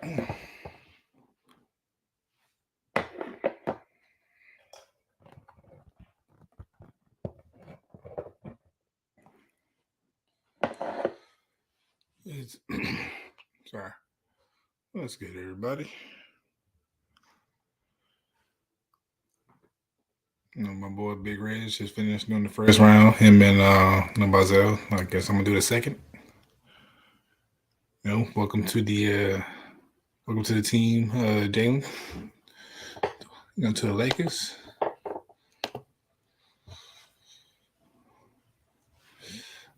Sorry. That's good, everybody. My boy Big Reg just finished doing the first round. Him and Bazel. I guess I'm gonna do the second. Welcome to the team, Jalen. To the Lakers.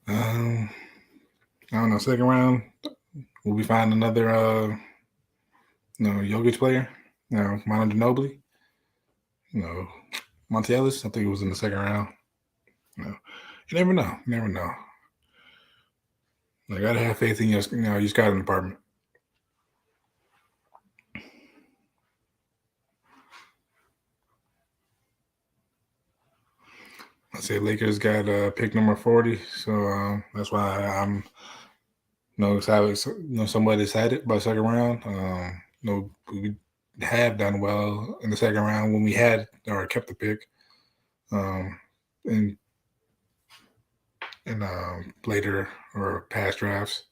I don't know. Second round, will we find another Jokic player? Manu Ginobili. Monte Ellis. I think it was in the second round. You never know. You never know. I gotta have faith in your scouting department. I say Lakers got pick number 40, so that's why I'm excited. Somewhat excited by the second round. We have done well in the second round when we had or kept the pick. In later or past drafts,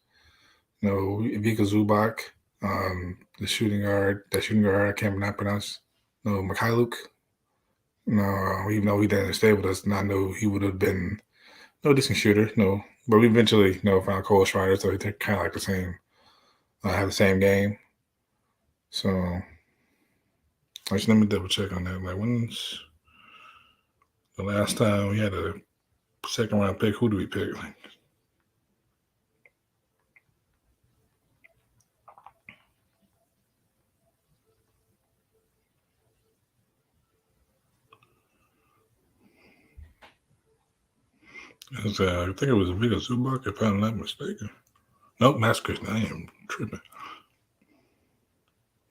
Vika Zubac, the shooting guard, I can't pronounce. Mikhailuk. Even though he didn't stay with us, I know he would have been no decent shooter. But we eventually found Cole Strider, so they're kind of like the same. Have the same game. So actually, let me double check on that. Like, when's the last time we had a second round pick? Who do we pick? I think it was Vika Zubac, if I'm not mistaken. Nope, Max Christie. I am tripping.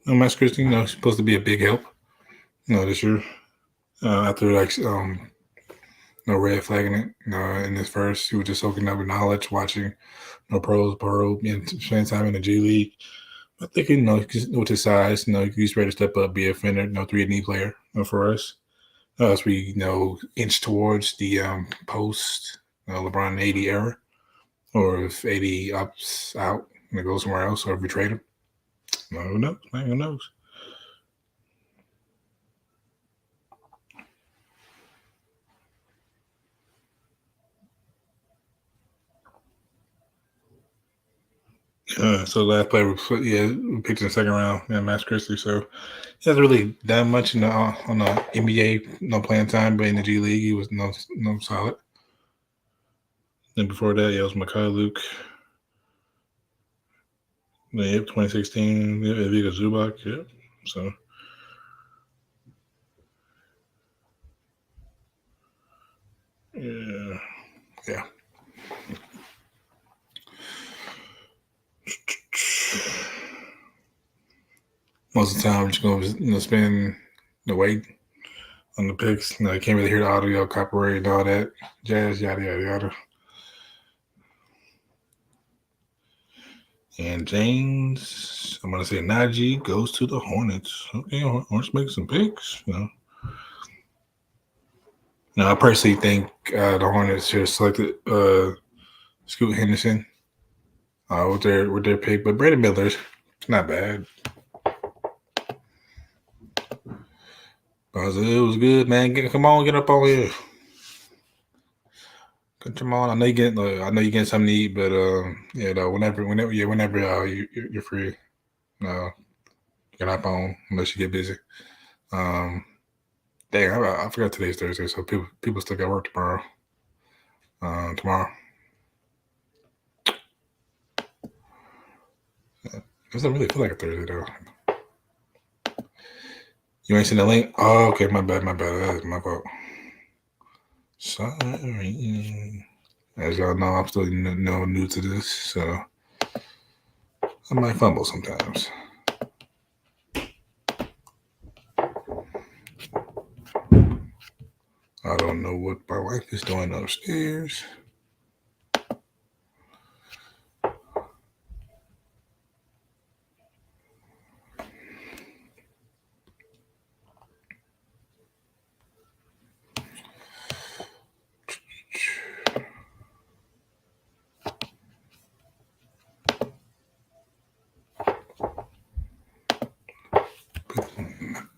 No, Max Christie, he's supposed to be a big help. This year. After red flagging it. In this first, he was just soaking up knowledge, watching pros, and spending time in the G League. I think with his size, he's ready to step up, be a defender, 3-and-D player for us. As we inch towards the post LeBron 80 era, or if 80 opts out and goes somewhere else, or if we trade him. Who knows? Man, who knows? So last player we picked in the second round, Max Christie. So he hasn't really done much on the NBA, playing time, but in the G League he was no solid. Then before that, it was Mikhailuk. Yep, 2016, Vika Zubac. Yep. So. Yeah. Most of the time, we're just going to spend the weight on the picks. You can't really hear the audio, copyright, and all that jazz, yada, yada, yada. And James, I'm going to say Najee goes to the Hornets. Okay, Hornets make some picks. I personally think the Hornets should have selected Scoot Henderson with their pick, but Brandon Miller's not bad. It was good, man. Come on, get up on here. Come on, I know you getting something to eat, but whenever you're free, get up on unless you get busy. Dang, I forgot today's Thursday, so people still got work tomorrow. It doesn't really feel like a Thursday though. You ain't seen the link? Oh, okay, my bad. That's my fault. Sorry. As y'all know, I'm still new to this, so I might fumble sometimes. I don't know what my wife is doing upstairs.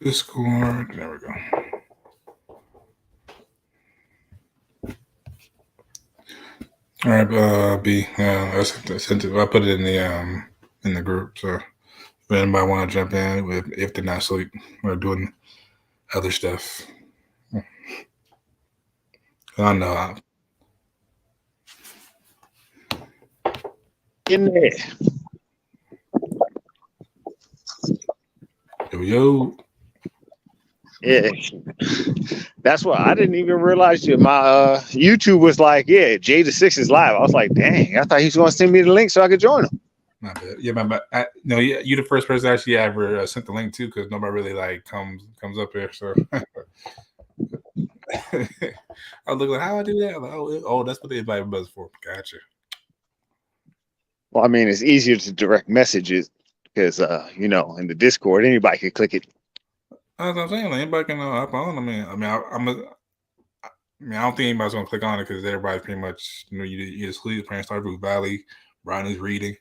Discord. There we go. All right, B. I put it in the group. So if anybody want to jump in, if they're not asleep or doing other stuff, I know. In there. Yo. Yeah. That's why I didn't even realize that my YouTube was like, yeah, Jada6 is live. I was like, dang, I thought he was going to send me the link so I could join him. My bad. Yeah, my bad. No, yeah, you the first person actually I ever sent the link to because nobody really like comes up here. So I was looking like, how I do that? I'm like, oh, that's what they invite us for. Gotcha. Well, I mean, it's easier to direct messages because, in the Discord, anybody can click it. That's what I'm saying. Like, anybody can hop on. I mean, I don't think anybody's gonna click on it because everybody's pretty much, you just leave playing Stardew Valley, Brian is reading.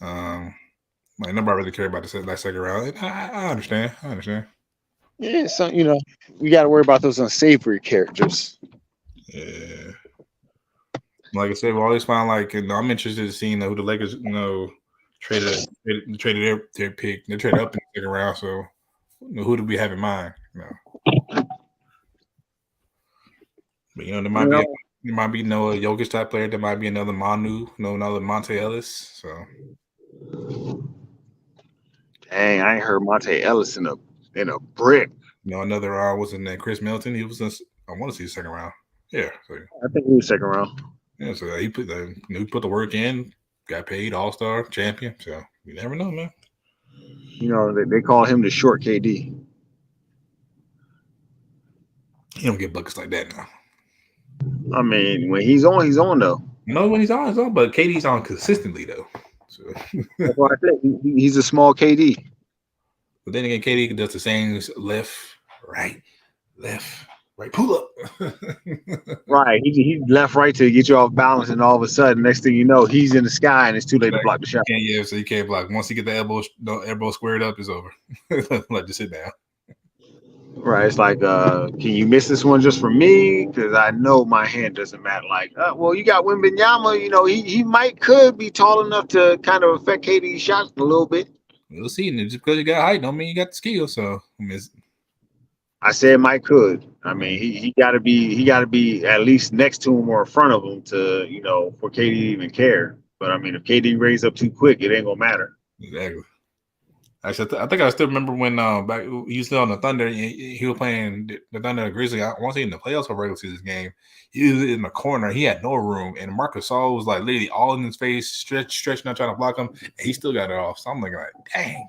Like nobody really care about that second round. I understand. I understand. Yeah, so we got to worry about those unsavory characters. Yeah. Like I said, we always find I'm interested in seeing who the Lakers, traded their pick. They traded up in the second round. So who do we have in mind? But there might be no Jokic type player. There might be another Manu, another Monte Ellis. So dang, I ain't heard Monte Ellis in a brick. Another wasn't that Chris Middleton? He was I want to see the second round. Yeah, so, I think he was second round. Yeah, so he put the work in, got paid, All-Star, champion. So you never know, man. They call him the short KD. He don't get buckets like that now. I mean, when he's on though. No, when he's on, but KD's on consistently though. So that's why I think he's a small KD. But then again, KD does the same left, right, pull up. Right, he left, right to get you off balance, and all of a sudden, next thing you know, he's in the sky, and it's too late to block the shot. So you can't block. Once you get the elbow squared up, it's over. Like, just sit down. Right, it's like, can you miss this one just for me? Because I know my hand doesn't matter. Like, well, you got Wembanyama. He could be tall enough to kind of affect KD's shots a little bit. We'll see. And just because you got height, don't mean you got the skill. So I said Mike could. I mean, he got to be at least next to him or in front of him to for KD to even care. But I mean, if KD raised up too quick, it ain't gonna matter. Exactly. Actually, I think I still remember when back he was still on the Thunder. He was playing the Thunder Grizzly. I want to say in the playoffs or regular season game. He was in the corner. He had no room, and Marcus Gasol was like literally all in his face, stretching out, trying to block him. And he still got it off. So I'm like, dang.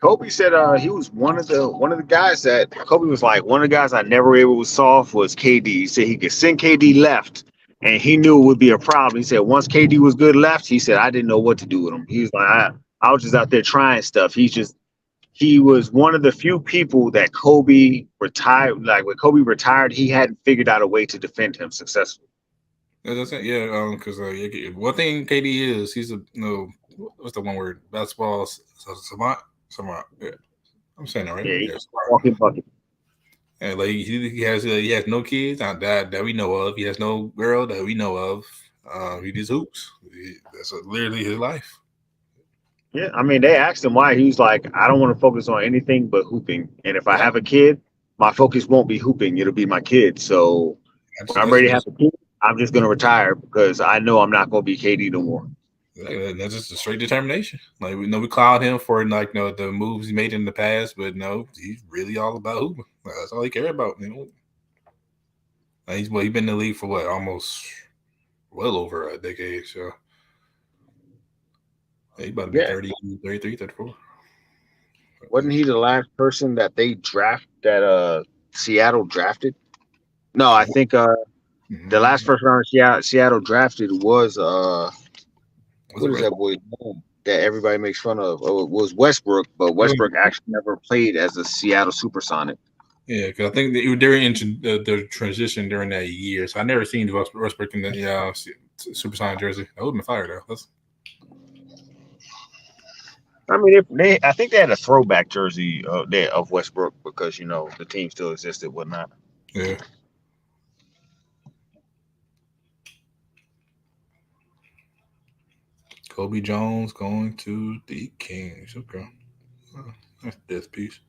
Kobe said he was one of the guys that Kobe was like, one of the guys I never able to solve was KD. He said he could send KD left, and he knew it would be a problem. He said once KD was good left, he said I didn't know what to do with him. He was like, I was just out there trying stuff. He was one of the few people that Kobe retired. Like when Kobe retired, he hadn't figured out a way to defend him successfully. As I said, yeah, because one thing KD is, he's what's the one word? Basketball savant. Yeah. I'm saying that right. Yeah, walking bucket. And like he has no kids that we know of. He has no girl that we know of. He just hoops. That's literally his life. Yeah, I mean, they asked him why. He was like, I don't want to focus on anything but hooping. And if I have a kid, my focus won't be hooping. It'll be my kid. So when I'm ready to have a kid, I'm just going to retire because I know I'm not going to be KD no more. That's just a straight determination. Like we cloud him for the moves he made in the past, but no, he's really all about hooping. That's all he cared about. He's been in the league for almost well over a decade. So he about to be 30, 33, 34. Wasn't he the last person that Seattle drafted? No, I think the last first round Seattle drafted was what is that boy's name that everybody makes fun of? Oh, it was Westbrook, but Westbrook actually never played as a Seattle Supersonic. Yeah, because I think they're into the transition during that year. So I never seen Westbrook in the Supersonic jersey. That would have been fire though. I mean, I think they had a throwback jersey there of Westbrook because the team still existed, whatnot. Yeah. Kobe Jones going to the Kings. Okay. Oh, that's death piece.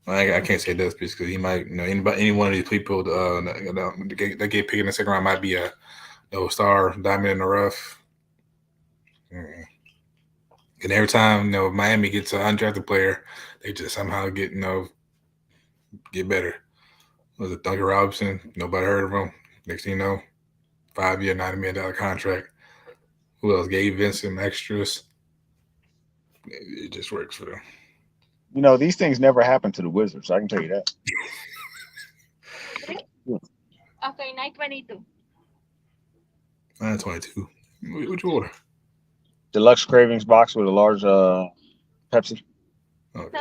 I can't say death piece because he might, anybody, any one of these people that get picked in the second round might be a star diamond in the rough. Mm. And every time Miami gets an undrafted player, they just somehow get better. Was it Duncan Robinson? Nobody heard of him. Next thing you know, 5 year, $90 million contract. Who else? Gave Vincent extras. It just works for them. These things never happen to the Wizards. I can tell you that. Okay, 922. 922. What you order? Deluxe cravings box with a large Pepsi. Okay.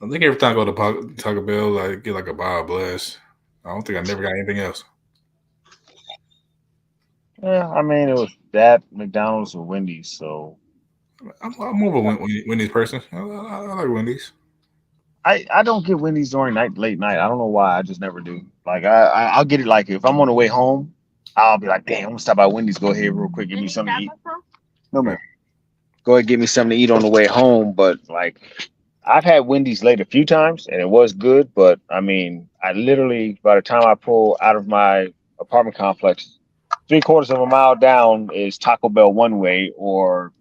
I think every time I go to Taco Bell, I get like a Bob Bless. I don't think I never got anything else. Yeah, I mean it was that McDonald's or Wendy's. So I'm more of a Wendy's person. I like Wendy's. I don't get Wendy's during late night. I don't know why. I just never do. Like I'll get it like if I'm on the way home, I'll be like, damn, I'm gonna stop by Wendy's. Go ahead real quick, give me something to eat. No man, go ahead, give me something to eat on the way home. But like I've had Wendy's late a few times and it was good. But I mean, I literally by the time I pull out of my apartment complex, 3/4 of a mile down is Taco Bell one way, or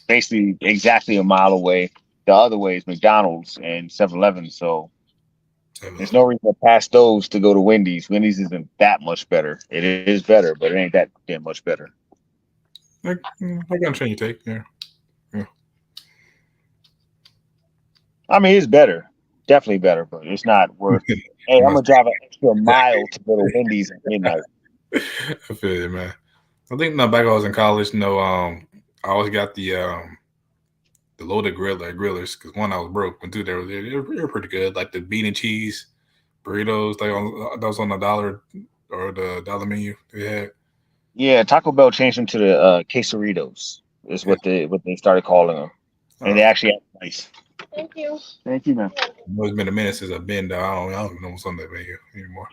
basically exactly a mile away. The other way is McDonald's and 7-Eleven. So there's no reason to pass those to go to Wendy's. Wendy's isn't that much better. It is better, but it ain't that damn much better. I got a change your take. Yeah. I mean, it's better. Definitely better, but it's not worth. Hey, I'm gonna drive an extra mile to go to Wendy's at midnight. I feel it, man. I think back when I was in college, I always got the loaded grillers because one, I was broke, and two, they were pretty good. Like the bean and cheese burritos, that was on the dollar or the dollar menu they had. Yeah, Taco Bell changed them to the quesaritos. Is what they started calling them, and they actually have nice. Thank you. Thank you, man. It's been a minute since I've been there. I don't even know what's on that menu anymore.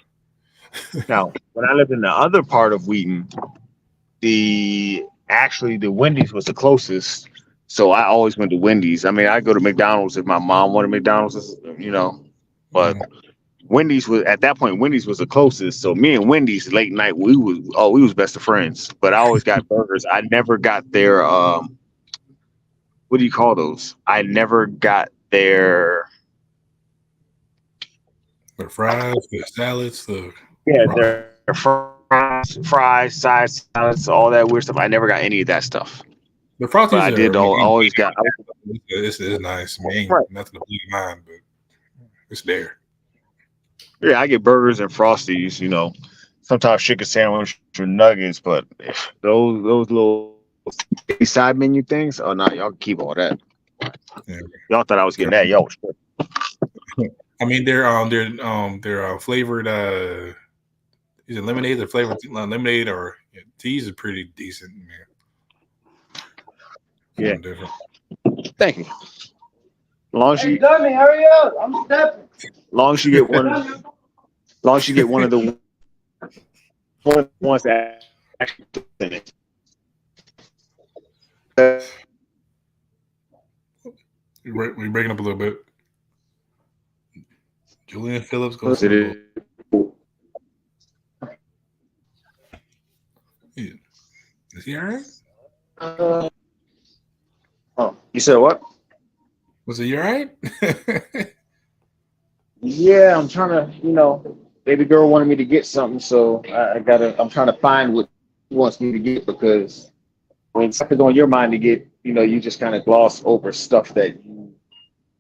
Now, when I lived in the other part of Wheaton, the Wendy's was the closest, so I always went to Wendy's. I mean, I go to McDonald's if my mom wanted McDonald's, but Wendy's was at that point. Wendy's was the closest, so me and Wendy's late night we was best of friends. But I always got burgers. I never got their what do you call those? I never got their fries, the salads, their fries, side salads, all that weird stuff. I never got any of that stuff. The Frosties but I did always got. This is nice. I mean, nothing to bleed mine, but it's there. Yeah, I get burgers and Frosties. Sometimes chicken sandwich or nuggets, but those little side menu things. Oh no, y'all keep all that. Yeah. Y'all thought I was getting that, yo. I mean, they're flavored. Is it lemonade? The flavored lemonade or teas are pretty decent, man. Yeah. Different. Thank you. Long as you Dummy, hurry up! I'm stepping. Long as you get one. Long as you get one of the ones that actually in it. We're breaking up a little bit. Julian Phillips goes. Is he all right? You said what? Was he all right? Yeah, I'm trying to, baby girl wanted me to get something, so I'm trying to find what she wants me to get, because when something's on your mind to get, you just kind of gloss over stuff that you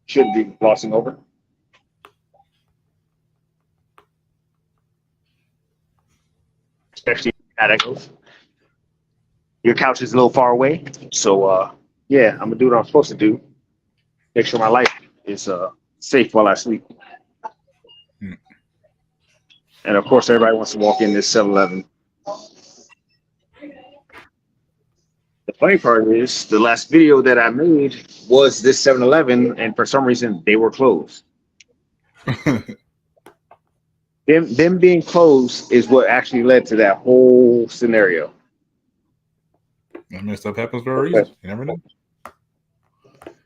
shouldn't be glossing over. Especially how that goes. Your couch is a little far away, so yeah, I'm gonna do what I'm supposed to do. Make sure my life is safe while I sleep. And of course, everybody wants to walk in this 7-Eleven. The funny part is the last video that I made was this 7-Eleven, and for some reason they were closed. Them being closed is what actually led to that whole scenario. I mean, stuff happens for a reason. You never know.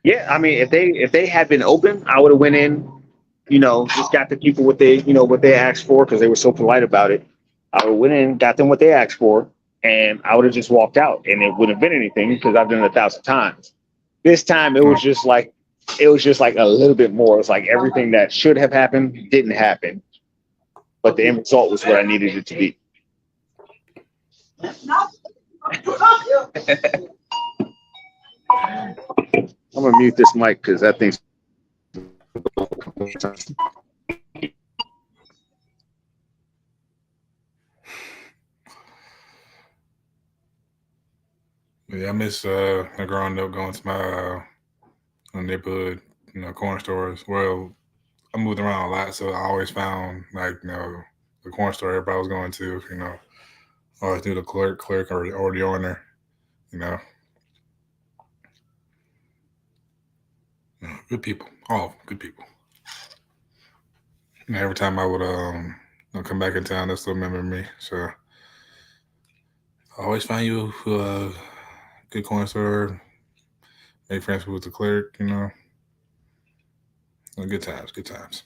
Yeah, I mean, if they had been open, I would have went in, just got the people what they asked for because they were so polite about it. I would have went in, got them what they asked for, and I would have just walked out, and it wouldn't have been anything because I've done it 1,000 times. This time, it was just like a little bit more. It was like everything that should have happened didn't happen, but the end result was what I needed it to be. I'm gonna mute this mic because that thing's. Yeah, I miss growing up going to my neighborhood, corner stores. Well, I moved around a lot, so I always found the corner store everybody was going to. Always knew the clerk or the owner. Good people, all good people. Every time I would come back in town, they still remember me. So I always find you a good corner store. Make friends with the clerk. Good times, good times.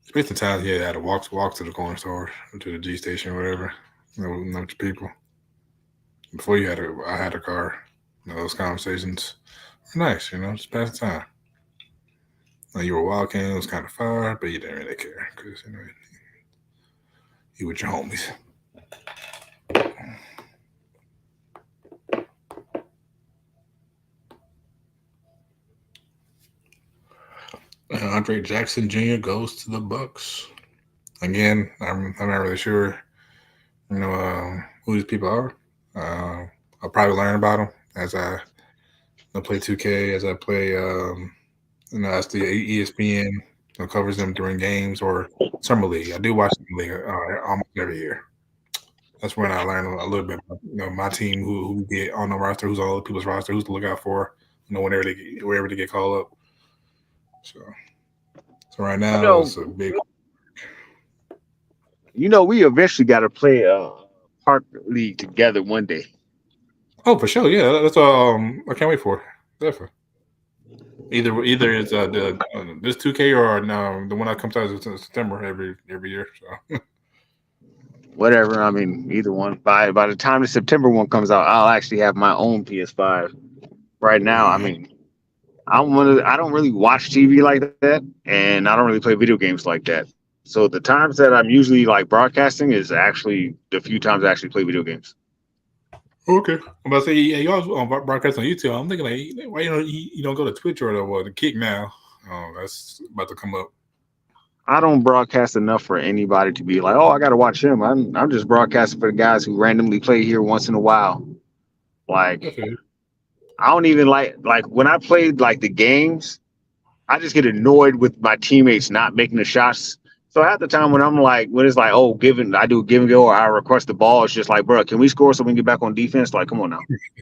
Especially times you had to walk to the corner store or to the G station or whatever. With people. Before I had a car. Those conversations were nice. Just pass the time. You were walking, it was kind of far, but you didn't really care because you with your homies. Andre Jackson Jr. goes to the Bucks. Again, I'm not really sure, who these people are. I'll probably learn about them as I play 2K, as I play, as the ESPN covers them during games or Summer League. I do watch Summer League almost every year. That's when I learn a little bit about, my team, who get on the roster, who's on other people's roster, who's to look out for, wherever they get called up. So right now it's a big. We eventually got to play a park league together one day. Oh, for sure, yeah. That's I can't wait for it. Definitely. Either it's this 2K or the one that comes out in September every year. So. Whatever. I mean, either one. By the time the September one comes out, I'll actually have my own PS5. Right now, I mean, I don't really watch TV like that, and I don't really play video games like that. So the times that I'm usually like broadcasting is actually the few times I actually play video games. Okay, I'm about to say, yeah, you always broadcast on YouTube. I'm thinking, like, why you don't go to Twitch or the Kick now? Oh, that's about to come up. I don't broadcast enough for anybody to be like, oh, I got to watch him. I'm just broadcasting for the guys who randomly play here once in a while. Like, Okay. I don't even like when I played like the games, I just get annoyed with my teammates not making the shots. So half the time when it's like, oh, I do a give and go or I request the ball, it's just like, bro, can we score so we can get back on defense? Like, come on now.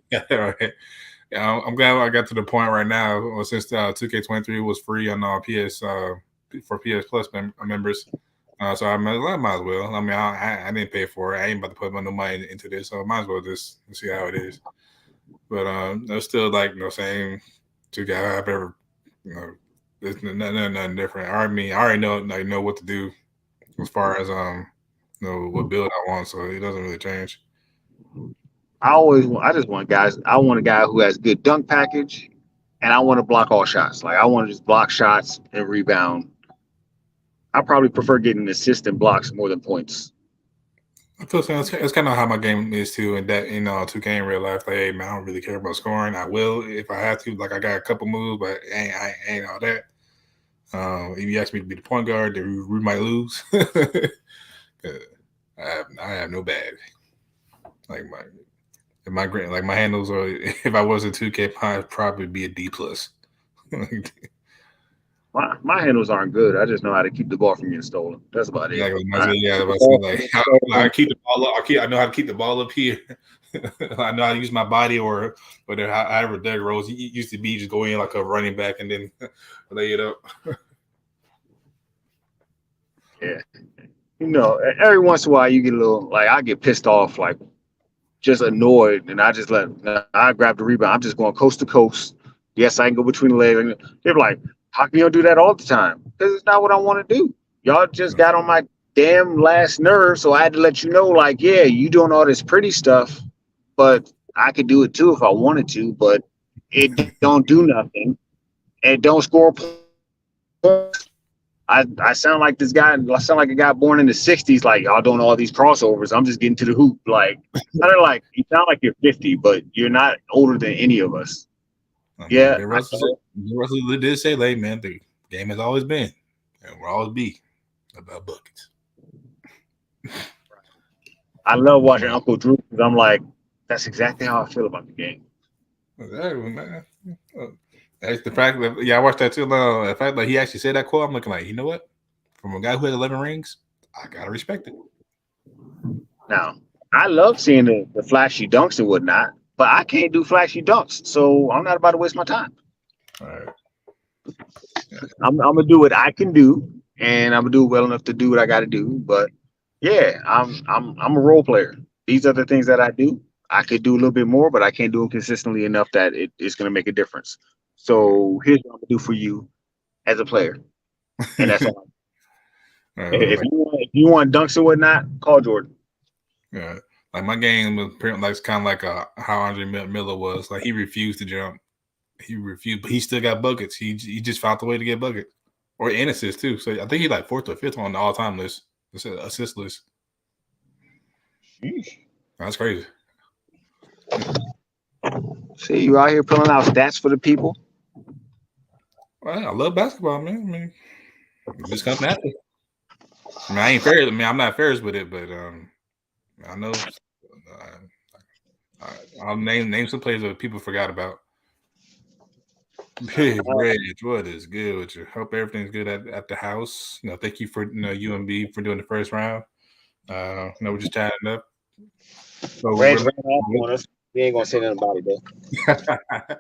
Yeah, right. Yeah, I'm glad I got to the point right now since 2K23 was free on PS for PS Plus members. So I might as well. I mean, I didn't pay for it. I ain't about to put no money into this, so I might as well just see how it is. But there's still like same 2K I've ever it's nothing different. I already know what to do as far as what build I want, so it doesn't really change. I just want guys. I want a guy who has good dunk package, and I want to block all shots. Like I want to just block shots and rebound. I probably prefer getting assists and blocks more than points. I feel so. That's kind of how my game is too. And that 2K in real life, like, hey man, I don't really care about scoring. I will if I have to. Like I got a couple moves, but I ain't all that. If you ask me to be the point guard, then we might lose. I have no bag. Like my handles are. If I was a 2K, I'd probably be a D plus. My handles aren't good. I just know how to keep the ball from getting stolen. That's about it. Exactly. Yeah, I was saying, like, I keep the ball up. I know how to keep the ball up here. I know how to use my body, or however Derrick Rose used to be, just go in like a running back and then lay it up. Yeah. Every once in a while you get a little like I get pissed off, like just annoyed, and I grab the rebound. I'm just going coast to coast. Yes, I can go between the legs. They're like, how can you do that all the time? Because it's not what I want to do. Y'all just got on my damn last nerve, so I had to let you know, like, yeah, you doing all this pretty stuff, but I could do it too if I wanted to, but it don't do nothing and don't score points. I sound like this guy. I sound like a guy born in the '60s. Like y'all doing all these crossovers. I'm just getting to the hoop. Like I don't like. You sound like you're 50, but you're not older than any of us. I mean, Yeah, Bill Russell did say, "Like, man, the game has always been, and will always be about buckets." I love watching Uncle Drew because I'm like, that's exactly how I feel about the game. Exactly, man. That's the fact that I watched that too. The fact that he actually said that quote, I'm looking like, you know what? From a guy who had 11 rings, I gotta respect it. Now, I love seeing the flashy dunks and whatnot, but I can't do flashy dunks, so I'm not about to waste my time. All right. I'm gonna do what I can do, and I'm gonna do well enough to do what I got to do. But yeah, I'm a role player. These are the things that I do. I could do a little bit more, but I can't do them consistently enough that it's gonna make a difference. So here's what I'm gonna do for you as a player, and that's all. If you want dunks and whatnot, call Jordan. Yeah, like my game was like kind of like how Andre Miller was. Like he refused to jump. He refused, but he still got buckets. He just found the way to get buckets or and assists too. So I think he's like 4th or 5th on the all time list, assist list. Sheesh. That's crazy. See, you out here pulling out stats for the people. Well, I love basketball, man. I mean, it just comes natural. I mean, I ain't fair. I mean, I'm not fair with it, but I know. I'll name some players that people forgot about. Big Reg, what is good with you? Hope everything's good at the house. Thank you for UMB for doing the first round. We're just chatting up. So Reg ran off on us. We ain't gonna say nothing about it though.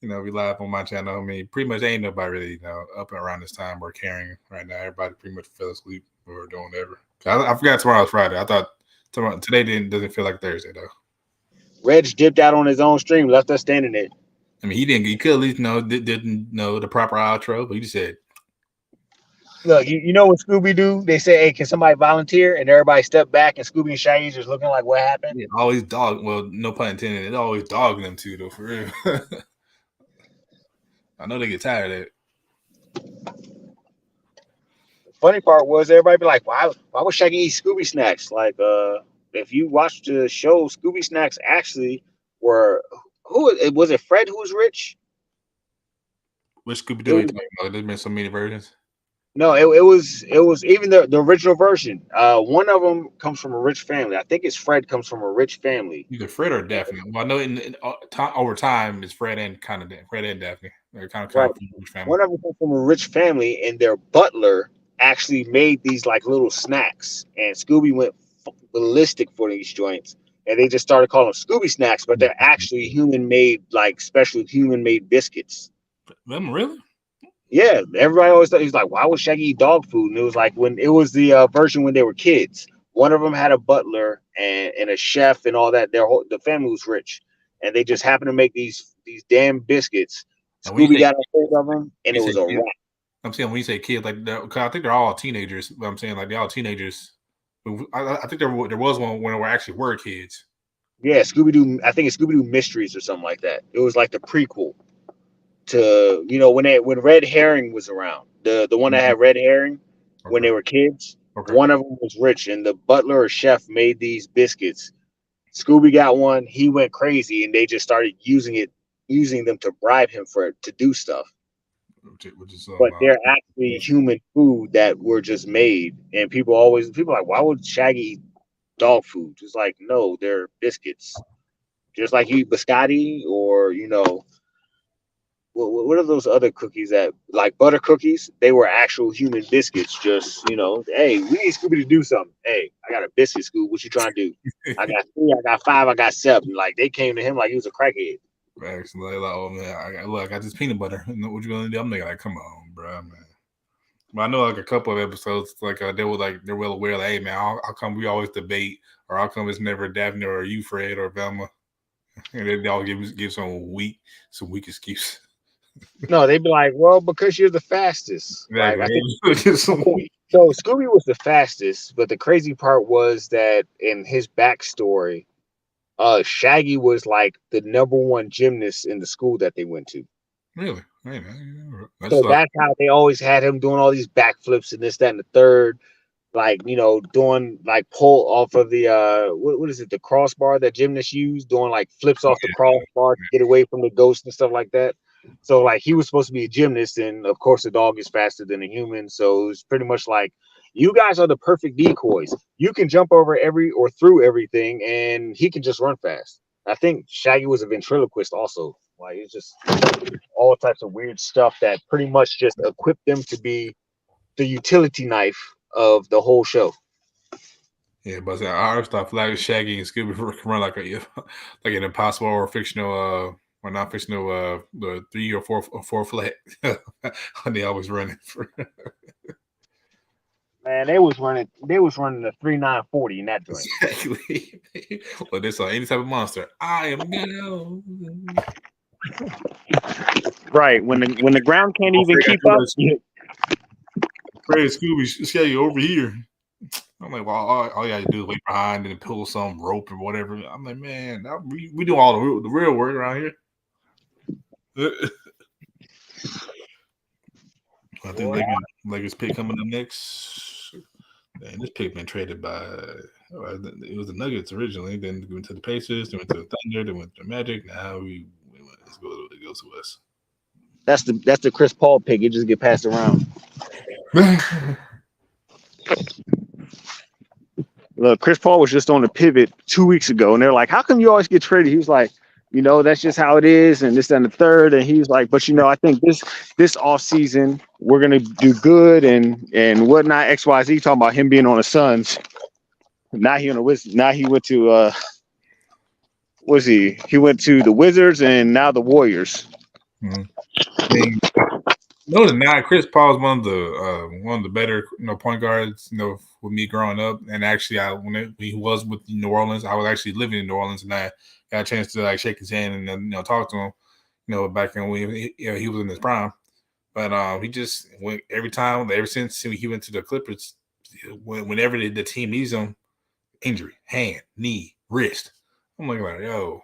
We live on my channel. I mean, pretty much ain't nobody really, up and around this time or caring right now. Everybody pretty much fell asleep or doing whatever. I forgot tomorrow's Friday. I thought today doesn't feel like Thursday though. Reg dipped out on his own stream, left us standing there. I mean, he could at least didn't know the proper outro, but he just said, "Look, you know what Scooby do? They say, hey, can somebody volunteer?" And everybody stepped back, and Scooby and Shaggy just looking like, what happened? Yeah, always dog. Well, no pun intended. It's always dogging them too, though. For real. I know they get tired of it. The funny part was everybody be like, why would Shaggy eat Scooby snacks? Like, if you watch the show, Scooby snacks actually were who was it? Fred who was rich? Which Scooby Doo are you talking about? There's been so many versions. No, it was even the original version. One of them comes from a rich family. I think it's Fred comes from a rich family. Either Fred or Daphne. Well, I know over time it's Fred and Daphne. They're kind of Right. from a rich family. One of them comes from a rich family, and their butler actually made these like little snacks, and Scooby went ballistic for these joints, and they just started calling them Scooby snacks, but they're actually human made, like special human made biscuits. Them really? Yeah, everybody always thought, he's like, why would Shaggy eat dog food? And it was like when it was the version when they were kids. One of them had a butler and a chef and all that. The family was rich, and they just happened to make these damn biscuits. Scooby got a hold of them, and it was a wrap. I'm saying when you say kids, like I think they're all teenagers. But I'm saying like they're all teenagers. I think there was one when there actually were kids. Yeah, Scooby Doo. I think it's Scooby Doo Mysteries or something like that. It was like the prequel to when Red Herring was around. The one that had Red Herring when they were kids. Okay. One of them was rich, and the butler or chef made these biscuits. Scooby got one. He went crazy, and they just started using them to bribe him to do stuff. But they're actually human food that were just made, and people are like, why would Shaggy eat dog food? It's like, no, they're biscuits. Just like you eat biscotti or what are those other cookies that like butter cookies? They were actual human biscuits. Just hey, we need Scooby to do something. Hey, I got a biscuit, Scoob. What you trying to do? I got 3, I got 5, I got 7. Like they came to him like he was a crackhead. Actually, like, oh man, I got this peanut butter. You know what you gonna do? I'm like, come on, bro, man. But I know like a couple of episodes, like they were like they're well aware, like, hey man, how come we always debate, or how come it's never Daphne or you, Fred, or Velma, and they all give some weak excuse. No, they'd be like, well, because you're the fastest. Like I think Exactly. so. Scooby was the fastest, but the crazy part was that in his backstory, Shaggy was like the #1 gymnast in the school that they went to. Really? Hey man, So that's how they always had him doing all these backflips and this, that, and the third. Like, doing like pull off of the what is it, the crossbar that gymnasts use, doing like flips off the crossbar to get away from the ghost and stuff like that. So like he was supposed to be a gymnast, and of course the dog is faster than a human. So it was pretty much like, you guys are the perfect decoys. You can jump over or through everything, and he can just run fast. I think Shaggy was a ventriloquist also. Like it's just all types of weird stuff that pretty much just equipped them to be the utility knife of the whole show. Yeah, but I always thought like Shaggy and Scooby can run like an impossible or fictional or not fictional the 3 or 4 flat. They always running for. Man, they was running the 3940 in that joint. Exactly. Well, this any type of monster. I am now. Right. When the ground can't even keep up. Fred, Scooby, Shaggy over here. I'm like, well, all you got to do is wait behind and pull some rope or whatever. I'm like, man, we do all the real work around here. I think Lakers pick coming up next. And this pick been traded by it was the Nuggets originally. Then we went to the Pacers. Then went to the Thunder. Then went to the Magic. Now it goes to us. That's the Chris Paul pick. It just get passed around. Look, Chris Paul was just on the pivot 2 weeks ago, and they're like, "How come you always get traded?" He was like, that's just how it is, and this and the third. And he's like, "But I think this off season we're gonna do good and whatnot." XYZ talking about him being on the Suns. Now he on the Wizards. Now he went to he went to the Wizards and now the Warriors. Mm-hmm. No, now Chris Paul is one of the better point guards with me growing up. And actually, when he was with New Orleans, I was actually living in New Orleans, and I got a chance to like shake his hand and talk to him. Back when he was in his prime. But he just went ever since he went to the Clippers. Whenever the team needs him, injury, hand, knee, wrist. I'm like, yo.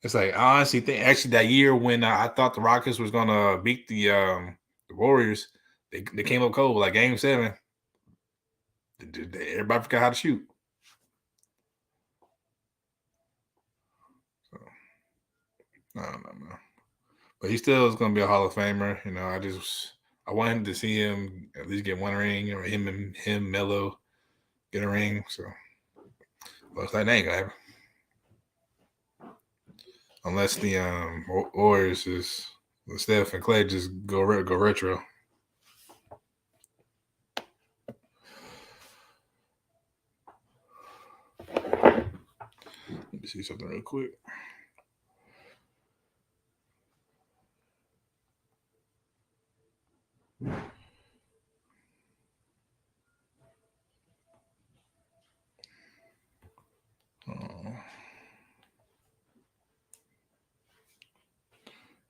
It's like I honestly think actually that year when I thought the Rockets was gonna beat the Warriors, they came up cold like Game 7. Everybody forgot how to shoot. So I don't know, but he still is gonna be a Hall of Famer. I want him to see him at least get one ring, or him Melo get a ring. So looks like that ain't gonna happen. Unless the Warriors is Steph and Clay just go retro. Let me see something real quick.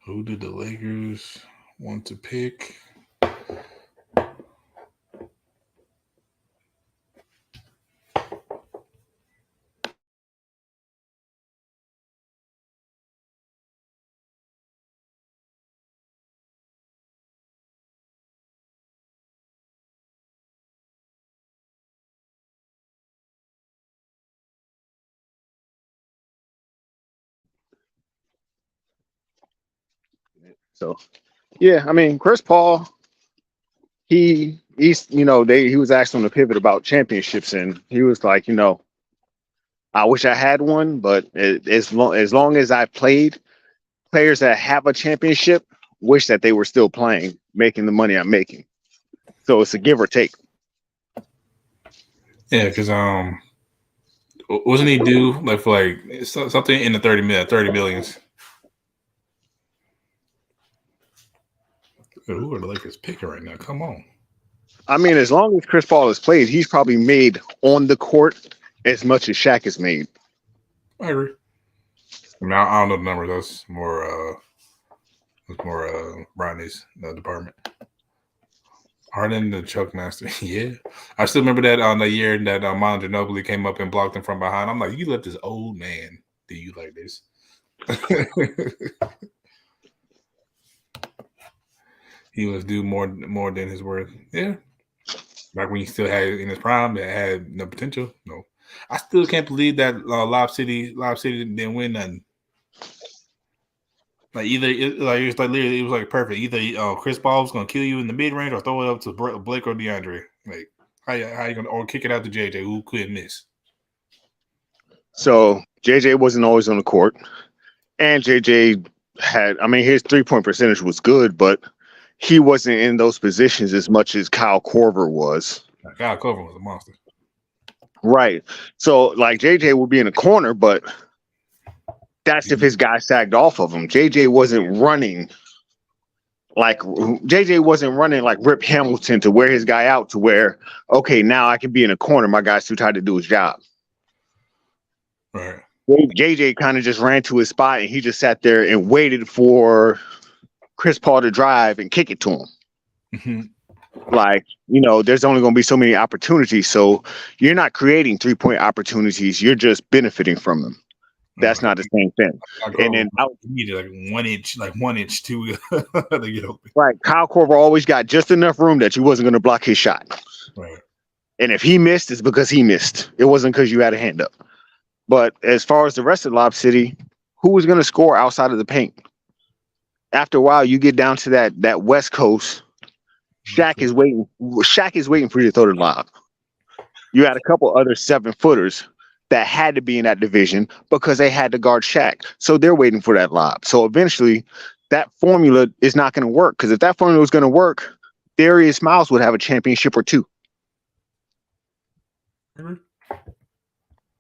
Who did the Lakers want to pick? So, yeah, I mean, Chris Paul, he was asked on the pivot about championships, and he was like, I wish I had one, but as long as I played, players that have a championship wish that they were still playing, making the money I'm making. So it's a give or take. Yeah, because wasn't he due like for like something in the 30 millions? Who are the Lakers picking right now? Come on. I mean, as long as Chris Paul has played, he's probably made on the court as much as Shaq has made. I agree. I mean, I don't know the numbers. That's more Rodney's department. Harden, the choke master. Yeah. I still remember that on the year that Manu Ginobili came up and blocked him from behind. I'm like, you let this old man do you like this? He was due more than his worth. Yeah. Back when he still had in his prime, that had no potential. No. I still can't believe that Lob City didn't win nothing. Like it was like perfect. Either Chris Paul was gonna kill you in the mid range or throw it up to Blake or DeAndre. Like how you gonna or kick it out to JJ who couldn't miss. So JJ wasn't always on the court, and JJ had. I mean, his 3-point percentage was good, but he wasn't in those positions as much as Kyle Korver was. Kyle Korver was a monster. Right. So like JJ would be in a corner, but that's if his guy sagged off of him. JJ wasn't running like Rip Hamilton to wear his guy out to where, okay, now I can be in a corner. My guy's too tired to do his job. Right. JJ kind of just ran to his spot and he just sat there and waited for Chris Paul to drive and kick it to him. Mm-hmm. Like, there's only going to be so many opportunities. So you're not creating 3-point opportunities. You're just benefiting from them. That's not the same thing. And then you needed like 1 inch to get open. Right. Kyle Korver always got just enough room that you wasn't going to block his shot. Right. And if he missed, it's because he missed. It wasn't because you had a hand up. But as far as the rest of Lob City, who was going to score outside of the paint? After a while, you get down to that West Coast. Shaq is waiting for you to throw the lob. You had a couple other 7-footers that had to be in that division because they had to guard Shaq. So they're waiting for that lob. So eventually that formula is not going to work, because if that formula was going to work, Darius Miles would have a championship or two.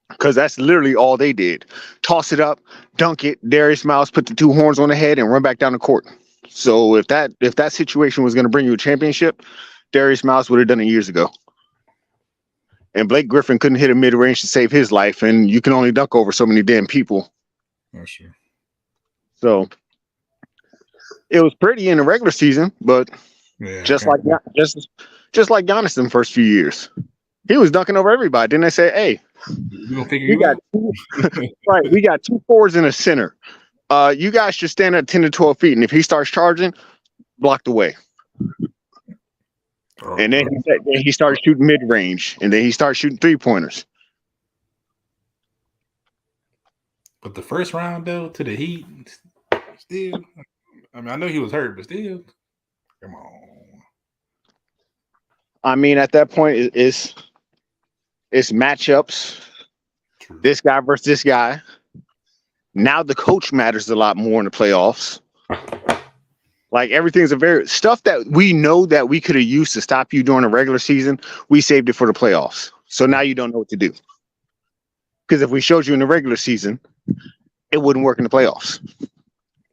Because that's literally all they did. Toss it up, dunk it, Darius Miles put the 2 horns on the head and run back down the court. So if that situation was going to bring you a championship, Darius Miles would have done it years ago. And Blake Griffin couldn't hit a mid-range to save his life, and you can only dunk over so many damn people. That's true. So it was pretty in the regular season, but just like Giannis in the first few years, he was dunking over everybody. Didn't they say, "Hey, we got 2 forwards and a center. You guys should stand at 10 to 12 feet, and if he starts charging, block the way." And then he started shooting mid-range, and then he started shooting 3-pointers. But the first round, though, to the Heat, still, I mean, I know he was hurt, but still, come on. I mean, at that point, it's matchups. True. This guy versus this guy. Now the coach matters a lot more in the playoffs. Like, everything's stuff that we know that we could have used to stop you during the regular season. We saved it for the playoffs. So now you don't know what to do. Because if we showed you in the regular season, it wouldn't work in the playoffs.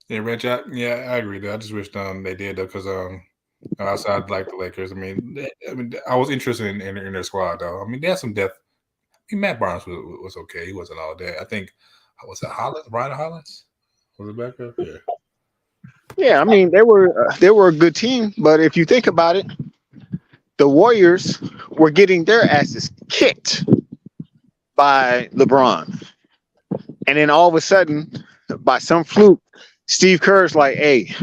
Yeah, Rich, I agree. I just wish they did, though, because outside like the Lakers, I mean, I was interested in their squad, though. I mean, they had some depth. I mean, Matt Barnes was okay. He wasn't all that. I think, was it Ryan Hollins? Was it back up? Yeah. Yeah, I mean, they were a good team, but if you think about it, the Warriors were getting their asses kicked by LeBron. And then all of a sudden, by some fluke, Steve Kerr's like, "Hey,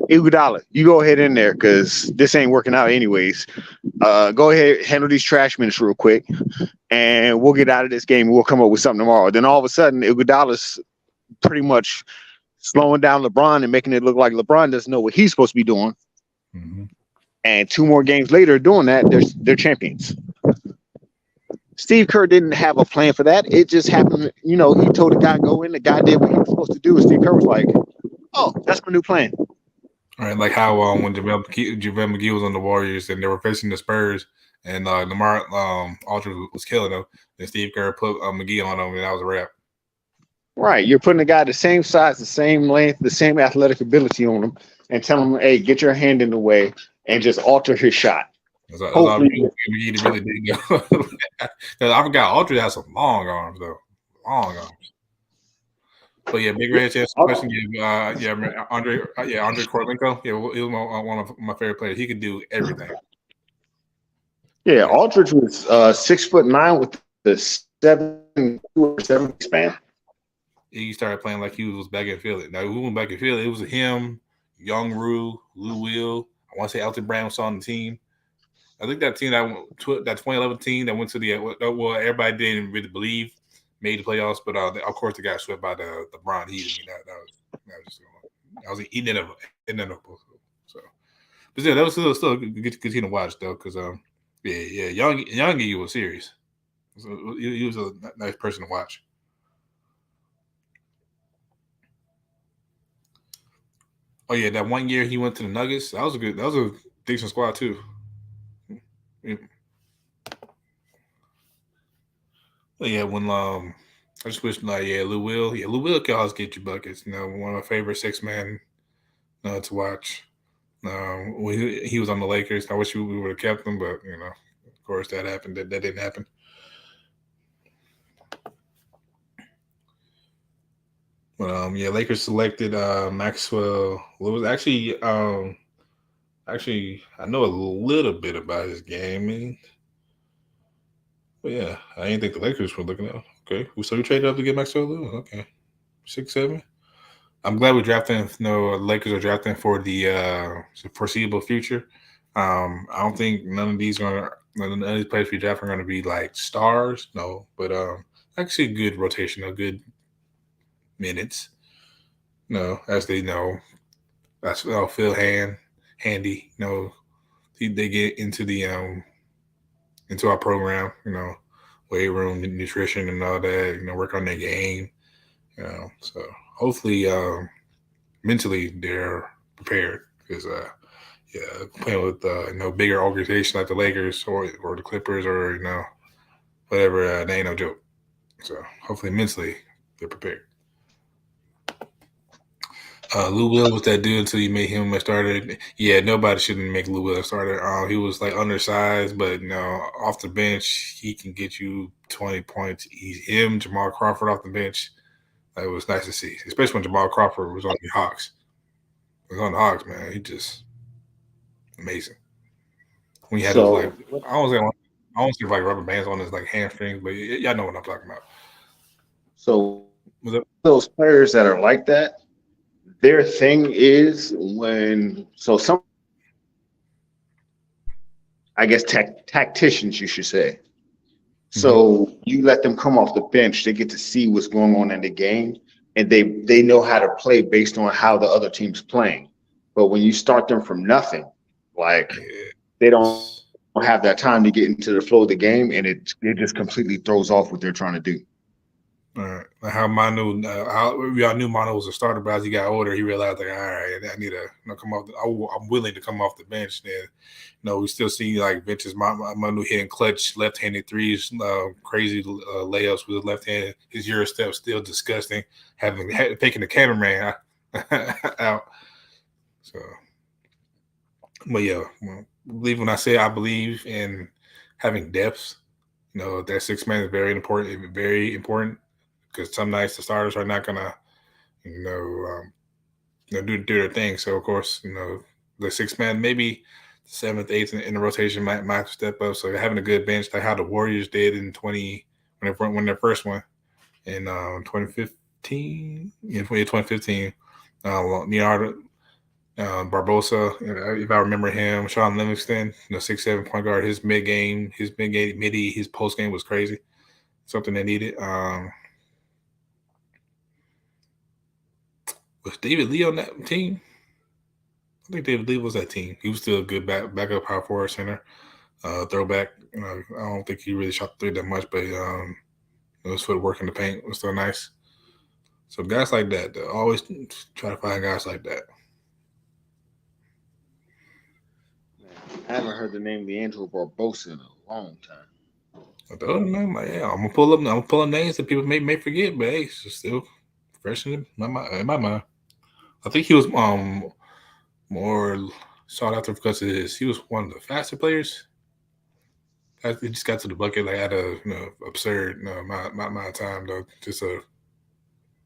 Iguodala, you go ahead in there because this ain't working out anyways. Go ahead, handle these trash minutes real quick, and we'll get out of this game and we'll come up with something tomorrow." Then all of a sudden, Iguodala's pretty much slowing down LeBron and making it look like LeBron doesn't know what he's supposed to be doing. Mm-hmm. And 2 more games later doing that, they're champions. Steve Kerr didn't have a plan for that. It just happened. You know, he told the guy go in. The guy did what he was supposed to do, and Steve Kerr was like, "Oh, that's my new plan." All right, like how when JaVale McGee was on the Warriors and they were facing the Spurs and Lamar Aldridge was killing them, and Steve Kerr put McGee on them, and that was a wrap. Right. You're putting a guy the same size, the same length, the same athletic ability on him, and tell him, "Hey, get your hand in the way and just alter his shot." That's all Hopefully, McGee really did. I forgot Aldridge has some long arms though, long arms. But yeah, Big Red answer the question. Andre Korolenko. Yeah, he was one of my favorite players. He could do everything. yeah, Aldridge was 6'9" with the 7 span. He started playing like he was back in Philly. Now, we went back in Philly. It was him, Young Rue, Lou Will. I want to say Elton Brown was on the team. I think that team that 2011 team that went to the well, everybody didn't really believe made the playoffs, but of course they got swept by the Bron Heat. I mean, that was eating it up. So, but yeah, that was still a good team to watch though, because Young was serious. So he was a nice person to watch. Oh yeah, that one year he went to the Nuggets. That was a decent squad too. Yeah. But yeah, when I just wish Lou Will can always get you buckets. You know, one of my favorite 6-man to watch. When he was on the Lakers, I wish we would have kept him, but you know, of course that happened. That didn't happen. But Lakers selected Maxwell. Well, it was actually I know a little bit about his game. But yeah, I didn't think the Lakers were looking at him. Okay, so we traded up to get Maxwell Lewis. Okay, 6'7". I'm glad we're drafting. Lakers are drafting for the foreseeable future. I don't think none of these players we draft are going to be like stars. No, but actually good rotation, good minutes. No, as they know, that's Phil Handy. They get into the into our program. Weight room, nutrition, and all that. Work on their game. So hopefully, mentally they're prepared because playing with bigger organizations like the Lakers or the Clippers or whatever, they ain't no joke. So hopefully mentally they're prepared. Lou Will was that dude until you made him a starter. Yeah, nobody shouldn't make Lou Will a starter. He was like undersized, but off the bench he can get you 20 points. Him, Jamal Crawford off the bench. It was nice to see, especially when Jamal Crawford was on the Hawks. He was on the Hawks, man. He just amazing. When he had those like, I don't see like rubber bands on his like hamstrings, but y'all know what I'm talking about. So those players that are like that, their thing is some, I guess, tacticians, you should say. So you let them come off the bench, they get to see what's going on in the game, and they know how to play based on how the other team's playing. But when you start them from nothing, like they don't have that time to get into the flow of the game, and it just completely throws off what they're trying to do. Like how Manu, we all knew Manu was a starter, but as he got older, he realized like, all right, I need to come off. I'm willing to come off the bench. Then, we still see like benches. Manu hitting clutch left-handed threes, crazy layups with his left hand. His Euro step still disgusting. Taking the cameraman out. So, but yeah, believe when I say I believe in having depth. That 6-man is very important. Very important. Because some nights the starters are not gonna, do their thing. So of course, the 6-man, maybe 7th, 8th in the rotation might step up. So having a good bench, like how the Warriors did in when they won their first one in 2015. In 2015, Leonardo Barbosa, if I remember him, Sean Livingston, 6'7" point guard. His midi, his post game was crazy. Something they needed. Was David Lee on that team? I think David Lee was that team. He was still a good backup power forward center. throwback. I don't think he really shot the three that much, but his footwork in the paint was still nice. So guys like that, they always try to find guys like that. I haven't heard the name Leandro Barbosa in a long time. But other than that, like, yeah, I'm gonna pull up names that people may forget, but hey, it's still fresh in my mind. I think he was more sought after because he was one of the faster players. He just got to the bucket like at a absurd amount of time though, just a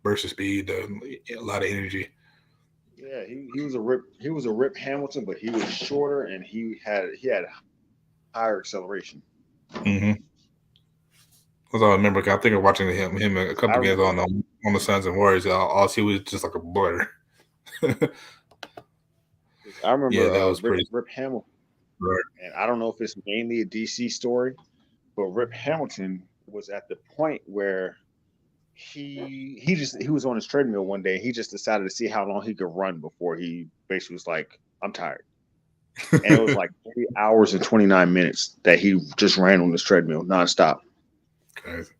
burst of speed, a lot of energy. Yeah, he was a Rip Hamilton, but he was shorter and he had higher acceleration. Mm-hmm. That's all I remember. I think of watching him a I couple games remember. on the Suns and Warriors. All he was just like a blur. I Yeah, remember that was pretty. Rip Hamilton, Right. and I don't know if it's mainly a DC story, but Rip Hamilton was at the point where he was on his treadmill one day. He just decided to see how long he could run before he basically was like, "I'm tired." And it was like 3 hours and 29 minutes that he just ran on this treadmill nonstop. Crazy.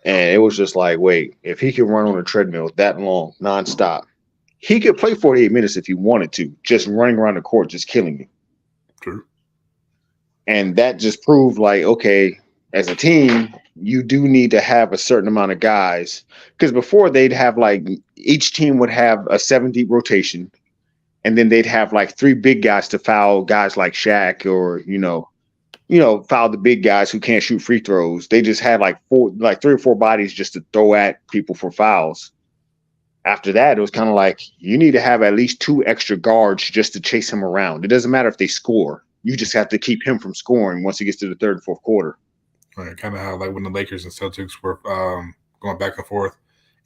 And it was just like, wait, if he could run on a treadmill that long nonstop, he could play 48 minutes if he wanted to, just running around the court, just killing you. True. And that just proved like, okay, as a team, you do need to have a certain amount of guys. Because before they'd have like each team would have a 7 deep rotation, and then they'd have like 3 big guys to foul guys like Shaq or foul the big guys who can't shoot free throws. They just had like 3 or 4 bodies just to throw at people for fouls. After that, it was kind of like you need to have at least 2 extra guards just to chase him around. It doesn't matter if they score. You just have to keep him from scoring once he gets to the third and fourth quarter. Right. Kind of how like when the Lakers and Celtics were going back and forth,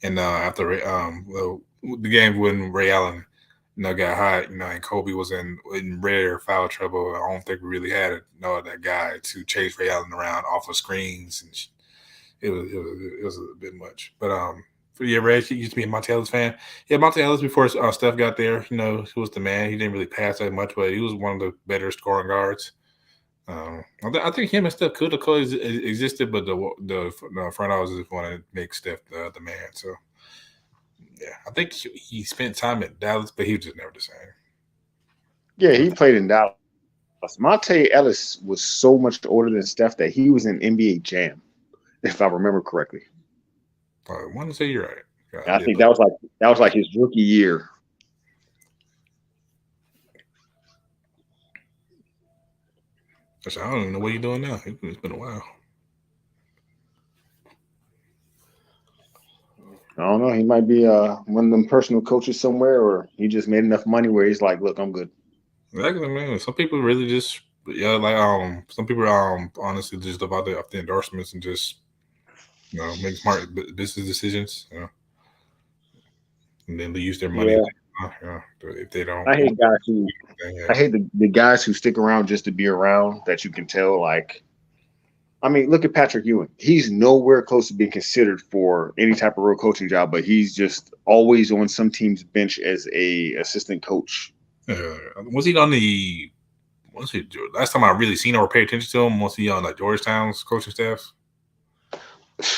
and after the game when Ray Allen got hot, and Kobe was in rare foul trouble. I don't think we really had that guy to chase Ray Allen around off of screens, and it was a bit much. But yeah, Ray used to be a Monte Ellis fan. Yeah, Monte Ellis before Steph got there, he was the man. He didn't really pass that much, but he was one of the better scoring guards. I think him and Steph could have coexisted, but the front office want to make Steph the man. So yeah, I think he spent time at Dallas, but he was just never the same. Yeah, he played in Dallas. Monte Ellis was so much older than Steph that he was in NBA Jam, if I remember correctly. I want to say you're right. God, I think that was like his rookie year. I don't even know what he's doing now. It's been a while. I don't know. He might be one of them personal coaches somewhere, or he just made enough money where he's like, "Look, I'm good." Exactly, man. Some people really just some people honestly just live out the endorsements and just make smart business decisions. And then they use their money. If they don't, I hate guys who I hate the guys who stick around just to be around. That you can tell, like, I mean, look at Patrick Ewing. He's nowhere close to being considered for any type of real coaching job, but he's just always on some team's bench as a assistant coach. Was he on the? Last time I really seen or paid attention to him? Was he on like Georgetown's coaching staff?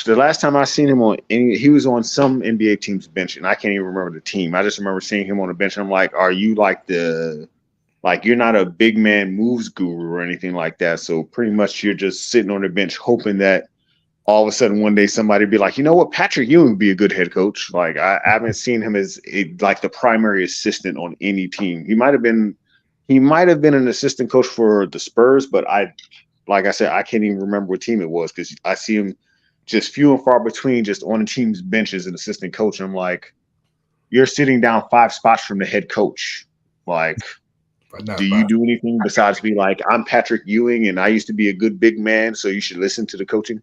The last time I seen him he was on some NBA team's bench, and I can't even remember the team. I just remember seeing him on the bench. And I'm like, are you like you're not a big man moves guru or anything like that? So pretty much you're just sitting on the bench hoping that all of a sudden one day somebody be like, you know what, Patrick Ewing would be a good head coach. Like I haven't seen him as like the primary assistant on any team. He might have been an assistant coach for the Spurs, but like I said, I can't even remember what team it was because I see him just few and far between, just on the team's bench as an assistant coach. And I'm like, you're sitting down 5 spots from the head coach. Like, do you do anything besides be like, I'm Patrick Ewing and I used to be a good big man, so you should listen to the coaching?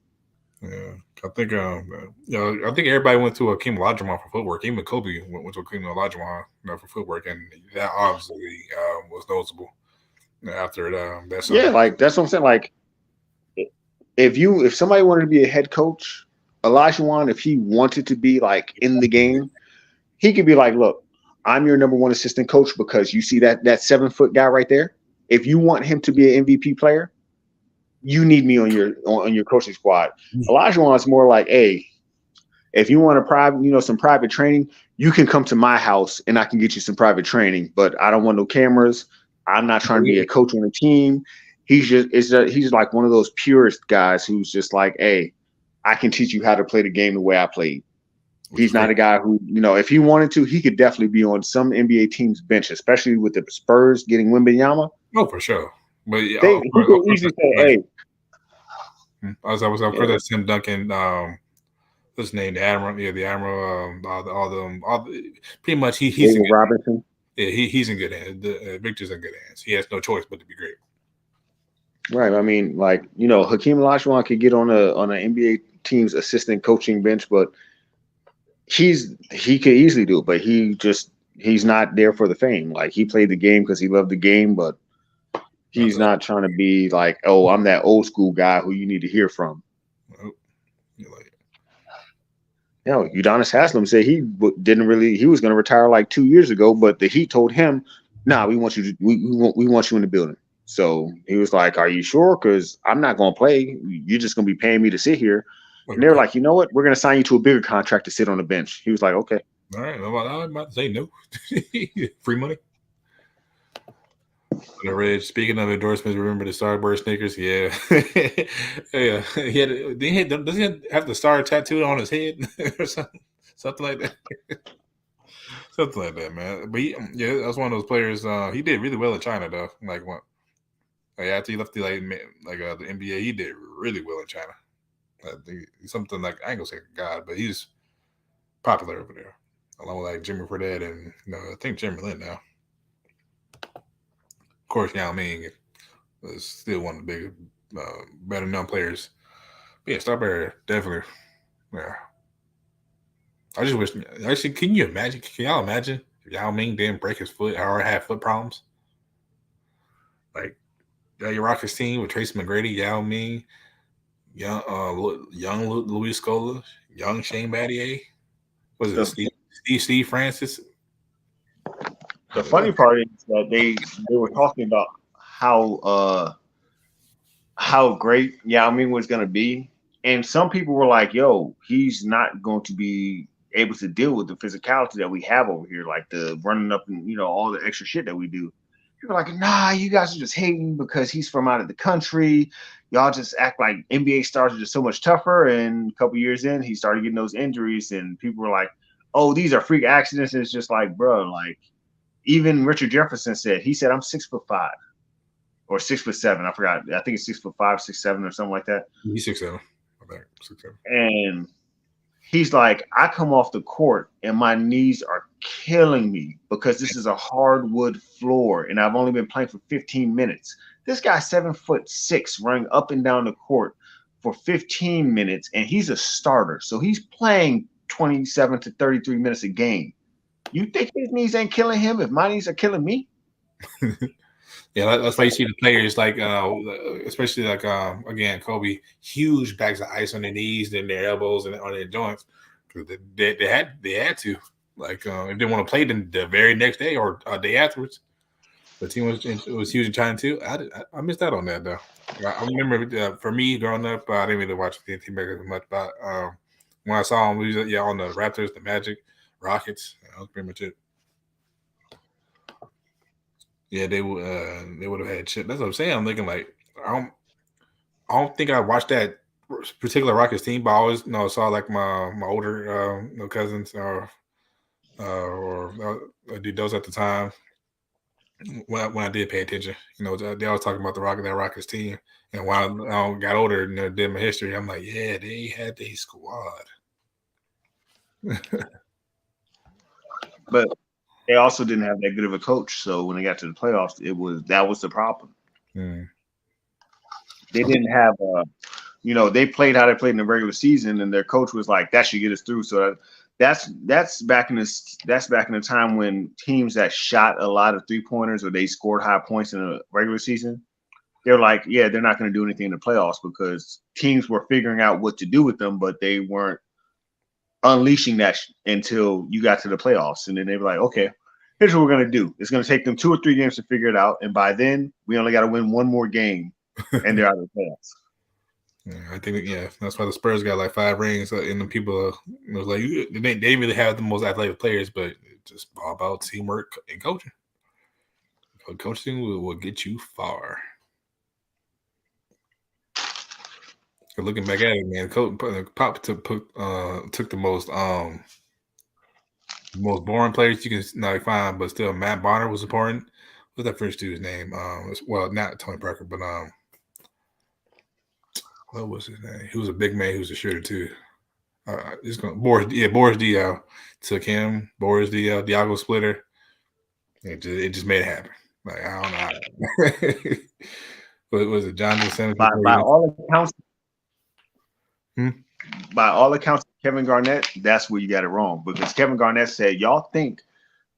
Yeah, I think I think everybody went to Akeem Olajuwon for footwork. Even Kobe went to Akeem Olajuwon for footwork, and that obviously was noticeable after that. Summer. Yeah, like that's what I'm saying. Like, if somebody wanted to be a head coach, Olajuwon, if he wanted to be like in the game, he could be like, look, I'm your number 1 assistant coach because you see that 7-foot guy right there. if you want him to be an MVP player, you need me on your coaching squad. Olajuwon's more like, hey, if you want a private, some private training, you can come to my house and I can get you some private training. But I don't want no cameras. I'm not trying to be a coach on the team. He's like one of those purist guys who's just like, hey, I can teach you how to play the game the way I played. He's not a guy who, if he wanted to, he could definitely be on some NBA team's bench, especially with the Spurs getting Wembanyama. Oh, for sure. But yeah, He could easily say, hey. I was that's Tim Duncan. What's his name? The Admiral. Yeah, the Admiral. All the pretty much he's in good Robinson. Hands. Yeah, he's in good hands. Victor's in good hands. He has no choice but to be great. Right. I mean, Hakeem Olajuwon could get on an NBA team's assistant coaching bench, but he could easily do it. But he's not there for the fame. Like, he played the game because he loved the game, but he's not trying to be like, oh, I'm that old school guy who you need to hear from. Udonis Haslem said he was going to retire like 2 years ago, but the Heat told him, nah, we want you in the building. So he was like, are you sure? Because I'm not going to play. You're just going to be paying me to sit here. And they were like, you know what? We're going to sign you to a bigger contract to sit on the bench. He was like, okay. All right. I'm about to say no. Free money. Speaking of endorsements, remember the Starburst sneakers? Yeah. Yeah. Does he have the star tattooed on his head or something like that? Something like that, man. But that's one of those players. He did really well in China, though. After he left the NBA, he did really well in China. Something like, I ain't gonna say God, but he's popular over there, along with like Jimmy Fredette and I think Jimmy Lin now. Of course, Yao Ming is still one of the big, better known players. But yeah, Starberry definitely. Yeah. I just wish. Actually, can y'all imagine if Yao Ming didn't break his foot or have foot problems? Like, your Rockets team with Tracy McGrady, Yao Ming, young Luis Scola, young Shane Battier. Was it Steve Francis? The funny part is that they were talking about how great Yao Ming was going to be, and some people were like, "Yo, he's not going to be able to deal with the physicality that we have over here, like the running up and all the extra shit that we do." People are like, "Nah, you guys are just hating because he's from out of the country. Y'all just act like NBA stars are just so much tougher." And a couple years in, he started getting those injuries, and people were like, "Oh, these are freak accidents." And it's just like, bro, like. Even Richard Jefferson said, I'm 6'5" or 6'7". I forgot. I think it's 6'5", 6'7", or something like that. He's 6'7". I think 6'7". And he's like, I come off the court and my knees are killing me because this is a hardwood floor and I've only been playing for 15 minutes. This guy's 7'6", running up and down the court for 15 minutes, and he's a starter. So he's playing 27 to 33 minutes a game. You think his knees ain't killing him if my knees are killing me? Yeah, that's why you see the players like, especially like again, Kobe, huge bags of ice on their knees and their elbows and on their joints. They had to, like, if they want to play the very next day or a day afterwards. The team was huge in China too. I missed out on that though. I remember for me growing up, I didn't really watch the team as much, but when I saw him, we was on the Raptors, the Magic, Rockets. That was pretty much it. Yeah, they would have had shit. That's what I'm saying. I'm thinking like I don't think I watched that particular Rockets team, but I always saw like my older cousins or did those at the time when I did pay attention. They always talking about that Rockets team, and when I got older and did my history, I'm like, yeah, they had a squad. But they also didn't have that good of a coach. So when they got to the playoffs, that was the problem. They didn't have they played how they played in the regular season, and their coach was like, that should get us through. So that's back in the time when teams that shot a lot of 3-pointers or they scored high points in the regular season, they're like, yeah, they're not going to do anything in the playoffs because teams were figuring out what to do with them, but they weren't unleashing that until you got to the playoffs. And then they were like, okay, here's what we're gonna do. It's gonna take them 2 or 3 games to figure it out, and by then we only got to win one more game, and they're out of the playoffs. Yeah, I think that's why the Spurs got like 5 rings, and the people it was like they didn't really have the most athletic players, but it's just all about teamwork and coaching. Coaching will get you far. Looking back at it, man, Pop took the most boring players you can like find, but still Matt Bonner was important. What's that first dude's name? Well, not Tony Parker, but what was his name? He was a big man. He was a shooter too. Boris Diaw took him. Boris Diaw, Diago Splitter. It just made it happen. Like I don't know. What was it, John Simmons? By all accounts. By all accounts, Kevin Garnett, that's where you got it wrong, because Kevin Garnett said, y'all think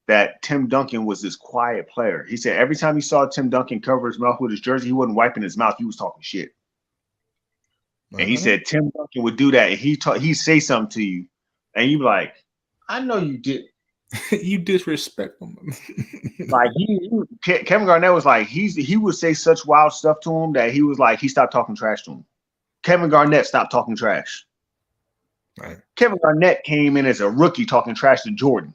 that Tim Duncan was this quiet player. He said every time you saw Tim Duncan cover his mouth with his jersey, he wasn't wiping his mouth. He was talking shit. And he said Tim Duncan would do that, and he'd say something to you, and you'd be like, I know you did. You disrespect him. Like Kevin Garnett was like, he would say such wild stuff to him that he was like, he stopped talking trash to him. Kevin Garnett stopped talking trash. Right. Kevin Garnett came in as a rookie talking trash to Jordan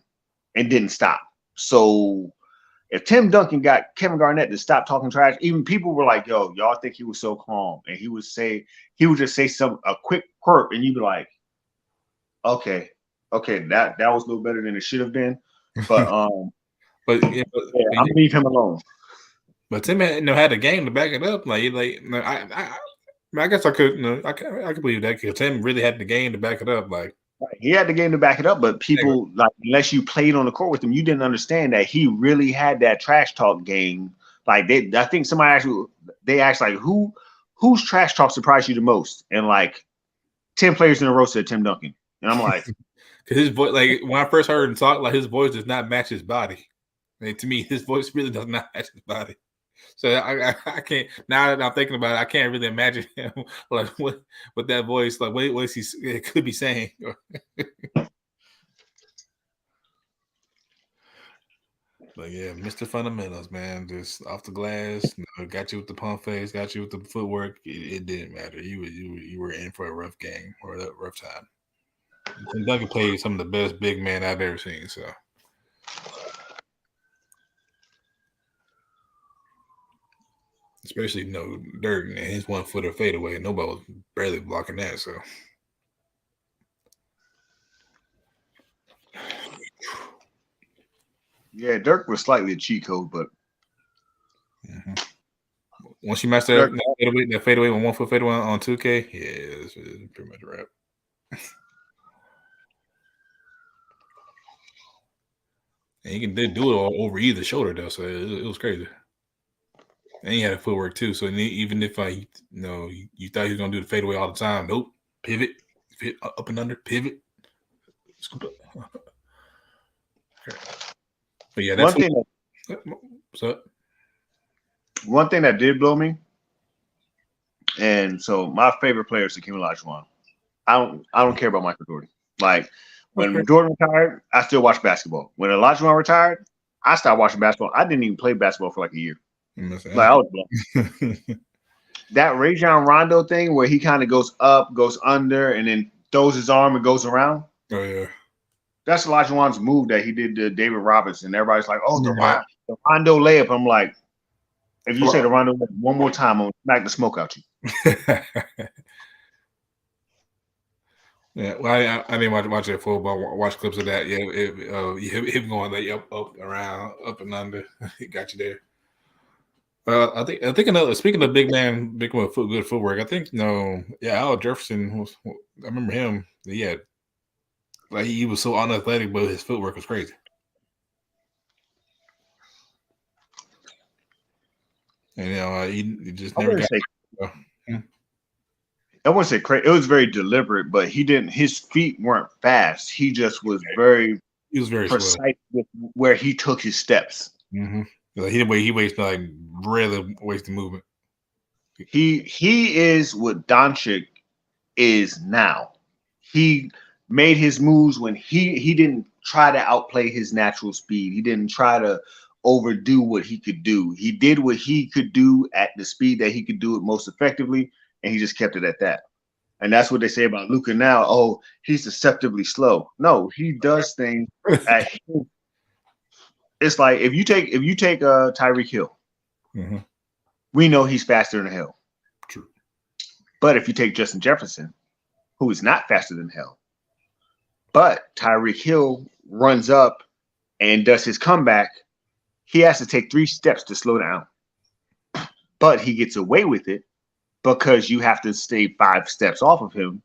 and didn't stop. So if Tim Duncan got Kevin Garnett to stop talking trash, even people were like, yo, y'all think he was so calm. And he would just say a quick quirk, and you'd be like, okay, that was a little better than it should have been. But I'm gonna leave him alone. But Tim had the game to back it up. I guess I could, I could believe that, because Tim really had the game to back it up. Like he had the game to back it up, but people like, unless you played on the court with him, you didn't understand that he really had that trash talk game. Like I think somebody asked like, whose trash talk surprised you the most? And like 10 players in a row said Tim Duncan, and I'm like, because his voice, like when I first heard him talk, like his voice does not match his body. To me, his voice really does not match his body. So I can't, now that I'm thinking about it, I can't really imagine him like what that voice, like what he could be saying. But yeah, Mr. Fundamentals, man, just off the glass, got you with the pump face, got you with the footwork. It didn't matter. You were in for a rough game or a rough time. And Duncan played some of the best big man I've ever seen. So. Especially, Dirk and his 1-footer fadeaway. Nobody was barely blocking that. So, yeah, Dirk was slightly a cheat code, but once you master that fadeaway with 1-foot fadeaway on 2K, yeah, it's pretty much a wrap. And he can do it all over either shoulder though, so it was crazy. And he had a footwork too. So even if you thought he was gonna do the fadeaway all the time, nope. Pivot, up and under, pivot. But yeah, that's one thing that did blow me. And so my favorite player is Hakeem Olajuwon. I don't care about Michael Jordan. Like when Jordan retired, I still watch basketball. When Olajuwon retired, I stopped watching basketball. I didn't even play basketball for like a year. Like I was blown. That Rajon Rondo thing where he kind of goes up, goes under, and then throws his arm and goes around. Oh yeah. That's Olajuwon's move that he did to David Robinson. Everybody's like, "Oh, the Rondo layup." I'm like, if you say the Rondo layup one more time, I'm gonna smack the smoke out you. Yeah, well, I didn't watch that full, but watch clips of that. Yeah, him going like up, around, up and under. He got you there. I think another. Speaking of big man, big with good footwork, I think Al Jefferson was. I remember him. Yeah, like he was so unathletic, but his footwork was crazy. And he just never got. I wouldn't say crazy. It was very deliberate, but he didn't. His feet weren't fast. He just was very. He was very precise slow with where he took his steps. Mm-hmm. Like he wasted like really wasted movement. He is what Doncic is now. He made his moves when he didn't try to outplay his natural speed. He didn't try to overdo what he could do. He did what he could do at the speed that he could do it most effectively, and he just kept it at that. And that's what they say about Luka now. Oh, he's deceptively slow. No, he does things at it's like if you take Tyreek Hill, Mm-hmm. we know he's faster than Hill. True. But if you take Justin Jefferson, who is not faster than Hill, but Tyreek Hill runs up and does his comeback, he has to take 3 steps to slow down. But he gets away with it because you have to stay 5 steps off of him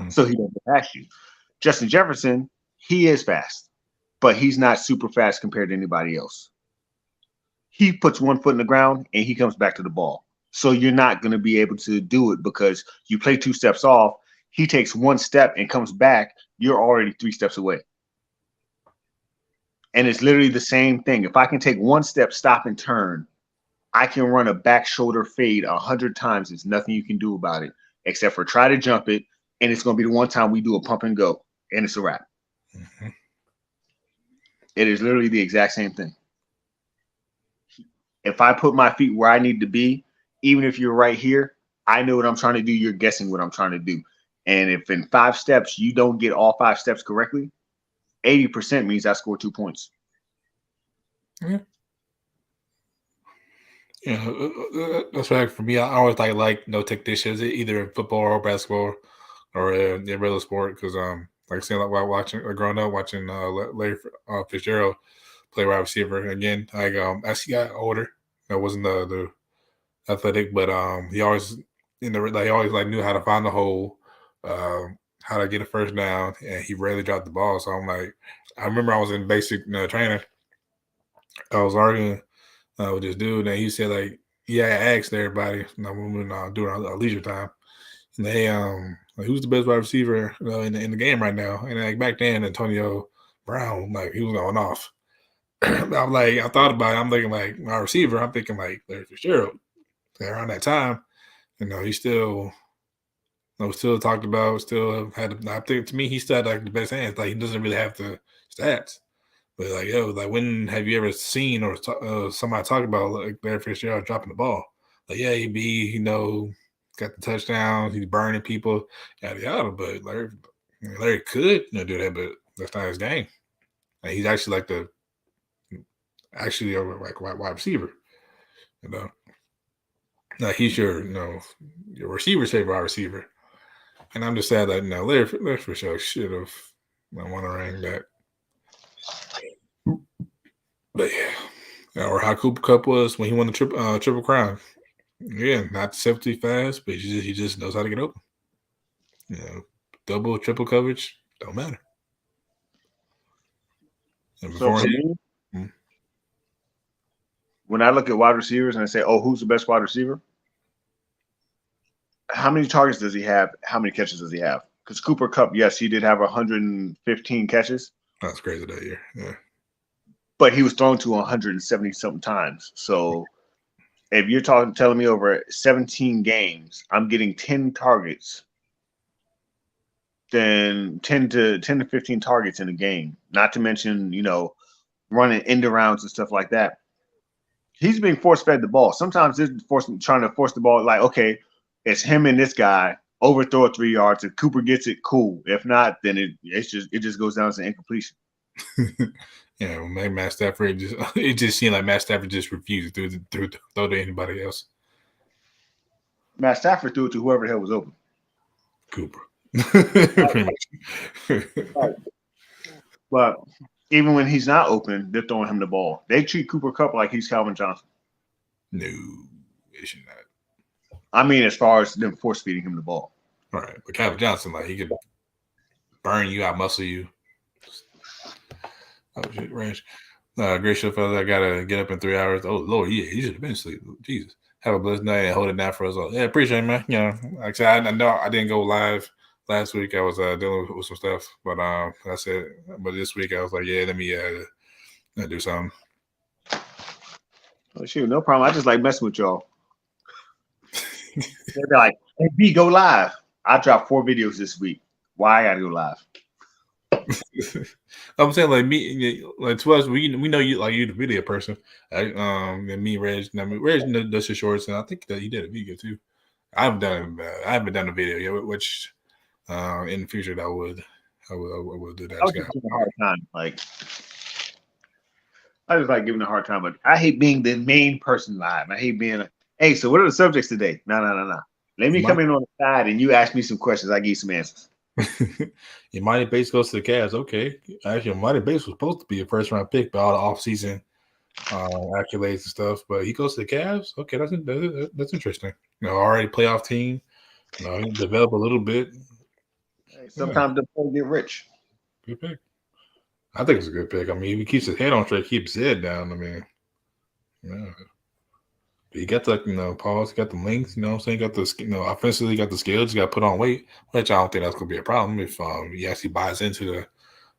so he doesn't pass you. Justin Jefferson, he is fast, but he's not super fast compared to anybody else. He puts 1 foot in the ground and he comes back to the ball. So you're not going to be able to do it because you play 2 steps off. He takes 1 step and comes back. You're already 3 steps away. And it's literally the same thing. If I can take 1 step, stop and turn, I can run a back shoulder fade 100 times. There's nothing you can do about it except for try to jump it. And it's going to be the one time we do a pump and go. And it's a wrap. Mm-hmm. It is literally the exact same thing. If I put my feet where I need to be, even if you're right here, I know what I'm trying to do. You're guessing what I'm trying to do. And if in 5 steps you don't get all 5 steps correctly, 80% means I scored 2 points. Yeah. That's right. For me, I always like no technicians, either in football or basketball or in regular sport. Because like I said, like while watching, growing up watching Larry Fitzgerald play wide receiver again. Like as he got older, I wasn't the athletic, but he always he always like knew how to find the hole, how to get a first down, and he rarely dropped the ball. So I'm like, I remember I was in basic training. I was arguing with this dude, and he said like, yeah, I asked everybody, when doing our leisure time, and they like, who's the best wide receiver in the game right now? And like back then, Antonio Brown, like he was going off. I'm like, I thought about it. I'm thinking like my receiver. I'm thinking like Larry Fitzgerald. Around that time, he still still talked about, still had. I think to me, he still had like the best hands. Like he doesn't really have the stats. But like, like when have you ever seen or somebody talk about like Larry Fitzgerald dropping the ball? Like, yeah, he be, got the touchdowns, he's burning people, yada yada. But Larry could, do that, but that's not his game. Like, he's actually like like wide receiver, Like he's your receiver's favorite wide receiver. And I'm just sad that Larry Fitzgerald should have won a ring that. But yeah, or how Cooper Kupp was when he won the triple crown. Yeah, not deceptively fast, but he just knows how to get open. Double, triple coverage don't matter. And So for me, when I look at wide receivers and I say, "Oh, who's the best wide receiver?" How many targets does he have? How many catches does he have? Because Cooper Kupp, yes, he did have 115 catches. That's crazy that year. Yeah. But he was thrown to 170 something times. So if you're telling me over 17 games, I'm getting 10 targets, then 10 to 15 targets in a game. Not to mention, running end arounds and stuff like that. He's being force fed the ball. Sometimes it's trying to force the ball. Like, okay, it's him and this guy. Overthrow it 3 yards. If Cooper gets it, cool. If not, then it just goes down to incompletion. Yeah, well, maybe Matt Stafford it just seemed like Matt Stafford just refused to throw to anybody else. Matt Stafford threw it to whoever the hell was open. Cooper. Pretty much. Right. But even when he's not open, they're throwing him the ball. They treat Cooper Kupp like he's Calvin Johnson. No, they should not. I mean, as far as them force feeding him the ball. All right, but Calvin Johnson, like he could burn you, out muscle you. Oh shit, range. Great show, fellas. I gotta get up in 3 hours. Oh Lord, yeah, you should have been asleep. Jesus, have a blessed night and hold it down for us all. Yeah, appreciate it, man. Like I said, I know I didn't go live last week. I was dealing with some stuff, but I said, but this week I was like, yeah, let me do something. Oh shoot, no problem. I just like messing with y'all. They'll be like, "Hey, B, go live." I dropped 4 videos this week. Why I gotta go live? I'm saying like me, like to us, we know you like you the video person. And me, Reg, I mean, Reg does his shorts, and I think that he did a video too. I haven't done a video yet, which in the future that I would do that. I was just giving a hard time. Like I just like giving a hard time, but I hate being the main person live. I hate being hey, so what are the subjects today? No. Let me My, come in on the side and you ask me some questions. I give you some answers. your Mighty Base goes to the Cavs. Okay, actually, Mighty Base was supposed to be a first round pick by all the off season accolades and stuff, but he goes to the Cavs. Okay, that's interesting. Already playoff team. He developed a little bit. Hey, Yeah, sometimes the poor get rich. good pick. I think it's a good pick. I mean, if he keeps his head on straight, keeps his head down. I mean, yeah. He got the pause, he got the length, what I'm saying? Got the offensively, got the skills, you got to put on weight, which I don't think that's gonna be a problem if he actually buys into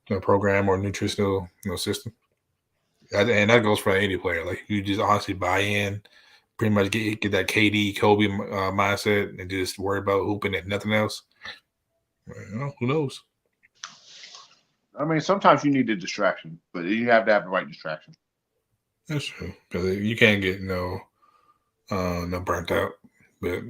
the program or nutritional system. And that goes for any player. Like you just honestly buy in, pretty much get that KD Kobe mindset and just worry about hooping and nothing else. Who knows? I mean, sometimes you need a distraction, but you have to have the right distraction. That's true because you can't get no burnt out. But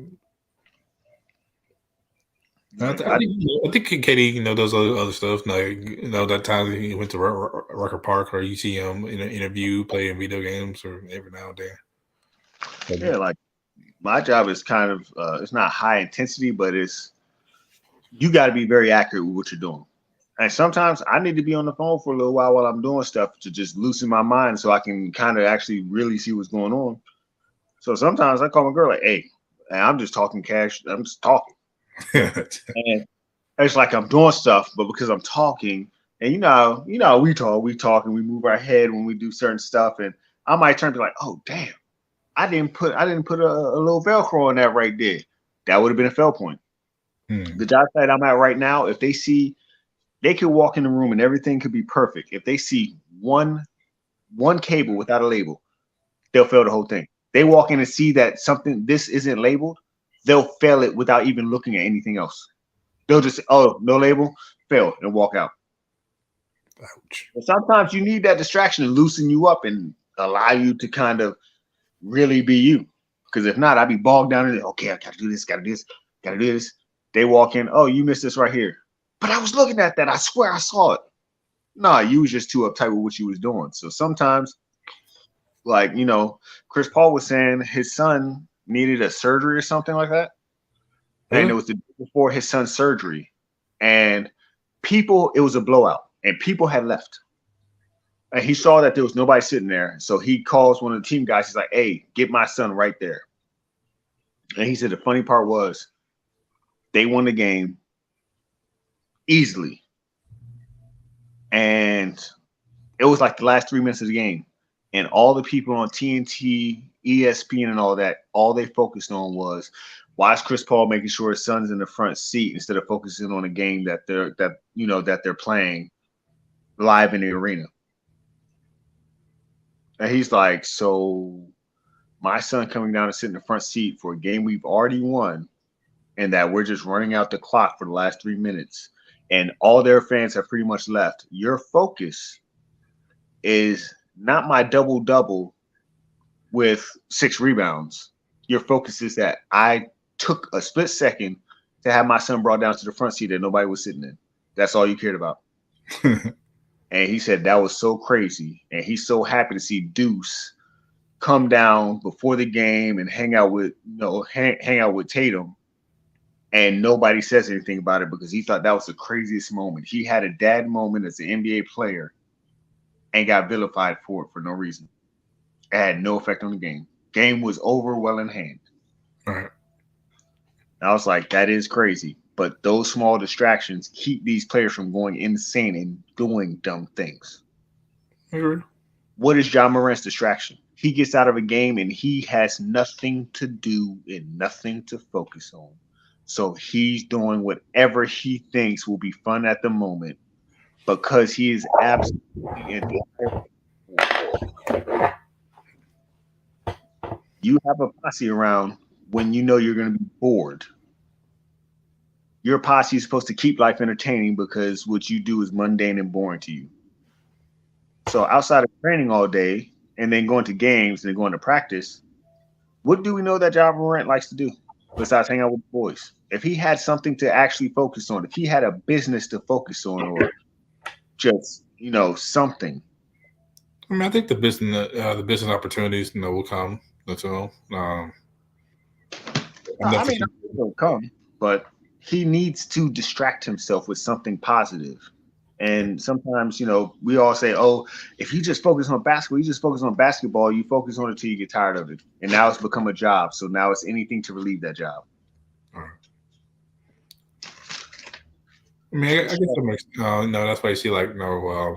I think KD, does other stuff. Like, that time he went to Rucker Park, or you see him in an interview playing video games, or every now and then. Yeah, like my job is kind of it's not high intensity, but it's you got to be very accurate with what you're doing. And sometimes I need to be on the phone for a little while I'm doing stuff to just loosen my mind so I can kind of actually really see what's going on. So sometimes I call my girl like, "Hey, I'm just talking cash. I'm just talking." And it's like I'm doing stuff, but because I'm talking, and we talk, and we move our head when we do certain stuff, and I might turn to like, "Oh, damn, I didn't put a little Velcro on that right there. That would have been a fail point." The job site I'm at right now, if they see, they could walk in the room and everything could be perfect. If they see one cable without a label, they'll fail the whole thing. They walk in and see that something this isn't labeled, they'll fail it without even looking at anything else. They'll just oh no label, fail and walk out. Ouch. But sometimes you need that distraction to loosen you up and allow you to kind of really be you. Because if not, I'd be bogged down in it. Okay, I gotta do this, gotta do this, gotta do this. They walk in, oh, you missed this right here. But I was looking at that. I swear I saw it. Nah, you was just too uptight with what you was doing. So sometimes, like, Chris Paul was saying his son needed a surgery or something like that. And it was the day before his son's surgery. And it was a blowout. And people had left. And he saw that there was nobody sitting there. So he calls one of the team guys. He's like, hey, get my son right there. And he said the funny part was they won the game easily. And it was like the last 3 minutes of the game. And all the people on TNT, ESPN, and all that, all they focused on was why is Chris Paul making sure his son's in the front seat instead of focusing on a game that they're playing live in the arena. And he's like, so my son coming down to sit in the front seat for a game we've already won, and that we're just running out the clock for the last 3 minutes, and all their fans have pretty much left. Your focus is not my double-double with 6 rebounds. Your focus is that I took a split second to have my son brought down to the front seat that nobody was sitting in. That's all you cared about. And he said that was so crazy. And he's so happy to see Deuce come down before the game and hang out with Tatum. And nobody says anything about it because he thought that was the craziest moment. He had a dad moment as an NBA player and got vilified for it for no reason. It had no effect on the game. Game was over, well in hand. All right. I was like, that is crazy. But those small distractions keep these players from going insane and doing dumb things. Okay. What is Ja Morant's distraction? He gets out of a game and he has nothing to do and nothing to focus on. So he's doing whatever he thinks will be fun at the moment because he is absolutely indifferent. You have a posse around when you know you're going to be bored. your posse is supposed to keep life entertaining because what you do is mundane and boring to you. So outside of training all day and then going to games and then going to practice, what do we know that Ja Morant likes to do besides hang out with the boys? If he had something to actually focus on, if he had a business to focus on, or just something. I mean, I think the business opportunities, will come. That's all. I mean, it'll come, but he needs to distract himself with something positive. And sometimes, we all say, "Oh, if you just focus on basketball, you just focus on basketball. You focus on it till you get tired of it." And now it's become a job. So now it's anything to relieve that job. I mean, I guess that makes, that's why you see like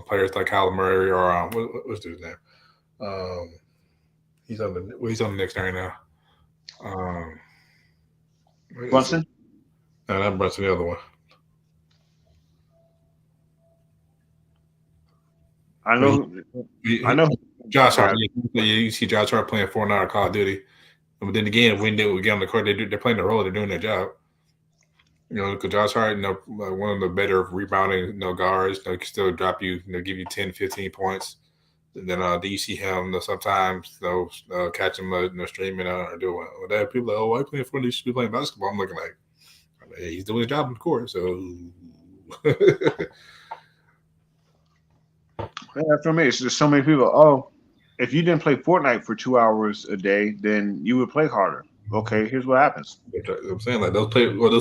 players like Kyle Murray or what's his name? He's on the Knicks right now. Brunson? No, not Brunson, the other one. I know. Josh Hart. You see Josh Hart playing Fortnite or Call of Duty. But then again, when they get on the court, they're playing the role. They're doing their job. Because Josh Hart, one of the better rebounding, guards, can still drop you, give you 10, 15 points. And then you see him, sometimes, catch him, streaming or doing whatever. People are like, oh, why playing Fortnite? You should be playing basketball. I'm looking like, hey, he's doing his job on the court. So, for me, it's just so many people. Oh, if you didn't play Fortnite for 2 hours a day, then you would play harder. Okay, here's what happens. I'm saying like those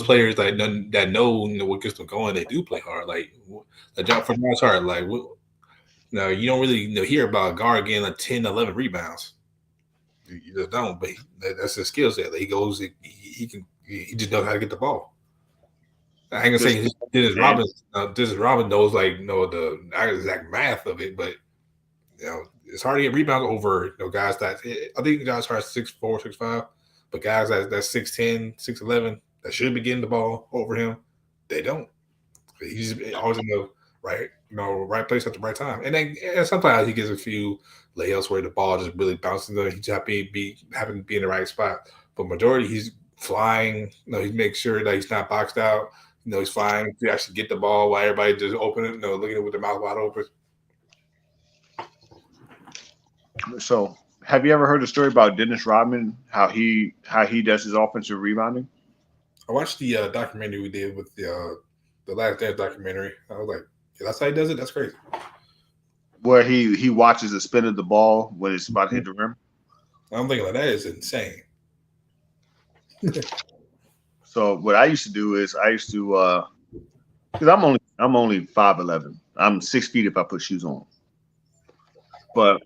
players that know what gets them going, they do play hard. Like the job for Josh Hart, like no, you don't really hear about a guard getting like 10, 11 rebounds. You just don't. But that's his skill set. Like he goes, he just knows how to get the ball. I ain't gonna say Dennis Robin knows the exact math of it, but it's hard to get rebounds over guys that I think Josh Hart's 6'4", 6'5". But guys that's 6'10", 6'11", that should be getting the ball over him, they don't. He's always in the right place at the right time. And then sometimes he gets a few layups where the ball just really bounces. He just happen to be in the right spot. But majority, he's flying. He makes sure that he's not boxed out. He's flying to actually get the ball while everybody just open it. Looking at it with their mouth wide open. So, have you ever heard the story about Dennis Rodman? How he does his offensive rebounding? I watched the documentary we did with the Last Dance documentary. I was like, yeah, that's how he does it. That's crazy. Where he watches the spin of the ball when it's about to hit the rim. I'm thinking like that is insane. So what I used to do is because I'm only 5'11". I'm 6 feet if I put shoes on. But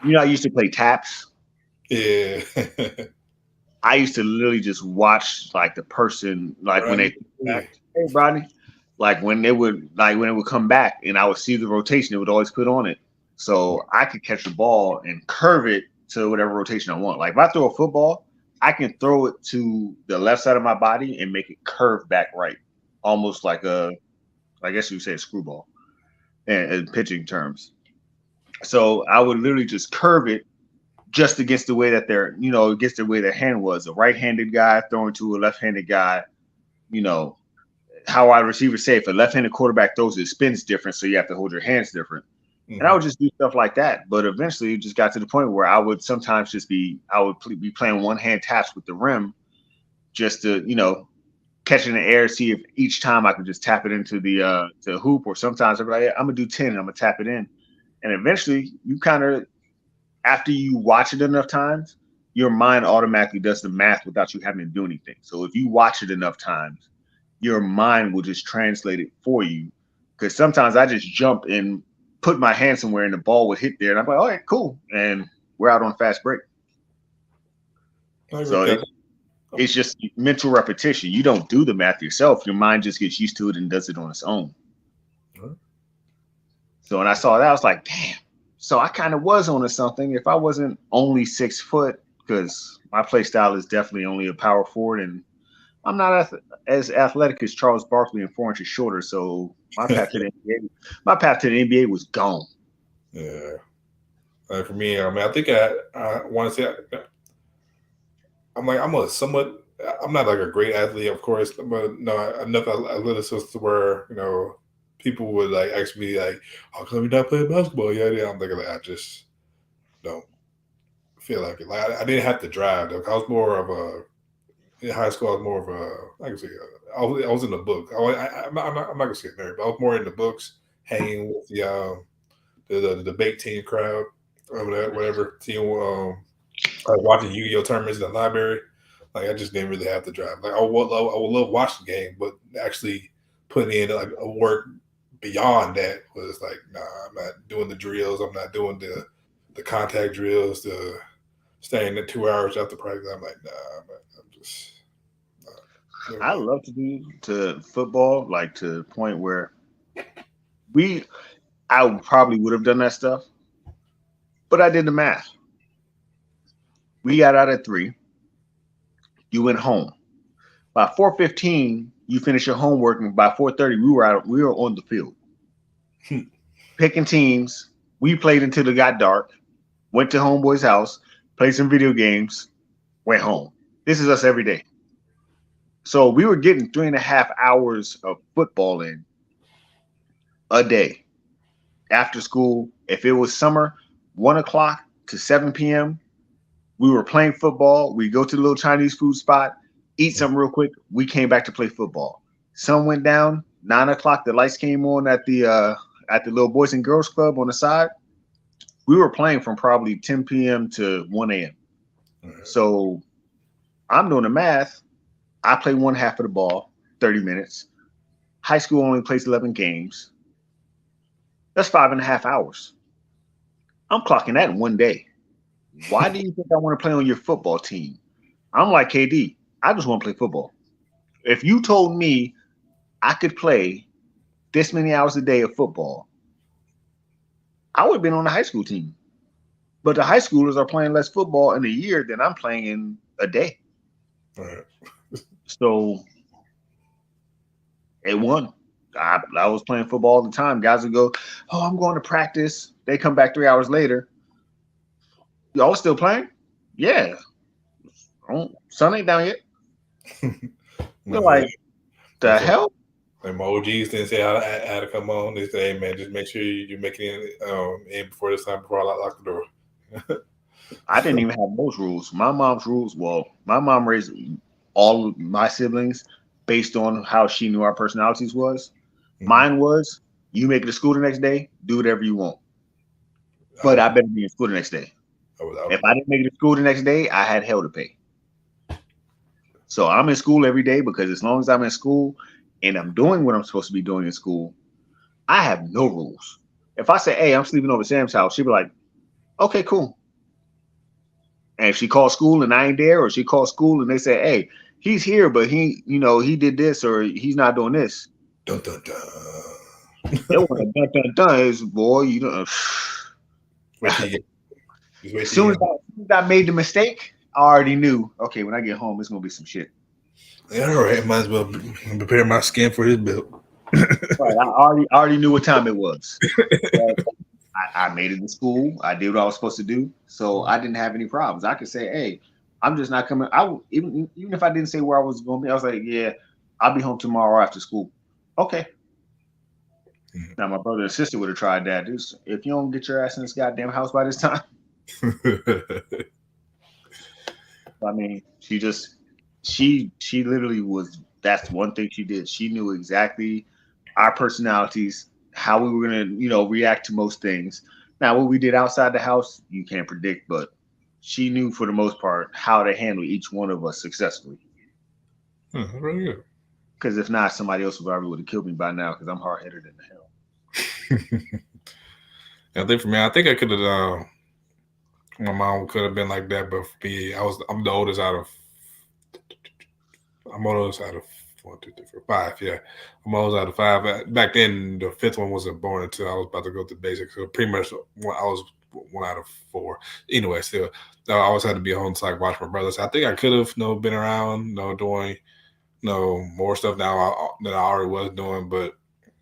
I used to play taps. Yeah. I used to literally just watch like the person when they hey Rodney, when it would come back and I would see the rotation, it would always put on it. So I could catch the ball and curve it to whatever rotation I want. Like if I throw a football, I can throw it to the left side of my body and make it curve back right. Almost like I guess you would say a screwball in pitching terms. So I would literally just curve it just against the way that against the way their hand was. A right-handed guy throwing to a left-handed guy, how wide receivers say if a left-handed quarterback throws, it spins different, so you have to hold your hands different. Mm-hmm. And I would just do stuff like that. But eventually it just got to the point where I would sometimes be playing one-hand taps with the rim just to, catch in the air, see if each time I could just tap it into the hoop, or sometimes I'd be like, I'm going to do 10 and I'm going to tap it in. And eventually you kind of, after you watch it enough times, your mind automatically does the math without you having to do anything. So if you watch it enough times, your mind will just translate it for you. Because sometimes I just jump and put my hand somewhere and the ball would hit there. And I'm like, all right, cool. And we're out on fast break. So it's just mental repetition. You don't do the math yourself. Your mind just gets used to it and does it on its own. So when I saw that, I was like, damn. So I kind of was onto something. If I wasn't only 6 foot, because my play style is definitely only a power forward, and I'm not as athletic as Charles Barkley and 4 inches shorter. So my path to the NBA was gone. Yeah. For me, I mean, I think I want to say I'm a somewhat I'm not like a great athlete, of course, but no, enough athleticism to where people would like ask me like, "How come you not playing basketball?" Yeah, yeah. I'm thinking like I just don't feel like it. Like I didn't have to drive. Though. I was more of a in high school. I was more of a I can say I was in the book. I'm not gonna say nerd, but I was more in the books, hanging with the debate team crowd, or whatever team. Like watching Yu-Gi-Oh tournaments in the library. Like I just didn't really have to drive. Like I would love watching the game, but actually putting in like a work beyond that was like, nah, I'm not doing the drills. I'm not doing the contact drills. The staying the 2 hours after practice. I'm like, nah, I'm just I nah. love to do to football, like to the point where we I probably would have done that stuff, but I did the math. We got out at 3. You went home. By 4:15, you finished your homework, and by 4:30, we were out. We were on the field picking teams. We played until it got dark. Went to homeboy's house, played some video games, went home. This is us every day. So we were getting 3.5 hours of football in a day after school. If it was summer, 1 o'clock to 7 p.m. We were playing football. We go to the little Chinese food spot, eat something real quick. We came back to play football. Sun went down. 9 o'clock, the lights came on at the little Boys and Girls Club on the side. We were playing from probably 10 p.m. to 1 a.m. So I'm doing the math. I play one half of the ball, 30 minutes. High school only plays 11 games. That's 5.5 hours. I'm clocking that in one day. Why do you think I want to play on your football team? I'm like KD. I just want to play football. If you told me I could play this many hours a day of football, I would have been on the high school team. But the high schoolers are playing less football in a year than I'm playing in a day. Right. So it won. I was playing football all the time. Guys would go, "Oh, I'm going to practice." They come back 3 hours later. Y'all still playing? Yeah. Oh, sun ain't down yet. We're like, the hell? Like my OGs didn't say I had to come on. They say, "Hey man, just make sure you make it in before this time before I lock the door." I didn't even have those rules. My mom's rules. Well, my mom raised all of my siblings based on how she knew our personalities was. Mine was, you make it to school the next day, do whatever you want. But I better be in school the next day. If I didn't make it to school the next day, I had hell to pay. So I'm in school every day because as long as I'm in school and I'm doing what I'm supposed to be doing in school, I have no rules. If I say, "Hey, I'm sleeping over Sam's house," she'd be like, "Okay, cool." And if she calls school and I ain't there, or she calls school and they say, "Hey, he's here, but he did this or he's not doing this." Dun, dun, dun. They want to dun dun dun. Is boy, you know. As soon as I made the mistake, I already knew. Okay, when I get home, it's gonna be some shit. Yeah, all right, might as well prepare my skin for this build. Right, I already knew what time it was. I made it to school. I did what I was supposed to do, so I didn't have any problems. I could say, "Hey, I'm just not coming." Even if I didn't say where I was going to be, I was like, "Yeah, I'll be home tomorrow after school." Okay. Now my brother and sister would have tried that. Just, if you don't get your ass in this goddamn house by this time, I mean, she literally was. That's one thing she did. She knew exactly our personalities, how we were gonna, react to most things. Now, what we did outside the house, you can't predict, but she knew for the most part how to handle each one of us successfully. Really good. Because if not, somebody else probably would have killed me by now. Because I'm hard headed in the hell. I think for me, I think I could have. My mom could have been like that, but for me, I'm the oldest out of. I'm oldest out of 1, 2, 3, 4, 5. Yeah, I'm oldest out of 5. Back then, the fifth one wasn't born until I was about to go to basics. So pretty much, I was 1 out of 4. Anyway, still, I always had to be home to like watch my brothers. I think I could have, been around, doing, more stuff now than I already was doing. But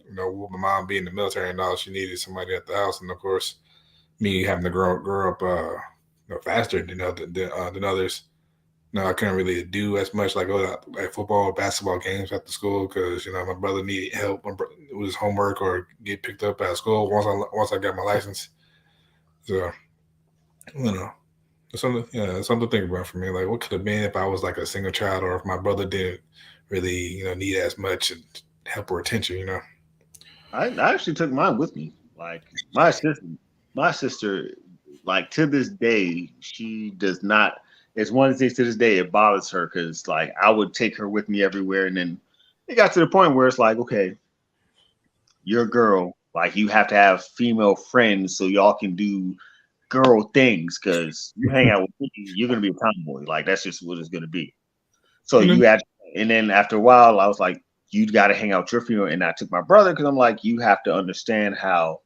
with my mom being in the military and all, she needed somebody at the house, and of course, me having to grow up faster than others. No, I couldn't really do as much like go to like football or basketball games after school because my brother needed help with his homework or get picked up at school once I got my license. So you know, it's something it's something to think about for me. Like what could have been if I was like a single child or if my brother didn't really need as much help or attention. I actually took mine with me. Like my sister, like to this day, she does not. It's one of the things to this day it bothers her because like I would take her with me everywhere, and then it got to the point where it's like, okay, you're a girl, like you have to have female friends so y'all can do girl things because you hang out with me, you're gonna be a tomboy. Like that's just what it's gonna be. So You know, you had, and then after a while, I was like, you got to hang out with your female, and I took my brother because I'm like, you have to understand how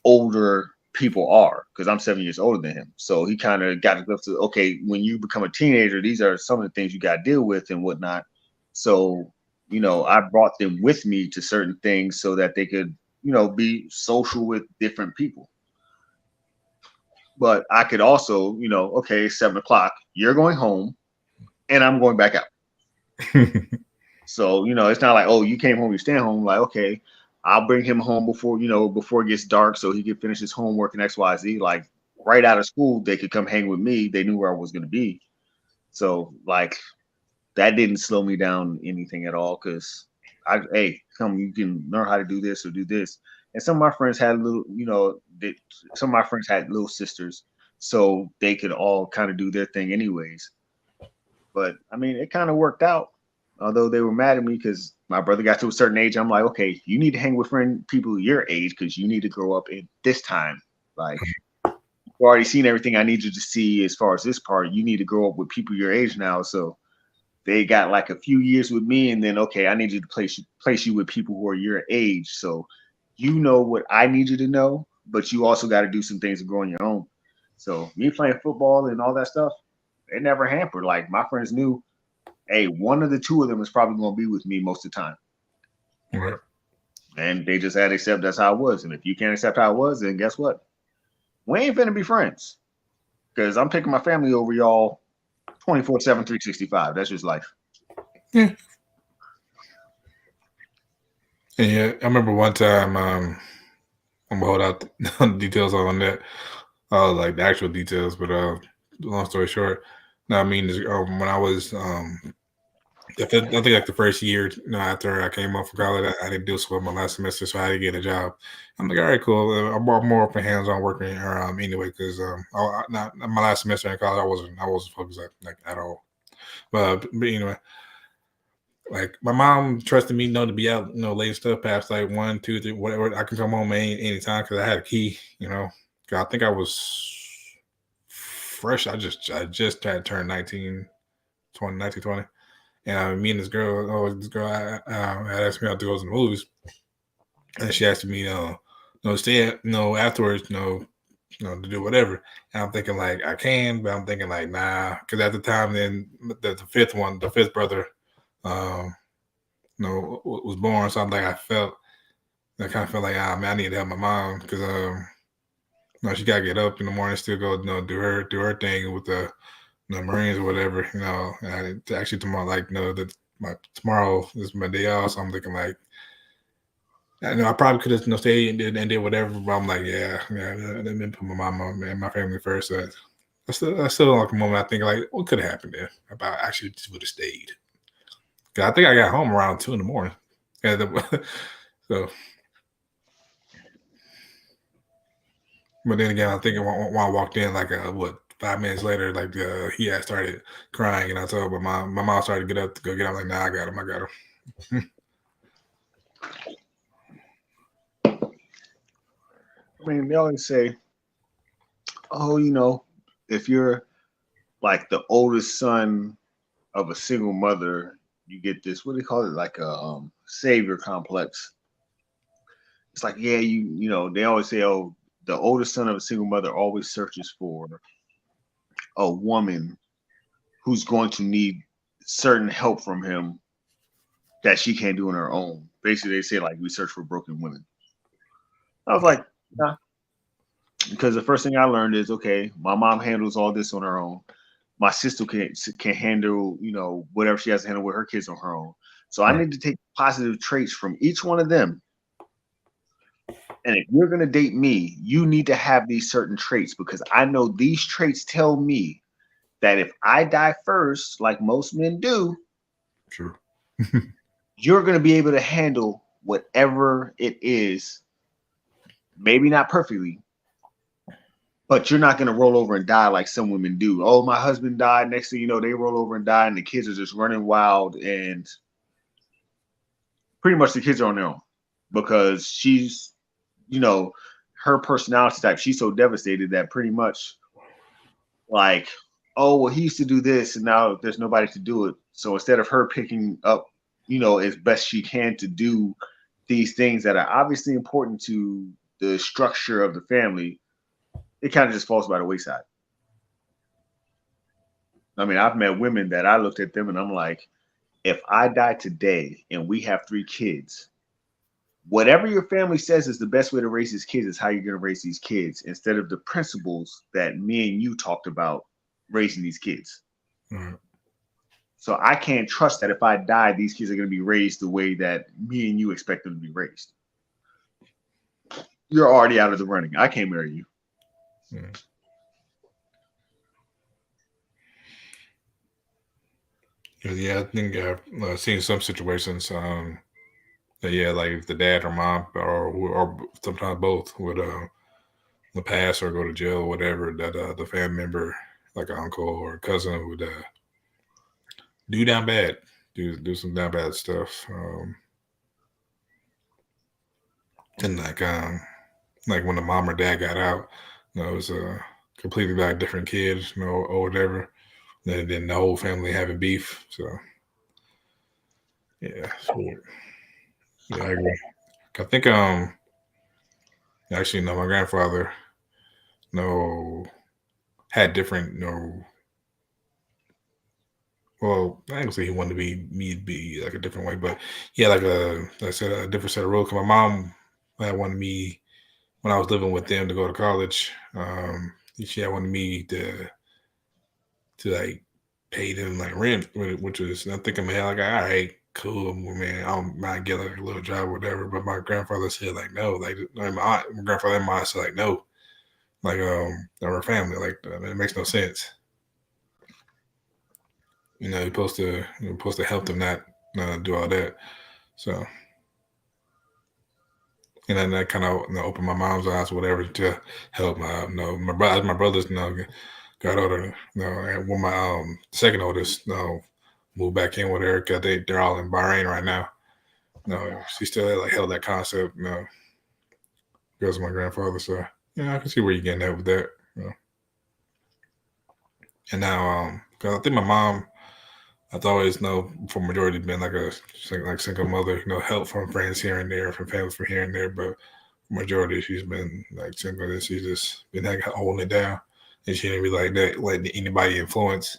older people are because I'm 7 years older than him. So he kind of got to okay, when you become a teenager, these are some of the things you got to deal with and whatnot. So I brought them with me to certain things so that they could be social with different people. But I could also okay, 7 o'clock, you're going home, and I'm going back out. So, it's not like, oh, you came home, you stay home. Like, okay, I'll bring him home before it gets dark so he could finish his homework and XYZ. Like right out of school, they could come hang with me. They knew where I was gonna be. So like that didn't slow me down anything at all because hey, come, you can learn how to do this or do this. And some of my friends had some of my friends had little sisters, so they could all kind of do their thing anyways. But I mean, it kind of worked out. Although they were mad at me because my brother got to a certain age, I'm like, okay, you need to hang with people your age because you need to grow up in this time. Like, you've already seen everything I need you to see as far as this part. You need to grow up with people your age now. So they got like a few years with me, and then okay, I need you to place you with people who are your age. So you know what I need you to know, but you also got to do some things to grow on your own. So me playing football and all that stuff, it never hampered. Like my friends knew, hey, one of the two of them is probably going to be with me most of the time. right. And they just had to accept that's how it was. And if you can't accept how it was, then guess what? We ain't finna be friends. Because I'm picking my family over y'all 24/7, 365. That's just life. Yeah. And yeah, I remember one time. I'm gonna hold out the details on that, like the actual details. But long story short, no, I mean, when I was I think like the first year, after I came off from college, I didn't do so well my last semester, so I had to get a job. I'm like, all right, cool. I'm more open hands on working anyway, because not my last semester in college, I wasn't focused like at all. But anyway, like my mom trusted me, to be out, late and stuff past like 1, 2, 3, whatever. I can come home anytime because I had a key. 'Cause I think I was fresh. I just had turned 19, 20, 19, 20. And me and this girl had asked me out to go to the movies, and she asked me, stay, afterwards, to do whatever. And I'm thinking like I can, but I'm thinking like nah, because at the time, then the fifth brother, um, was born. So I'm like, I kind of felt like, man, I need to help my mom because, she gotta get up in the morning, still go, do her thing with the Marines or whatever, And actually tomorrow, like, tomorrow is my day off, so I'm thinking like, I know I probably could have, stayed and did whatever, but I'm like, yeah, I didn't put my mama and my family first. So I still like a moment. I think like, what could have happened there? If I actually just would have stayed. 'Cause I think I got home around 2 in the morning. So, but then again, I'm thinking when I walked in, like, 5 minutes later, like, he had started crying, and I told my mom started to get up to go get him. I'm like, nah, I got him. I mean, they always say, oh, if you're like the oldest son of a single mother, you get this, what do they call it? Like a savior complex. It's like, yeah, they always say, oh, the oldest son of a single mother always searches for a woman who's going to need certain help from him that she can't do on her own. Basically, they say like we search for broken women. I was like, nah. Because the first thing I learned is okay, my mom handles all this on her own. My sister can handle, whatever she has to handle with her kids on her own. So I Right. need to take positive traits from each one of them. And if you're gonna date me, you need to have these certain traits because I know these traits tell me that if I die first, like most men do, True. you're gonna be able to handle whatever it is. Maybe not perfectly, but you're not gonna roll over and die like some women do. Oh, my husband died. Next thing you know, they roll over and die, and the kids are just running wild, and pretty much the kids are on their own because she's, you know, her personality type. She's so devastated that pretty much like, oh, well, he used to do this, and now there's nobody to do it. So instead of her picking up, as best she can to do these things that are obviously important to the structure of the family, it kind of just falls by the wayside. I mean, I've met women that I looked at them and I'm like, if I die today and we have 3 kids, whatever your family says is the best way to raise these kids is how you're going to raise these kids instead of the principles that me and you talked about raising these kids. Right. So I can't trust that if I die, these kids are going to be raised the way that me and you expect them to be raised. You're already out of the running. I can't marry you. Yeah. Yeah, I think I've seen some situations that, yeah, like if the dad or mom or sometimes both would pass or go to jail or whatever, that the family member, like an uncle or cousin, would do down bad, do some down bad stuff. And like when the mom or dad got out, it was a completely like different kids, or whatever. Then the whole family having beef. So yeah, it's weird. Yeah, I agree. I think actually no, my grandfather no had different well, I ain't gonna say he wanted to be me to be like a different way, but yeah, like I said, a different set of rules. 'Cause my mom had wanted me when I was living with them to go to college. She had wanted me to like pay them like rent, which was I think in my head like, all right, cool, man, I don't mind get like a little job or whatever. But my grandfather said like no, like my grandfather and my aunt said like no, like our family, like it makes no sense. You're supposed to help them not do all that. So and then that kind of opened my mom's eyes or whatever to help my brothers got older. And when my second oldest moved back in with her because they're all in Bahrain right now. No, she still like held that concept, because of my grandfather. So yeah, I can see where you're getting at with that. And now 'cause I think my mom, I've always for majority been like a single mother, help from friends here and there, from family from here and there, but majority she's been like single and she's just been like holding it down, and she didn't really like that letting anybody influence,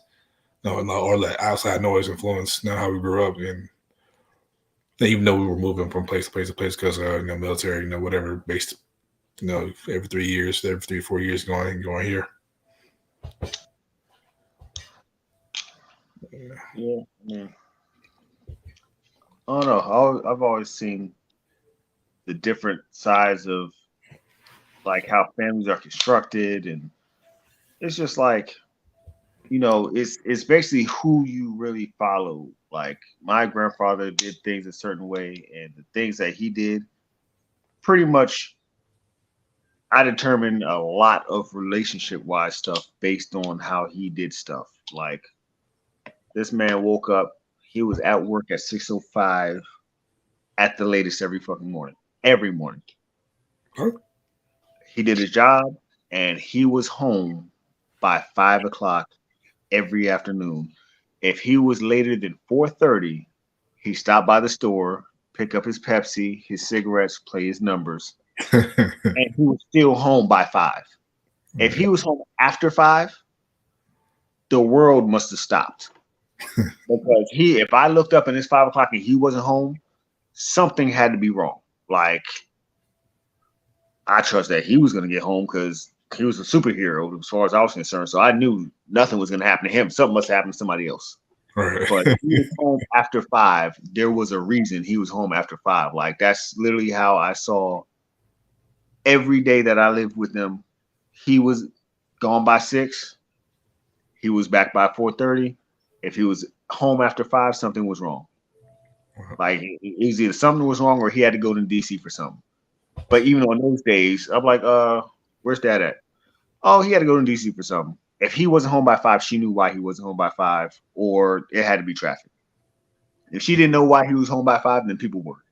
or let outside noise influence how we grew up, and even though we were moving from place to place to place because military, whatever, based, every 3 years, every 3 4 years going here. Yeah. I don't know. I've always seen the different sides of like how families are constructed, and it's just like it's basically who you really follow. Like my grandfather did things a certain way, and the things that he did, pretty much, I determined a lot of relationship wise stuff based on how he did stuff. Like this man woke up, he was at work at 6:05 at the latest every fucking morning. Every morning. Huh? He did his job and he was home by 5 o'clock every afternoon. If he was later than 4:30, he stopped by the store, pick up his Pepsi, his cigarettes, play his numbers, and he was still home by 5. If he was home after 5, the world must have stopped. Because if I looked up and it's 5 o'clock and he wasn't home, something had to be wrong. Like I trust that he was gonna get home because he was a superhero as far as I was concerned. So I knew nothing was going to happen to him. Something must happen to somebody else. Right. But he was home after 5. There was a reason he was home after 5. Like that's literally how I saw every day that I lived with him. He was gone by 6. He was back by 4:30. If he was home after 5, something was wrong. Like it was either something was wrong or he had to go to DC for something. But even on those days, I'm like, where's Dad at? Oh, he had to go to DC for something. If he wasn't home by 5, she knew why he wasn't home by 5, or it had to be traffic. If she didn't know why he was home by 5, then people were.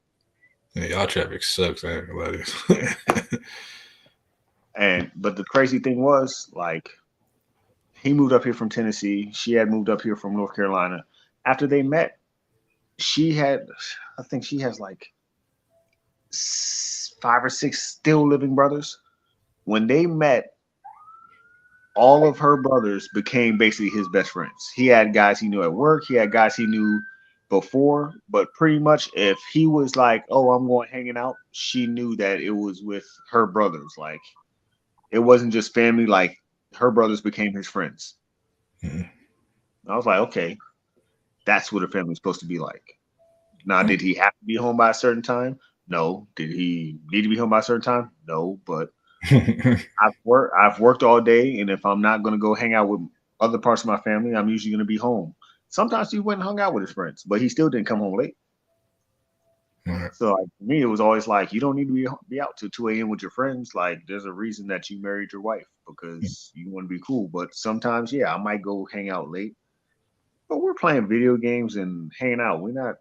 Yeah, y'all traffic sucks. But the crazy thing was, like, he moved up here from Tennessee. She had moved up here from North Carolina. After they met, I think she has like 5 or 6 still living brothers. When they met, all of her brothers became basically his best friends. He had guys he knew at work. He had guys he knew before. But pretty much if he was like, oh, I'm going hanging out, she knew that it was with her brothers. Like, it wasn't just family. Like, her brothers became his friends. I was like, okay, that's what a family's supposed to be like. Now, did he have to be home by a certain time? No. Did he need to be home by a certain time? No. But I've worked all day, and if I'm not going to go hang out with other parts of my family, I'm usually going to be home. Sometimes he went and hung out with his friends, but he still didn't come home late. Right. So like, for me, it was always like, you don't need to be out till 2 a.m. with your friends. Like, there's a reason that you married your wife because you want to be cool. But sometimes, yeah, I might go hang out late. But we're playing video games and hanging out. We're not,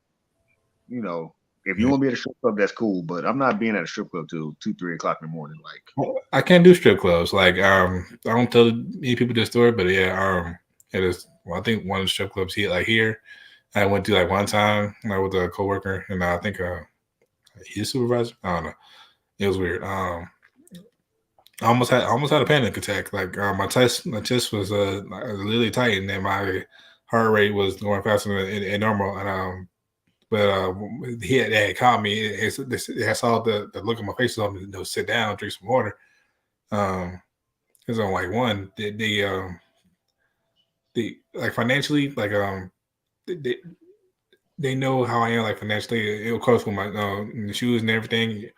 if you want to be at a strip club, that's cool. But I'm not being at a strip club till 2, 3 o'clock in the morning. Like, I can't do strip clubs. Like, I don't tell many people this story, but yeah, it is. Well, I think one of the strip clubs here, I went to like one time with a coworker, and I think his supervisor. I don't know. It was weird. I almost had a panic attack. Like my chest was literally tight, and then my heart rate was going faster than normal. And but they had called me. I saw the look on my face. So I'm sit down, drink some water. Because on like one, they like financially, like they know how I am, like financially. It of course with my the shoes and everything,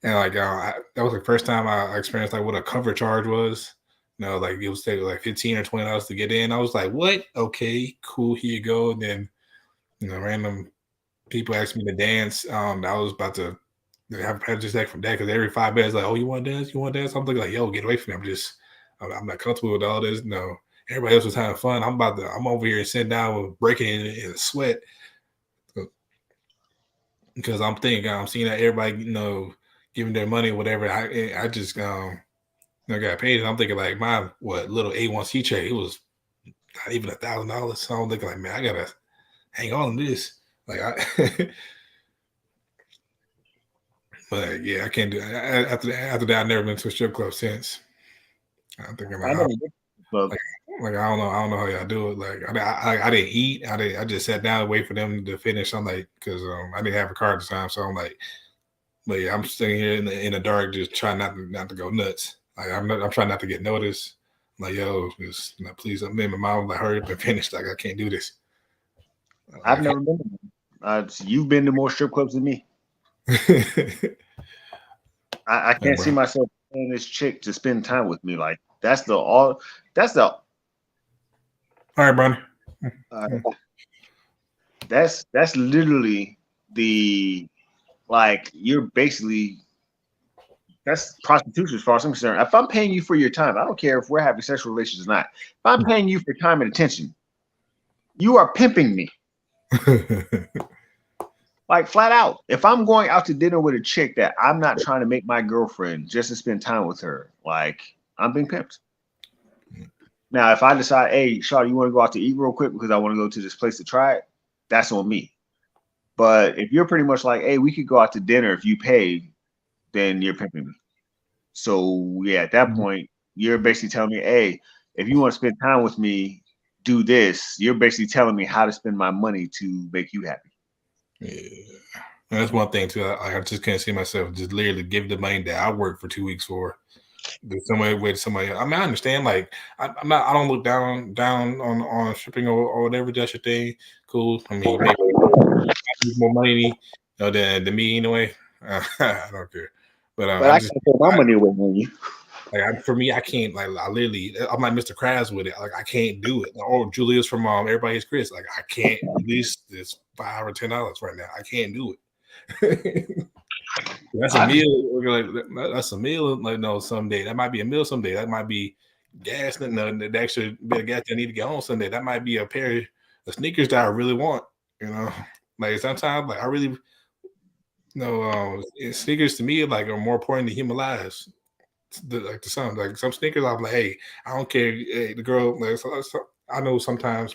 and like that was the first time I experienced like what a cover charge was. Like it was like $15 or $20 to get in. I was like, what? Okay, cool. Here you go. And then random people asked me to dance. I was about to have a panic attack from that because every 5 minutes, like, oh, you want to dance? You want to dance? I'm like, yo, get away from me. I'm not comfortable with all this. No, everybody else was having fun. I'm over here sitting down with breaking in a sweat because I'm seeing that everybody, giving their money or whatever. I just, got paid. And I'm thinking like my little A1C check, it was not even $1,000. So I'm thinking like, man, I gotta hang on to this. Like but yeah, I can't do it. After that, I've never been to a strip club since. I'm thinking like, I don't know how y'all do it. Like I didn't eat. I just sat down and wait for them to finish. I'm like, because I didn't have a car at the time, so I'm like, but yeah, I'm sitting here in the dark, just trying not to go nuts. Like I'm trying not to get noticed. I'm like, yo, just please, me and my mom like hurry up and finish. Like I can't do this. I've never been to one. You've been to more strip clubs than me. I can't see myself paying this chick to spend time with me. Like that's all right, Bronny. That's literally you're basically that's prostitution as far as I'm concerned. If I'm paying you for your time, I don't care if we're having sexual relations or not. If I'm paying you for time and attention, you are pimping me. Like flat out. If I'm going out to dinner with a chick that I'm not trying to make my girlfriend just to spend time with her, like I'm being pimped. Now, if I decide, hey, Shaw, you want to go out to eat real quick because I want to go to this place to try it, that's on me. But if you're pretty much like, hey, we could go out to dinner if you pay, then you're pimping me. So yeah, at that point, you're basically telling me, hey, if you want to spend time with me, do this. You're basically telling me how to spend my money to make you happy. Yeah, and that's one thing too. I just can't see myself just literally give the money that I worked for 2 weeks for, the somewhere with somebody. I mean, I understand. Like, I'm not. I don't look down on shipping or whatever. That's your thing. Cool. I mean, maybe more money, than me anyway. I don't care. But But I I'm just can't throw my money away on you. like for me, I can't like I literally. I'm like Mr. Krabs with it. Like I can't do it. Or Julius from Everybody's Chris. Like I can't release this $5 or $10 right now. I can't do it. That's a meal. Like that's a meal. Like no, someday that might be a meal. Someday that might be gas. The extra bit of gas I need to get home. Someday that might be a pair of sneakers that I really want. Like sometimes like I really sneakers to me like are more important than human lives. Like the some like some sneakers, I'm like, hey, I don't care. Hey, the girl, like, I know sometimes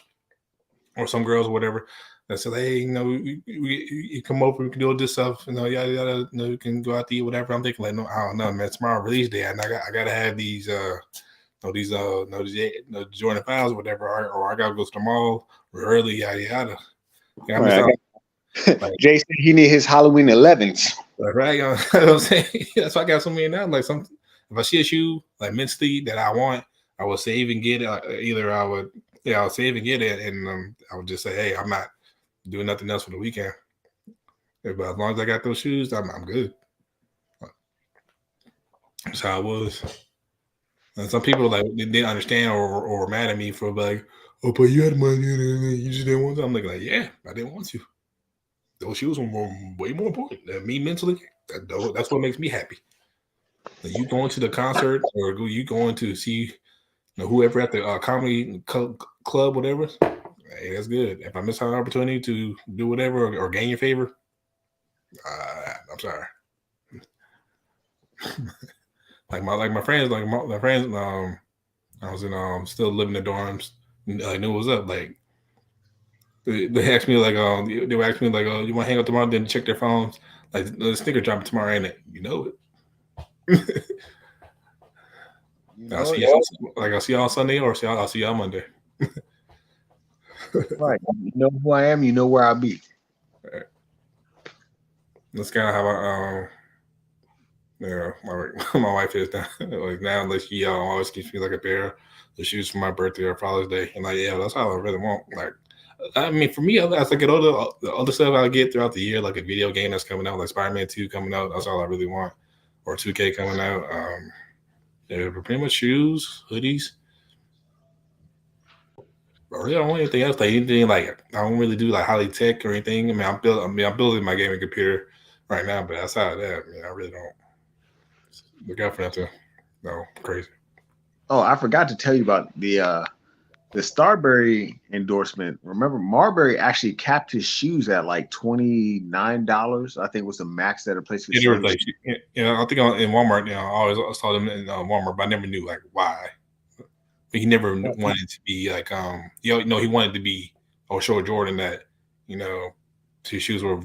or some girls or whatever that say, hey, you come over, we can do all this stuff, yada yada, you can go out to eat, whatever. I'm thinking like, no, I don't know, man. Tomorrow release day, and I gotta have these Jordan 5s or whatever, or I gotta go to the mall early, yada yada. I miss out. Like, Jay said he need his Halloween 11s. Right, you know what I'm saying? That's why I got so many now. Like if I see a shoe like mentally that I want, I will save and get it. Either I'll save and get it, and I would just say, hey, I'm not doing nothing else for the weekend. But as long as I got those shoes, I'm good. That's how it was. And some people like they didn't understand or were mad at me for like, oh, but you had money, you just didn't want to. I'm like, yeah, I didn't want to. Those shoes were way more important than me mentally. That's what makes me happy. Like you going to the concert or you going to see whoever at the comedy club, whatever. Hey, that's good. If I miss out an opportunity to do whatever or gain your favor, I'm sorry. my friends, my friends. I was in still living in the dorms. I knew what was up. Like they asked me like they were asking me like, oh, you want to hang out tomorrow? Then check their phones. Like the sticker dropping tomorrow, ain't it? You know it. I'll see y'all on Sunday or I'll see y'all Monday. Right. You know who I am, you know where I'll be. Right. That's kind of how my wife is now. Like now, like she always gives me like a pair of shoes for my birthday or Father's Day, and like that's all I really want. Like, I mean, for me, as I get older, the other stuff I get throughout the year, like a video game that's coming out, like Spider-Man 2 coming out, that's all I really want, or 2K coming out. Yeah, but pretty much shoes, hoodies. I really don't want anything else. Like anything, like I don't really do like highly tech or anything. I'm building my gaming computer right now, but outside of that, I really don't look out for nothing. No, crazy. Oh, I forgot to tell you about the Starberry endorsement. Remember, Marbury actually capped his shoes at like $29. I think was the max that a place could sell. Like, I think in Walmart, I always saw them in Walmart, but I never knew like why. But he never wanted to be like he wanted to be or show Jordan that his shoes were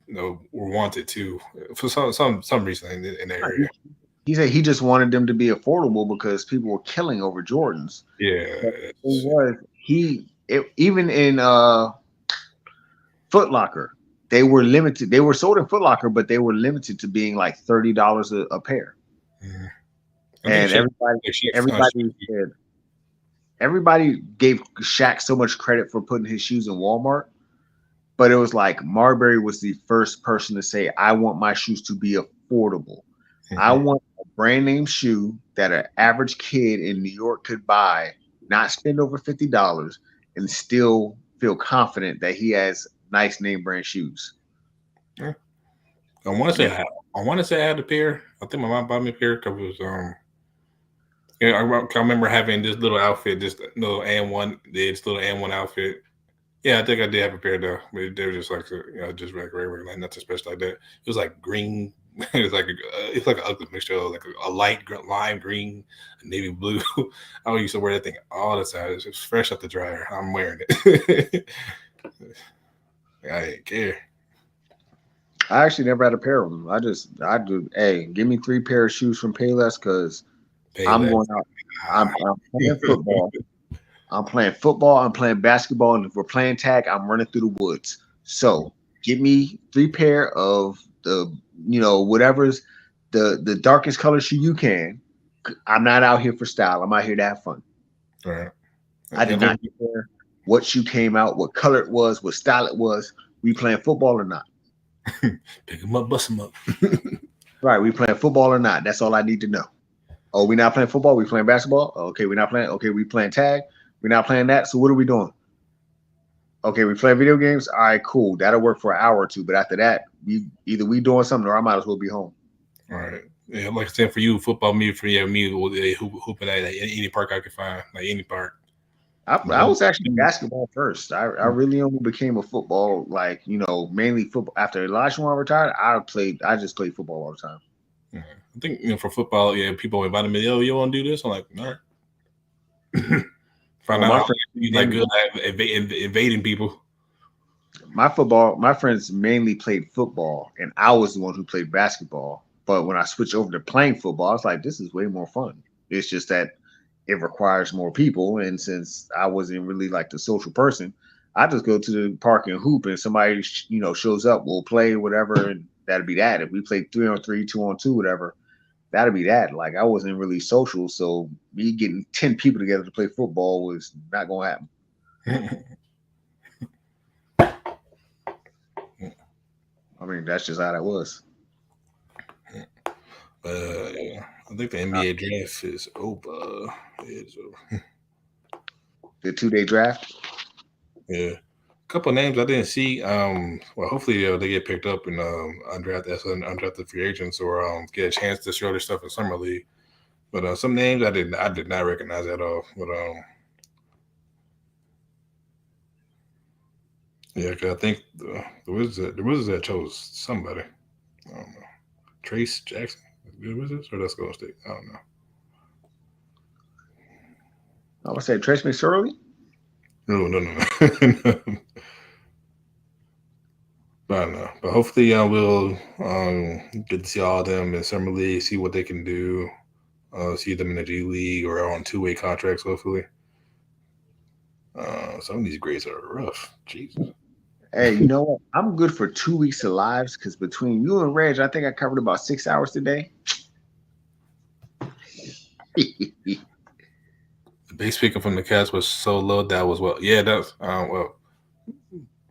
were wanted too for some reason in that area. He said he just wanted them to be affordable because people were killing over Jordans. Yeah, even in Foot Locker, they were limited. They were sold in Foot Locker, but they were limited to being like $30 a pair. Mm-hmm. And everybody gave Shaq so much credit for putting his shoes in Walmart, but it was like Marbury was the first person to say, "I want my shoes to be affordable. Mm-hmm. I want a brand name shoe that an average kid in New York could buy, not spend over $50, and still feel confident that he has nice name brand shoes." Yeah. I want to say I had a pair. I think my mom bought me a pair because it was I remember having this little outfit, this little and1 outfit. Yeah, I think I did have a pair though. But they were just like just regular, like nothing special like that. It was like green. It was like it's like an ugly mixture of like a light lime green, navy blue. I used to wear that thing all the time. It's just fresh out the dryer. I'm wearing it. I didn't care. I actually never had a pair of them. I do. Hey, give me 3 pair of shoes from Payless because I'm going out. I'm playing football. I'm playing football. I'm playing basketball, and if we're playing tag, I'm running through the woods. So give me 3 pair of the whatever's the darkest color shoe you can, I'm not out here for style. I'm out here to have fun. All right. I did not care what shoe came out, what color it was, what style it was. We playing football or not? Pick them up, bust them up. Right, we playing football or not? That's all I need to know. Oh, we not playing football. We playing basketball. Okay, we not playing. Okay, we playing tag. We not playing that. So what are we doing? Okay, we play video games. All right, cool. That'll work for an hour or two. But after that, we doing something, or I might as well be home. All right. Yeah, like I said, for you, football, me, hooping at any park I could find, like any park. I was actually basketball first. I really only became a football, like, mainly football. After Elijah retired, I just played football all the time. Yeah. I think, for football, people invited me, you want to do this? I'm like, all right. Find out you like good at invading people. My friends mainly played football, and I was the one who played basketball. But when I switched over to playing football, I was like, this is way more fun. It's just that it requires more people. And since I wasn't really like the social person, I just go to the park and hoop, and somebody, shows up, we'll play whatever, and that'll be that. If we play 3-on-3, 2-on-2, whatever, that'll be that. Like, I wasn't really social, so me getting 10 people together to play football was not going to happen. I mean, that's just how that was. I think the NBA draft is over. The 2-day draft? Yeah. A couple of names I didn't see. Well, hopefully they get picked up and undrafted free agents or get a chance to show their stuff in summer league. But some names I did not recognize at all. But yeah, cause I think the Wizards that chose somebody. I don't know. Trace Jackson, the Wizards, or that's Golden State. I don't know. I would say Trace McSorley. No. But I don't know. But hopefully we'll get to see all of them in summer league, see what they can do, see them in the G League or on 2-way contracts, hopefully. Some of these grades are rough. Jesus. Hey, you know what? I'm good for 2 weeks of lives because between you and Reg, I think I covered about 6 hours today. The base pickup from the Cats was so low that was that's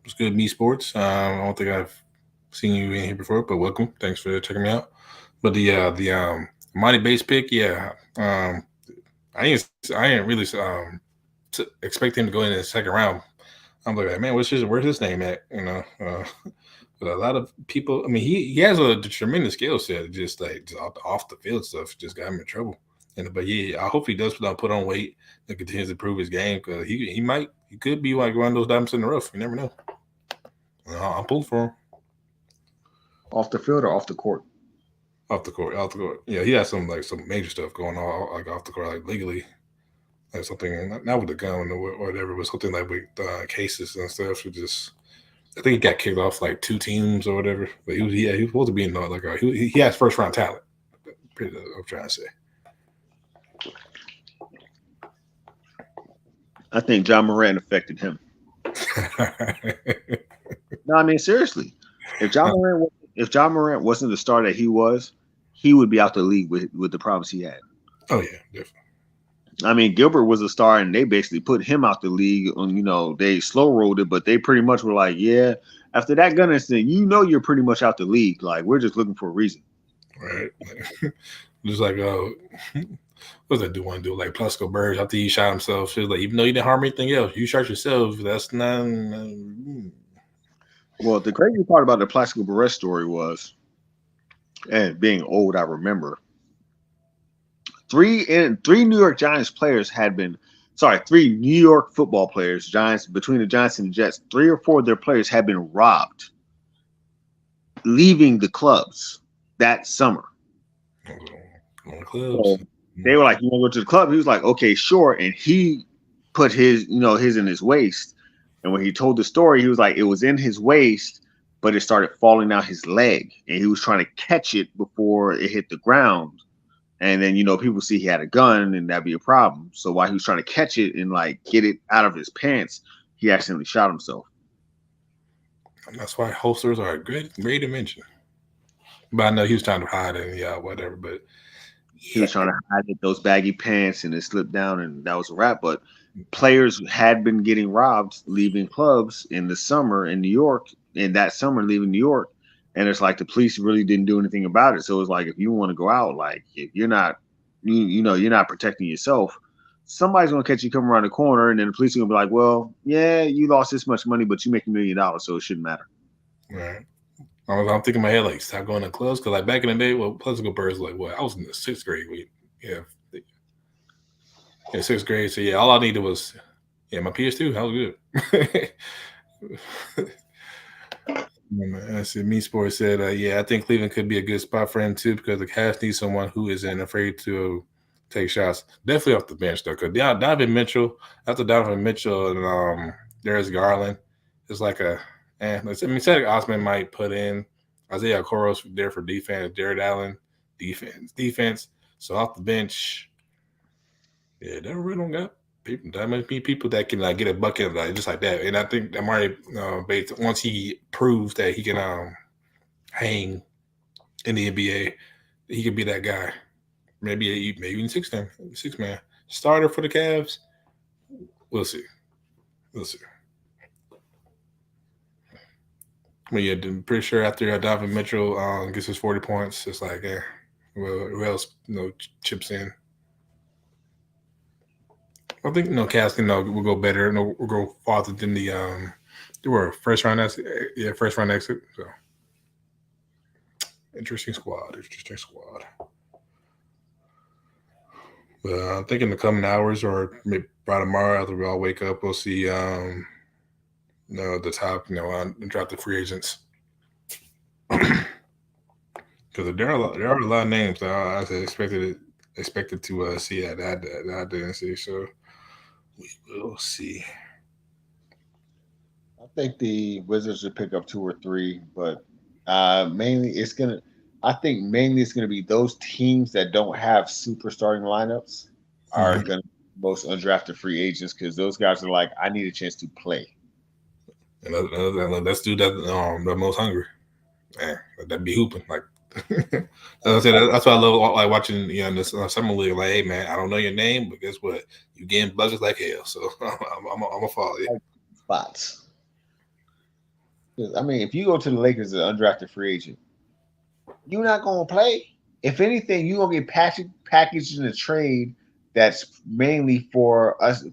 it's good. Me Sports. I don't think I've seen you in here before, but welcome. Thanks for checking me out. But the Monty base pick, I ain't really expect him to go in the second round. I'm like, man, where's his name at? But a lot of people, I mean, he has a tremendous skill set. Just off the field stuff just got him in trouble. But I hope he does put on weight and continues to improve his game because he could be like one of those diamonds in the rough. You never know. I'm pulling for him. Off the field or off the court? Off the court. Yeah, he has some major stuff going on like off the court, like legally. Like something not with the gun or whatever, but something like with cases and stuff. I think he got kicked off like 2 teams or whatever. But he was supposed to be in he has first round talent. I'm trying to say. I think John Morant affected him. No, I mean seriously. If John Morant wasn't the star that he was, he would be out the league with the problems he had. Oh yeah, definitely. I mean, Gilbert was a star, and they basically put him out the league. They slow rolled it, but they pretty much were like, yeah, after that gun incident, you're pretty much out the league. Like, we're just looking for a reason. Right. Just like, what's that want to do? Like Plaxico Burress after he shot himself. She was like, even though you didn't harm anything else, you shot yourself. That's not. Well, the crazy part about the Plaxico Burress story was, and being old, I remember. 3 New York Giants players had been, 3 New York football players, between the Giants and the Jets, 3 or 4 of their players had been robbed leaving the clubs that summer. So they were like, you want to go to the club? He was like, okay, sure. And he put his in his waist. And when he told the story, he was like, it was in his waist, but it started falling down his leg. And he was trying to catch it before it hit the ground. And then, people see he had a gun and that'd be a problem. So while he was trying to catch it and get it out of his pants, he accidentally shot himself. And that's why holsters are a great invention. But I know he was trying to hide it, whatever. But He was trying to hide it, those baggy pants, and it slipped down, and that was a wrap. But players had been getting robbed leaving clubs in the summer in New York, in that summer leaving New York, and it's like the police really didn't do anything about it. So it's like if you want to go out, like if you're not, you're not protecting yourself, somebody's gonna catch you coming around the corner, and then the police are gonna be like, well, yeah, you lost this much money, but you make $1 million, so it shouldn't matter. Right. I'm thinking in my head like stop going to clubs because like back in the day, well, Pleasant Birds like what I was in the 6th grade. Yeah, yeah, 6th grade. So yeah, all I needed was my PS2. I was good. I see. Me Sports said, yeah, I think Cleveland could be a good spot for him too because the Cavs need someone who isn't afraid to take shots. Definitely off the bench though, because Donovan Mitchell, after Donovan Mitchell and there's Garland, it's like Cedric Osman might put in Isaiah Okoro's there for defense, Jared Allen defense. So off the bench, yeah, they really don't got people. That might be people that can get a bucket like just like that. And I think that Amari Bates, once he proves that he can hang in the NBA, he could be that guy. Maybe even six man starter for the Cavs. We'll see. But yeah, I'm pretty sure after Donovan Mitchell gets his 40 points, it's like, well, who else chips in? I think Cavs will go better. We'll go farther than the they were first round exit. Yeah, first round exit. So interesting squad. But I think in the coming hours or maybe by tomorrow after we all wake up, we'll see the top drop the free agents. Because there are a lot of names that I expected to see that I didn't see. So we will see. I think the Wizards will pick up 2 or 3, but mainly it's gonna. I think mainly it's gonna be those teams that don't have super starting lineups are gonna be most undrafted free agents because those guys are like, I need a chance to play. And let's do that. The most hungry. That'd be hooping. Like I said, that's why I love like watching this summer league. Like, hey man, I don't know your name, but guess what? You getting buckets like hell. So I'm gonna follow you. Spots. I mean, if you go to the Lakers as an undrafted free agent, you're not gonna play. If anything, you're gonna get packaged in a trade that's mainly for us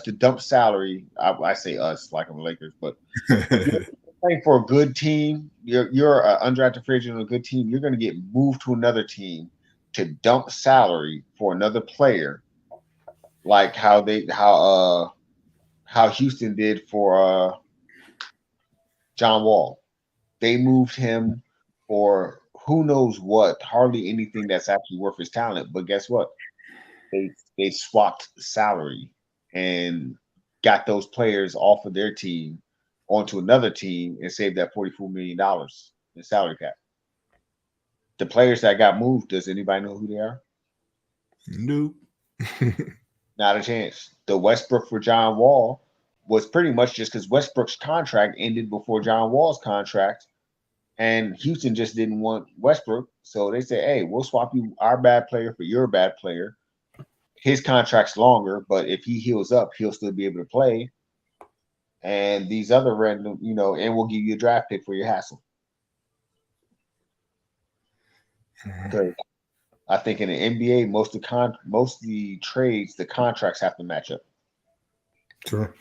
to dump salary. I say us like I'm Lakers, but playing for a good team, you're an undrafted free agent on a good team. You're gonna get moved to another team to dump salary for another player, like how Houston did for John Wall. They moved him for who knows what, hardly anything that's actually worth his talent. But guess what? They swapped salary and got those players off of their team onto another team and saved that $44 million in salary cap. The players that got moved, does anybody know who they are? Nope. Not a chance. The Westbrook for John Wall was pretty much just because Westbrook's contract ended before John Wall's contract, and Houston just didn't want Westbrook. So they said, hey, we'll swap you our bad player for your bad player. His contract's longer, but if he heals up, he'll still be able to play. And these other random, and we'll give you a draft pick for your hassle. Because I think in the NBA, most of the trades, the contracts have to match up. Sure.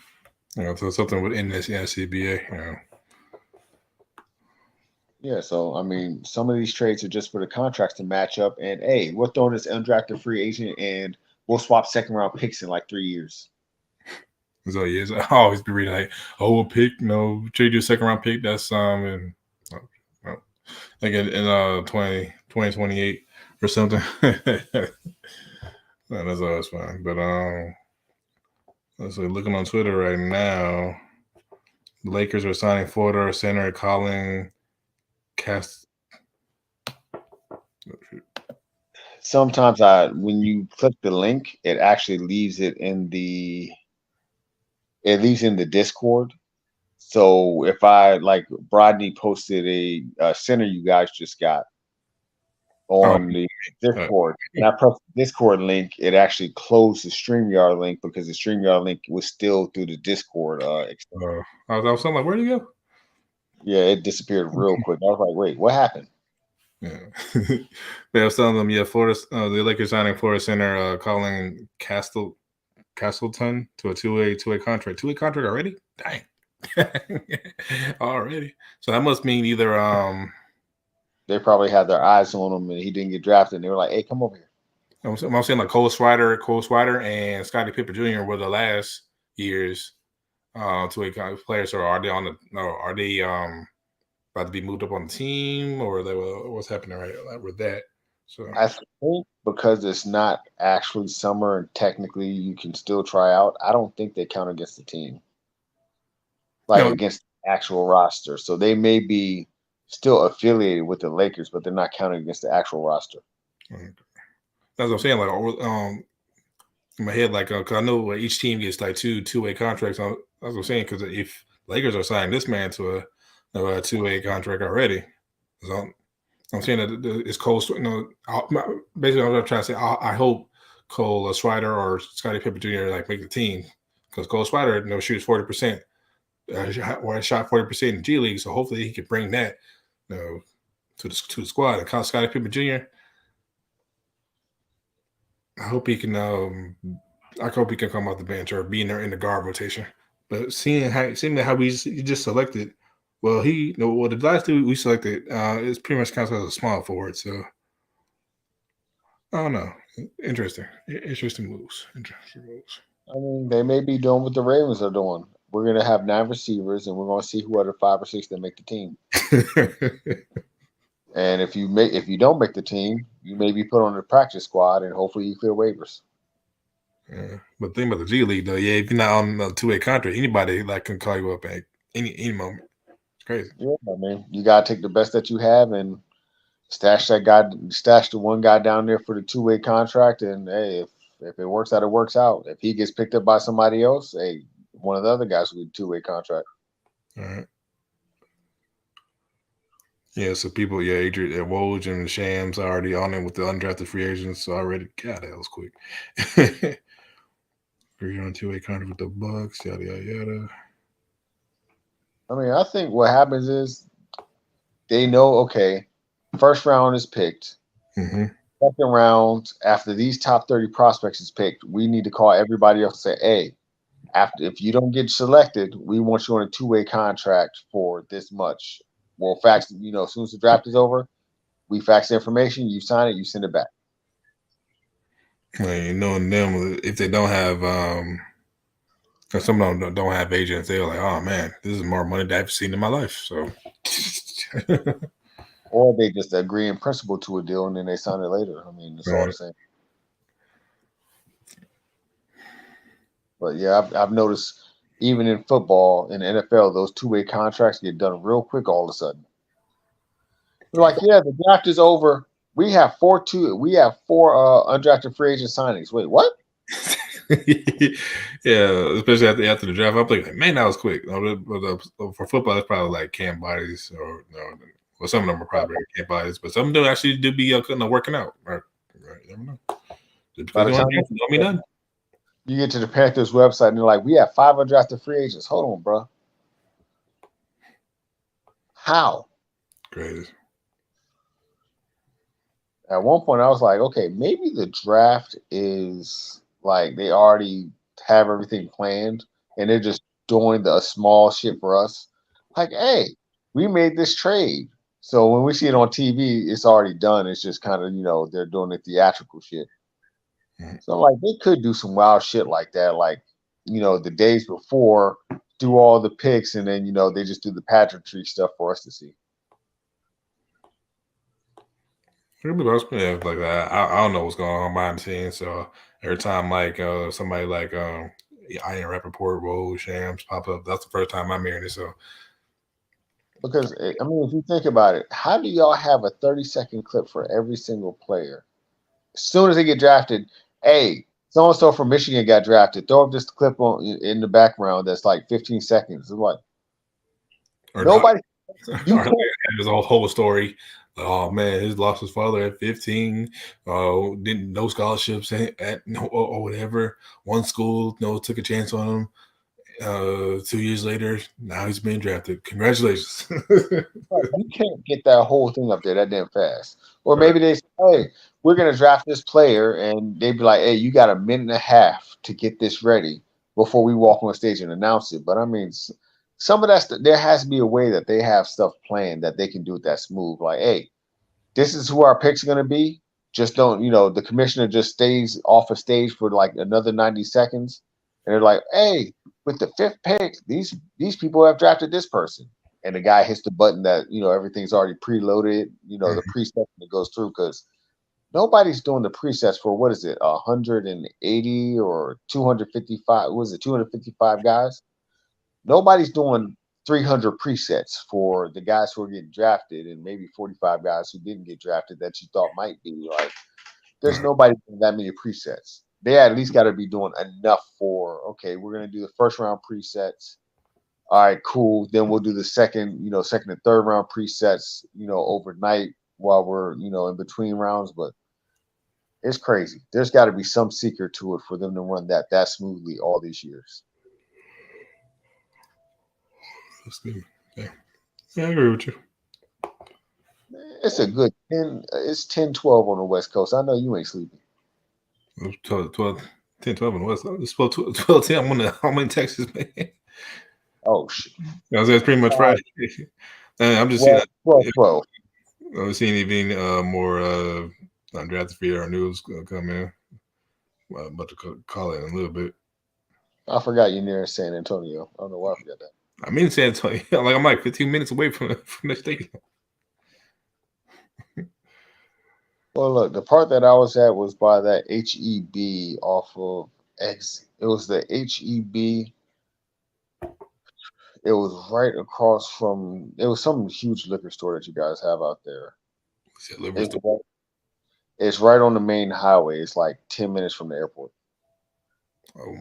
So something within this CBA. Yeah, so I mean, some of these trades are just for the contracts to match up. And hey, we're throwing this undrafted free agent, and we'll swap second round picks in like 3 years. So yes, I always be reading like, we'll pick, trade your second round pick. That's like in 2028 or something. That's always fine. But let's see, looking on Twitter right now, the Lakers are signing Florida center Colin Cast. Sometimes when you click the link, it actually leaves it in the Discord. So if I like Brodney posted a center you guys just got, on the Uh, Discord. And I pressed the Discord link, it actually closed the StreamYard link because the StreamYard link was still through the Discord. I was like, where'd he go? Yeah, it disappeared real quick. I was like, wait, what happened? Yeah. But I was telling them, Florida, the Lakers signing Florida center Colin Castleton to a two-way contract. Two-way contract already? Dang. Already. So that must mean either They probably had their eyes on him and he didn't get drafted. And they were like, hey, come over here. I'm saying like Cole Swider and Scottie Pippen Jr. were the last year's two-way players. Or are they about to be moved up on the team, or what's happening right with that? So I think because it's not actually summer and technically you can still try out, I don't think they count against the team. Against the actual roster. So they may be still affiliated with the Lakers, but they're not counting against the actual roster. That's what I'm saying. Like, in my head, because I know each team gets like two-way contracts. That's what I'm saying. Because if Lakers are signing this man to a two-way contract already, so I'm saying that it's Cole. Basically, I'm trying to say I hope Cole Swider or Scottie Pippen Jr. make the team, because Cole Swider shoots 40%. I shot 40% in G League, so hopefully he can bring that to the squad. And Scottie Pippen Jr. I hope he can. I hope he can come off the bench or be in the guard rotation. But seeing how he just selected, the last two we selected is pretty much counts as a small forward. So I don't know. Interesting moves. I mean, they may be doing what the Ravens are doing. We're going to have 9 receivers, and we're going to see who are the 5 or 6 that make the team. And if you don't make the team, you may be put on the practice squad, and hopefully you clear waivers. Yeah. But the thing about the G League, though, if you're not on a two-way contract, anybody can call you up at any moment. It's crazy. Yeah, I mean, you got to take the best that you have and stash the one guy down there for the two-way contract. And hey, if it works out, it works out. If he gets picked up by somebody else, hey, one of the other guys will be a two-way contract. All right. Yeah, so people, Adrian Woj and Shams are already on it with the undrafted free agents. So already, God, that was quick. You're on two-way contract with the Bucks, yada yada yada. I mean, I think what happens is they know, okay, first round is picked. Mm-hmm. Second round, after these top 30 prospects is picked, we need to call everybody else and say, hey, if you don't get selected, we want you on a two-way contract for this much. We'll fax, as soon as the draft is over, we fax the information, you sign it, you send it back. Knowing them, if they don't have, because some of them don't have agents, they're like, oh man, this is more money than I've seen in my life. So, or they just agree in principle to a deal and then they sign it later. I mean, it's all the same. But yeah, I've noticed even in football, in the NFL, those two-way contracts get done real quick all of a sudden. They're like, yeah, the draft is over. We have four undrafted free agent signings. Wait, what? Yeah, especially after the draft. I'm thinking, man, that was quick. For football, it's probably like camp bodies, or some of them are probably camp bodies, but some of them actually do be working out. Right, you never know. By the time you get to the Panthers website and they're like, we have 5 undrafted free agents. Hold on, bro. How? Crazy. At one point, I was like, okay, maybe the draft is like they already have everything planned and they're just doing the small shit for us. Like, hey, we made this trade. So when we see it on TV, it's already done. It's just kind of, they're doing the theatrical shit. So I'm like, they could do some wild shit like that. Like, the days before, do all the picks and then, they just do the pageantry stuff for us to see. Like that. I don't know what's going on behind the scenes. So every time somebody like Ian Rappaport, Whoa, Shams pop up, that's the first time I'm hearing it. So because if you think about it, how do y'all have a 30-second clip for every single player? As soon as they get drafted, hey, so and so from Michigan got drafted. Throw up this clip in the background that's like 15 seconds. It's like nobody. There's a whole story. Oh man, he lost his father at 15. Didn't no scholarships at no or whatever. One school took a chance on him. 2 years later, now he's being drafted. Congratulations. You can't get that whole thing up there that damn fast. Or Right. maybe they say, hey, we're gonna draft this player, and they'd be like, hey, you got a minute and a half to get this ready before we walk on stage and announce it. But I mean, some of that there has to be a way that they have stuff planned that they can do it that smooth. Like, hey, this is who our picks are gonna be. Just don't, the commissioner just stays off a stage for like another 90 seconds, and they're like, hey, with the fifth pick, these people have drafted this person, and the guy hits the button that everything's already preloaded, the preset that goes through because nobody's doing the presets for what is it, 180 or 255? Was it 255 guys? Nobody's doing 300 presets for the guys who are getting drafted and maybe 45 guys who didn't get drafted that you thought might be. Like, there's nobody doing that many presets. They at least got to be doing enough for, okay, we're going to do the first round presets. All right, cool. Then we'll do the second and third round presets, overnight while we're, in between rounds. But it's crazy. There's got to be some secret to it for them to run that smoothly all these years. That's good. Yeah, I agree with you. It's a good 10. It's 10-12 on the West Coast. I know you ain't sleeping. 12, 10, 12 on the West. It's 12, 10. I'm in Texas, man. Oh shit. That's pretty much Friday. I'm just seeing 12. I'm seeing even more undrafted free our news come in. Well, I'm about to call it in a little bit. I forgot you're near San Antonio. I don't know why I forgot that. I'm in San Antonio. I'm like 15 minutes away from the stadium. Well, look, the part that I was at was by that HEB off of X. It was the HEB. It was right across from. It was some huge liquor store that you guys have out there. It's right on the main highway. It's like 10 minutes from the airport. Oh,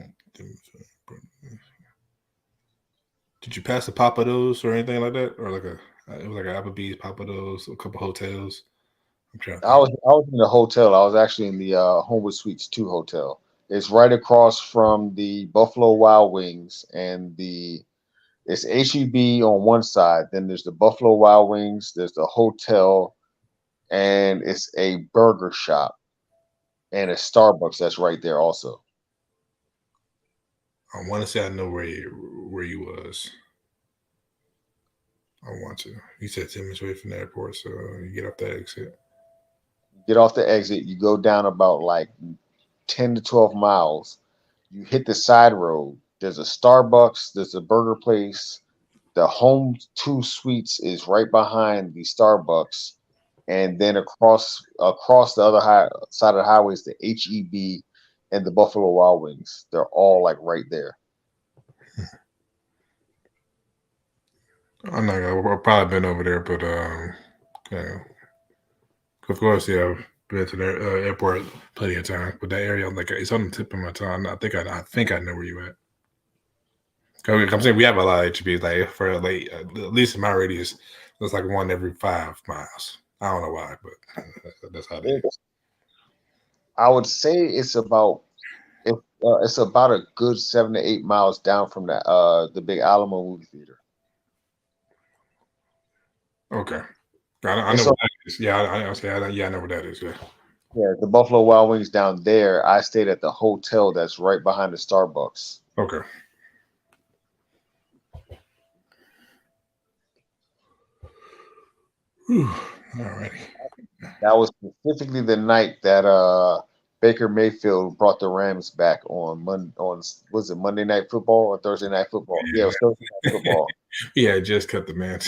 did you pass the Papados or anything like that, or it was like an Applebee's, Papados, a couple hotels? I was in the hotel. I was actually in the Homewood Suites 2 hotel. It's right across from the Buffalo Wild Wings and it's HEB on one side. Then there's the Buffalo Wild Wings. There's the hotel, and it's a burger shop and a Starbucks that's right there also. I want to say I know where you was. I want to. You said 10 minutes away from the airport, so you get off that exit. Get off the exit. You go down about like 10 to 12 miles. You hit the side road. There's a Starbucks. There's a burger place. The Home 2 Suites is right behind the Starbucks. And then across the other side of the highway is the HEB and the Buffalo Wild Wings. They're all like right there. I'm not gonna. I've probably been over there, but of course, yeah, I've been to the airport plenty of times. But that area, it's on the tip of my tongue. I think I know where you at. I'm saying we have a lot of HBs, like for at least in my radius, it's like one every 5 miles. I don't know why, but that's how it is. I would say it's about a good 7 to 8 miles down from the Big Alamo movie theater. Okay, I know what that is. Yeah, I know what that is. Yeah. Yeah, the Buffalo Wild Wings down there. I stayed at the hotel that's right behind the Starbucks. Okay. All righty. That was specifically the night that Baker Mayfield brought the Rams back on was it Monday Night Football or Thursday Night Football? Yeah, it was Thursday Night Football. Yeah, just cut the man.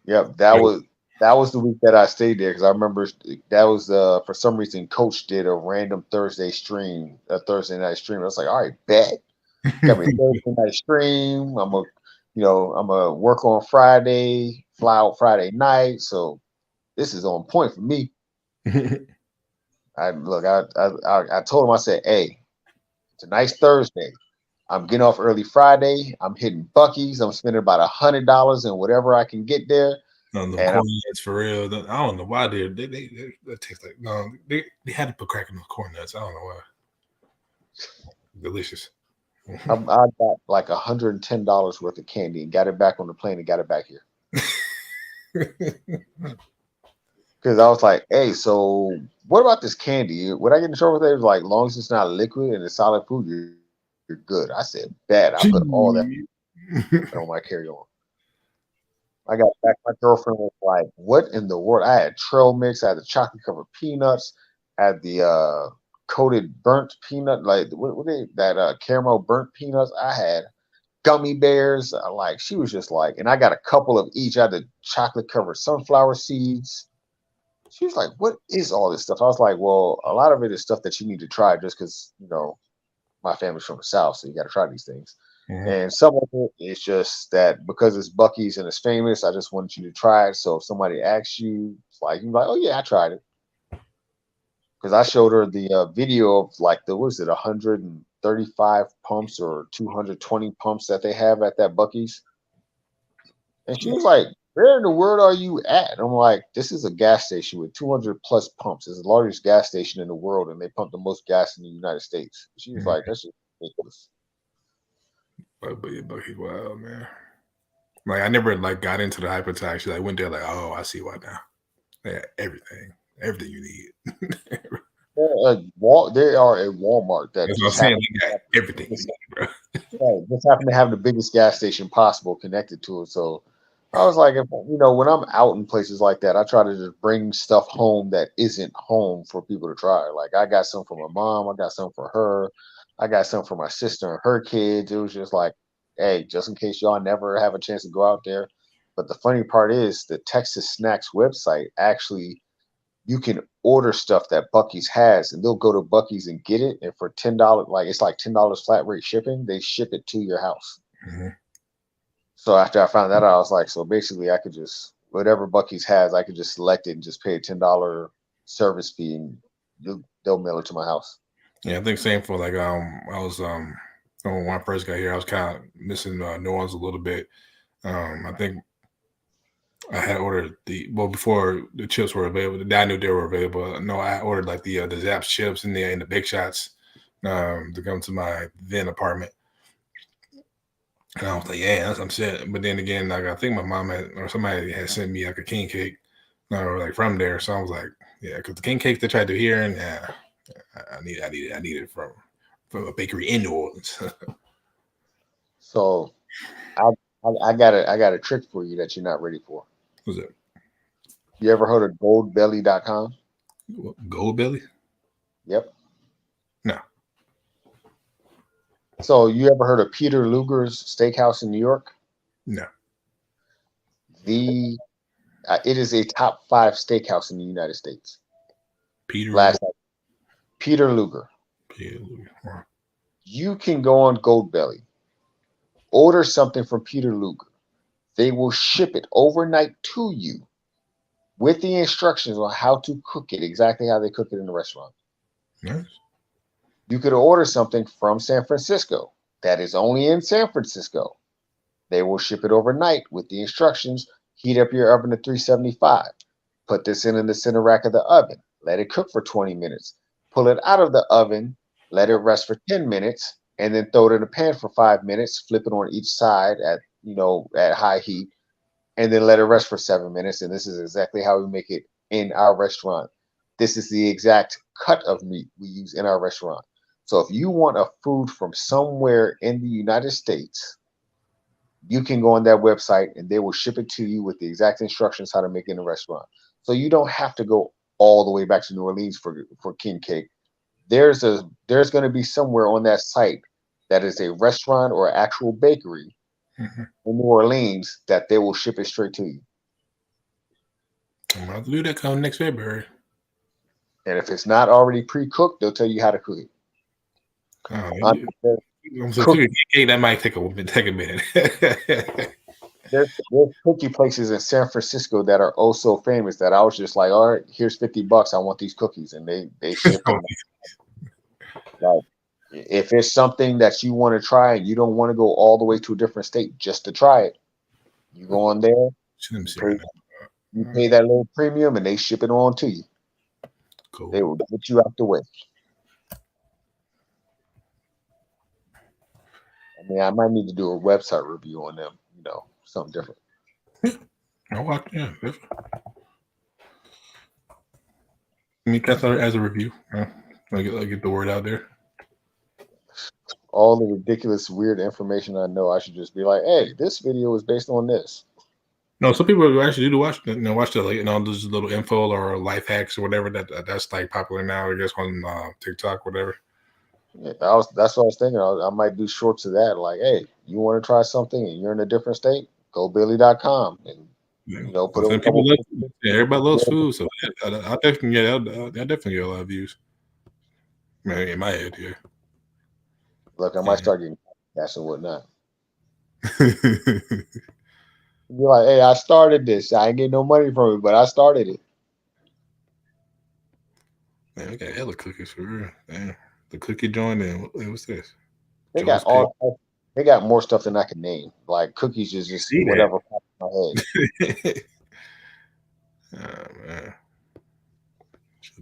Yep, that was the week that I stayed there because I remember that was for some reason Coach did a random Thursday night stream. I was like, all right, bet. Got me Thursday night stream. I'm a work on Friday, fly out Friday night. So this is on point for me. I told him, I said, hey, tonight's Thursday. I'm getting off early Friday. I'm hitting Buc-ee's. I'm spending about $100 and whatever I can get there. No, the And corn nuts for real. I don't know why they that tastes like no. They had to put crack in those corn nuts. I don't know why. Delicious. I got like $110 worth of candy and got it back on the plane and got it back here. Because I was like, hey, so what about this candy? Would I get in trouble with it? It was like, long as it's not liquid and it's solid food, you're good. I said, bad. I put all that on my carry-on. I got back. My girlfriend was like, what in the world? I had trail mix. I had the chocolate covered peanuts. I had the coated burnt peanut, like what they that caramel burnt peanuts. I had gummy bears. Like she was just like, and I got a couple of each. I had the chocolate covered sunflower seeds. She was like, what is all this stuff? I was like, well, a lot of it is stuff that you need to try just because, my family's from the South, so you got to try these things. Mhm. And some of it is just that because it's Buc-ee's and it's famous, I just wanted you to try it. So if somebody asks you, it's like, you're like, oh, yeah, I tried it. Because I showed her the video of like what is it, 135 pumps or 220 pumps that they have at that Buc-ee's. And she was like, where in the world are you at? And I'm like, this is a gas station with 200 plus pumps. It's the largest gas station in the world, and they pump the most gas in the United States. She was like, that's just ridiculous. But yeah, Buc-ee's wild, man. Like I never like got into the hypertax. Like went there like, oh, I see why now. They had everything you need. They are a Walmart that That's what I'm just saying. happens They got everything you need, bro. just happen to have the biggest gas station possible connected to it. So I was like, when I'm out in places like that, I try to just bring stuff home that isn't home for people to try. Like I got some for my mom, I got some for her, I got some for my sister and her kids. It was just like, hey, just in case y'all never have a chance to go out there. But the funny part is the Texas Snacks website actually you can order stuff that Buc-ee's has, and they'll go to Buc-ee's and get it, and for $10, like it's like $10 flat rate shipping, they ship it to your house. Mm-hmm. So after I found that out, I was like, so basically, I could just whatever Buc-ee's has, I could just select it and just pay a $10 service fee, and they'll mail it to my house. Yeah, I think same for like I was when I first got here, I was kind of missing New Orleans a little bit. I think I had ordered before the chips were available. I knew they were available. No, I ordered like the Zapp's chips and the Big Shots to come to my then apartment. And I was like, yeah, that's I'm set. But then again, like I think my mom or somebody had sent me like a king cake, or like from there. So I was like, yeah, because the king cakes they tried to here, and I need it from a bakery in New Orleans. So I got a trick for you that you're not ready for. What's that? You ever heard of goldbelly.com? Gold Belly? Yep. No. So you ever heard of Peter Luger's Steakhouse in New York? No. It is a top 5 steakhouse in the United States. Peter Luger. Huh. You can go on Goldbelly, order something from Peter Luger. They will ship it overnight to you with the instructions on how to cook it, exactly how they cook it in the restaurant. Nice. You could order something from San Francisco that is only in San Francisco. They will ship it overnight with the instructions. Heat up your oven to 375. Put this in the center rack of the oven. Let it cook for 20 minutes. Pull it out of the oven. Let it rest for 10 minutes. And then throw it in a pan for 5 minutes. Flip it on each side at high heat. And then let it rest for 7 minutes. And this is exactly how we make it in our restaurant. This is the exact cut of meat we use in our restaurant. So if you want a food from somewhere in the United States, you can go on that website and they will ship it to you with the exact instructions how to make it in a restaurant. So you don't have to go all the way back to New Orleans for king cake. There's going to be somewhere on that site that is a restaurant or actual bakery in New Orleans that they will ship it straight to you. I'm about to do that come next February. And if it's not already pre-cooked, they'll tell you how to cook it. That might take a minute. There's cookie places in San Francisco that are oh so famous that I was just like, all right, here's $50. I want these cookies, and they ship them. Like, if it's something that you want to try and you don't want to go all the way to a different state just to try it, you go on there. You pay that little premium, and they ship it on to you. Cool. They will get you out the way. I mean, I might need to do a website review on them. Something different. I watch. Yeah, definitely. I mean, that's as a review. I get the word out there. All the ridiculous, weird information I know, I should just be like, "Hey, this video is based on this." No, some people actually do watch the like those little info or life hacks or whatever that's like popular now. I guess on TikTok, whatever. Yeah, that's what I was thinking. I might do shorts of that. Like, hey, you want to try something and you're in a different state? Go Billy.com and Yeah. put up a Some people couple. love. Yeah, everybody loves food, so I definitely I'll definitely get a lot of views. Man, in my head, yeah. Look, I might start getting cash and whatnot. Yeah. Be like, hey, I started this. I ain't getting no money from it, but I started it. Man, we got hella cookies for real. Damn. The cookie joint and what's this? They Joe's got Cake. they got more stuff than I can name. Like cookies is just See that? whatever pops in my head. Oh man,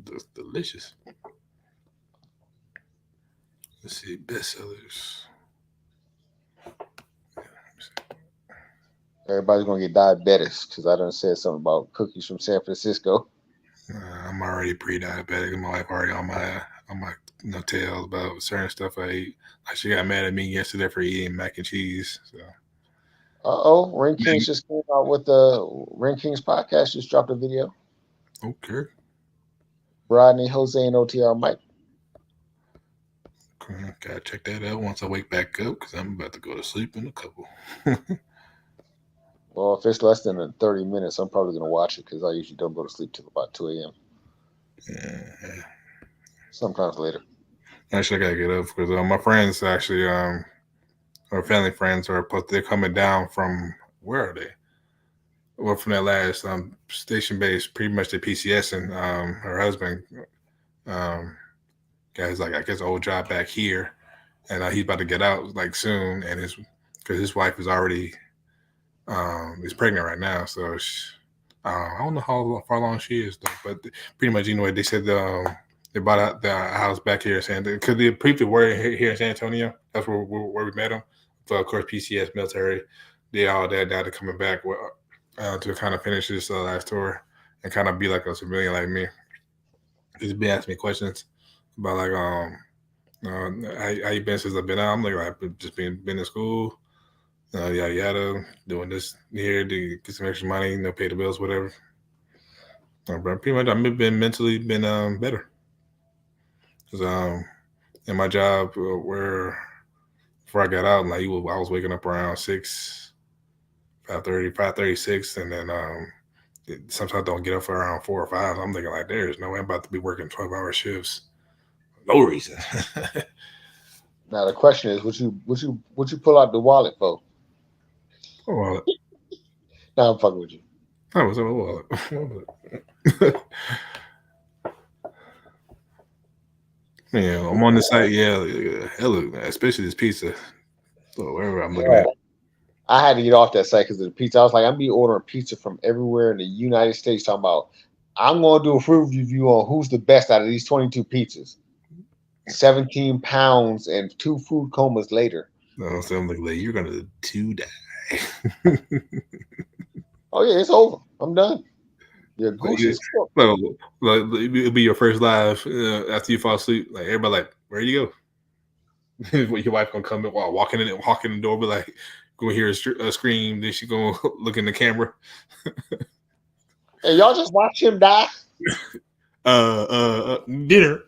that's delicious. Let's see, bestsellers. Everybody's gonna get diabetes because I done said something about cookies from San Francisco. I'm already pre-diabetic. My wife already on my tail about certain stuff I eat. Like she got mad at me yesterday for eating mac and cheese. So. Ring Kings just came out with the Ring Kings podcast. Just dropped a video. Okay. Rodney, Jose, and OTR Mike. Okay. Gotta check that out once I wake back up because I'm about to go to sleep in a couple. Well, if it's less than 30 minutes, I'm probably gonna watch it because I usually don't go to sleep till about 2 a.m. Yeah. Sometimes later. Actually, I gotta get up because my friends actually or family friends they're coming down from where are they? Well, from that last station base, pretty much the PCS, and her husband got his I guess old job back here, and he's about to get out like soon, and because his wife is already is pregnant right now, so I don't know how far along she is though, but pretty much anyway, they said they bought out the house back here in San Antonio because the people were here in San Antonio. That's where we met them. So of course, PCS military, they all that they're coming back to kind of finish this last tour and kind of be like a civilian like me. He's been asking me questions about like how you been since I've been out. I'm like I've just been in school, yada yada, doing this here to get some extra money, pay the bills, whatever. But pretty much I've been mentally better. Cause in my job where before I got out, like I was waking up around 6, 5:30, 5:36, and then sometimes I don't get up for around 4 or 5. I'm thinking like, there's no way I'm about to be working 12-hour shifts. No reason. Now the question is, would you pull out the wallet for? Oh, well, Now I'm fucking with you. Yeah, I'm on the site. Yeah, hella, especially this pizza. So wherever I'm looking at. I had to get off that site because of the pizza. I was like, I'm be ordering pizza from everywhere in the United States. Talking about, I'm gonna do a food review on who's the best out of these 22 pizzas. 17 pounds and 2 food comas later. No, so I'm like, you're gonna die. Oh yeah, it's over. I'm done. Your goose is cooked. It'll be your first live after you fall asleep. Like everybody, like, where you go? Your wife gonna come in while walking in the door, be like, gonna hear a scream. Then she gonna look in the camera. Hey, y'all just watch him die. Dinner.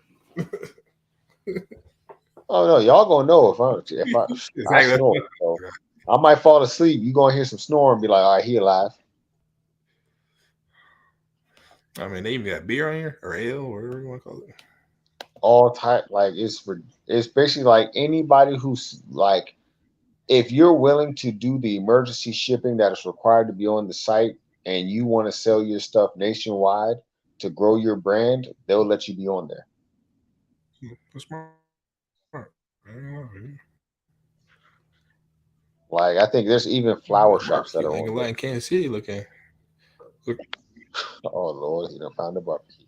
Oh no, y'all gonna know if I Exactly. snore. So I might fall asleep. You gonna hear some snoring and be like, all right, he alive. I mean, they even got beer on here or ale, or whatever you want to call it. All type, like it's basically like anybody who's like, if you're willing to do the emergency shipping that is required to be on the site and you want to sell your stuff nationwide to grow your brand, they'll let you be on there. That's smart. Like I think there's even flower shops that are on like there. in Kansas City looking. Oh Lord, he done found the barbecue.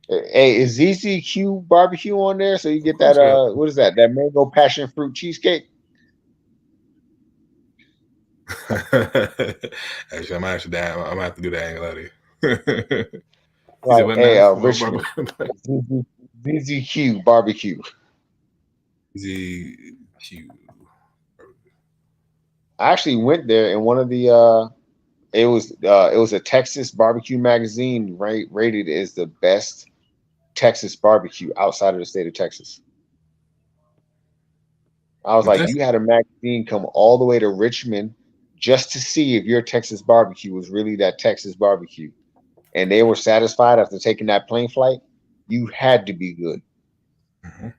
Hey, is ZZQ barbecue on there? So you Of get that course, what is that? That mango passion fruit cheesecake? actually, I'm actually down. I'm gonna have to do that. I ain't gonna lie to you. He said, Like, "What hey, now?" Richmond, ZZQ barbecue. ZQ. I actually went there and one of the it was a Texas barbecue magazine rated as the best Texas barbecue outside of the state of Texas. I was But like, that's you had a magazine come all the way to Richmond just to see if your Texas barbecue was really that Texas barbecue. And they were satisfied after taking that plane flight. You had to be good. mhm.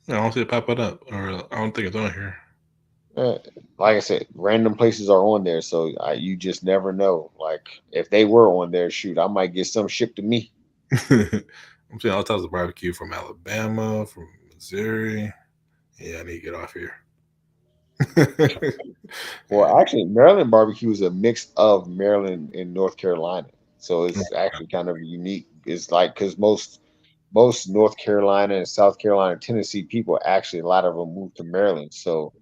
I don't see it popping up, or I don't think it's on here. Uh, like I said, random places are on there, so you just never know. Like if they were on there, shoot, I might get some shipped to me. I'm seeing all types of barbecue from Alabama, from Missouri. Yeah, I need to get off here. Well, actually, Maryland barbecue is a mix of Maryland and North Carolina, so it's actually kind of unique. It's like because most North Carolina and South Carolina, Tennessee people actually a lot of them move to Maryland, so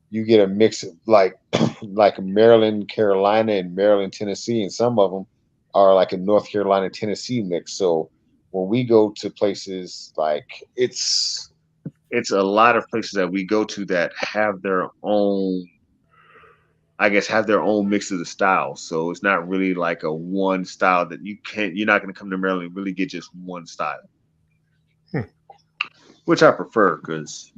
you get a mix of like like Maryland, Carolina, and Maryland, Tennessee, and some of them are like a North Carolina, Tennessee mix. So when we go to places like it's a lot of places that we go to that have their own, I guess, have their own mix of the styles. So it's not really like a one style that you're not going to come to Maryland and really get just one style, Hmm. which I prefer because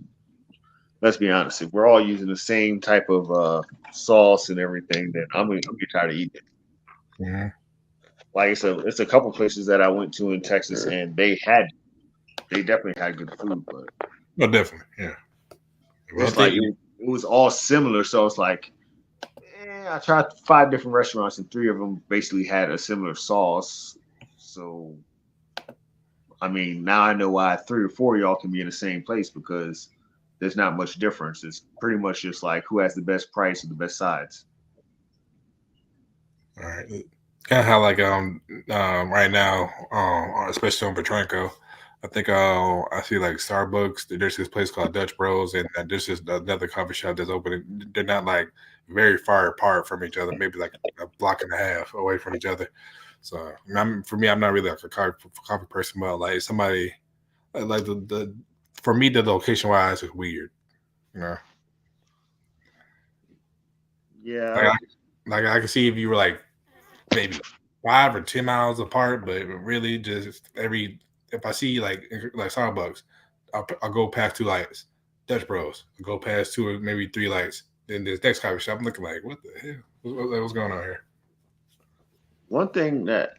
let's be honest, if we're all using the same type of sauce and everything, then I'm get tired of eating it. Mhm. Like it's a couple places that I went to in Texas and they definitely had good food, but Oh, definitely. Yeah. Well, I it's like think it was all similar. So it's like I tried 5 different restaurants and 3 of them basically had a similar sauce. So I mean, now I know why 3 or 4 of y'all can be in the same place because there's not much difference. It's pretty much just like who has the best price or the best sides. all right. Kind of how like right now, especially on Petranco, I think I see like Starbucks. There's this place called Dutch Bros, and there's just another coffee shop that's open. They're not like very far apart from each other, maybe like a block and a half away from each other. So for me, I'm not really like a coffee person, but like somebody like the for me the location wise is weird. You know, like Yeah, I can see if you were like maybe 5 or 10 miles apart, but really just if I see like Starbucks, I'll go past 2 lights. Dutch Bros, I'll go past 2 or maybe 3 lights. Then this next coffee shop, I'm looking like, what the hell? What's going on here? one thing that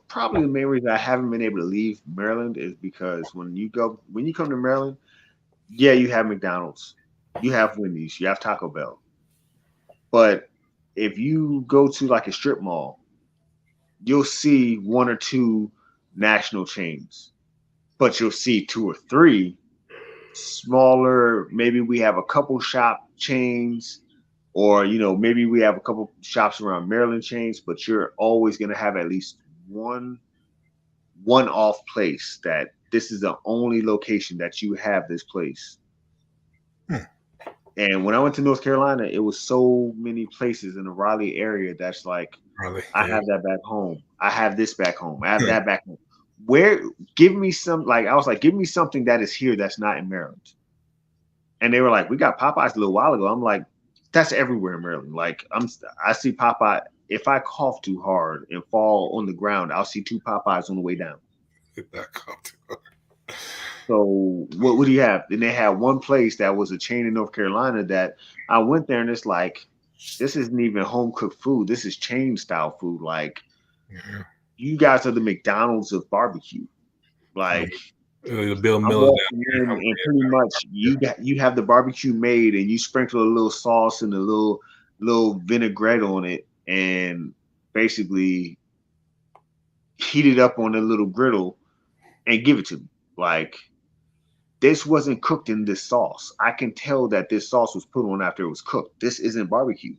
probably the main reason I haven't been able to leave Maryland is because when you come to Maryland, yeah, you have McDonald's, you have Wendy's, you have Taco Bell, but if you go to like a strip mall, you'll see 1 or 2 national chains, but you'll see 2 or 3 smaller. Maybe we have a couple shop chains, or maybe we have a couple shops around Maryland chains, but you're always going to have at least one off place that this is the only location that you have this place. Hmm, And when I went to North Carolina, it was so many places in the Raleigh area that's like, really? I Yeah. have that back home. I have this back home. I have Hmm. that back home. Where give me some like I was like, give me something that is here that's not in Maryland. And they were like, we got Popeyes a little while ago. I'm like, that's everywhere in Maryland. Like I see Popeye. If I cough too hard and fall on the ground, I'll see 2 Popeyes on the way down. Hit that cup. So what do you have? And they had one place that was a chain in North Carolina that I went there and it's like, this isn't even home cooked food. This is chain style food. Like Yeah. you guys are the McDonald's of barbecue. Like The Bill I'm Miller's walking down in and pretty much you have the barbecue made and you sprinkle a little sauce and a little vinaigrette on it and basically heat it up on a little griddle and give it to me. Like this wasn't cooked in this sauce. I can tell that this sauce was put on after it was cooked. This isn't barbecue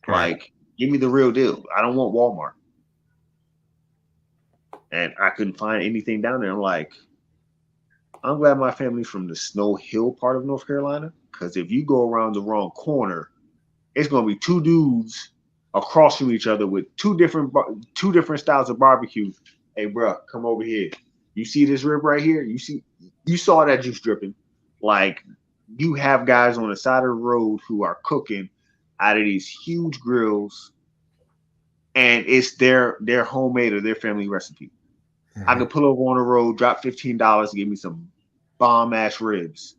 Right. Like, give me the real deal. I don't want Walmart. And I couldn't find anything down there. I'm like, I'm glad my family's from the Snow Hill part of North Carolina. Because if you go around the wrong corner, it's gonna be two dudes across from each other with two different styles of barbecue. Hey, bro, come over here. You see this rib right here? You saw that juice dripping. Like, you have guys on the side of the road who are cooking out of these huge grills, and it's their homemade or their family recipe. I Mhm. could pull over on the road, drop $15 to give me some bomb ass ribs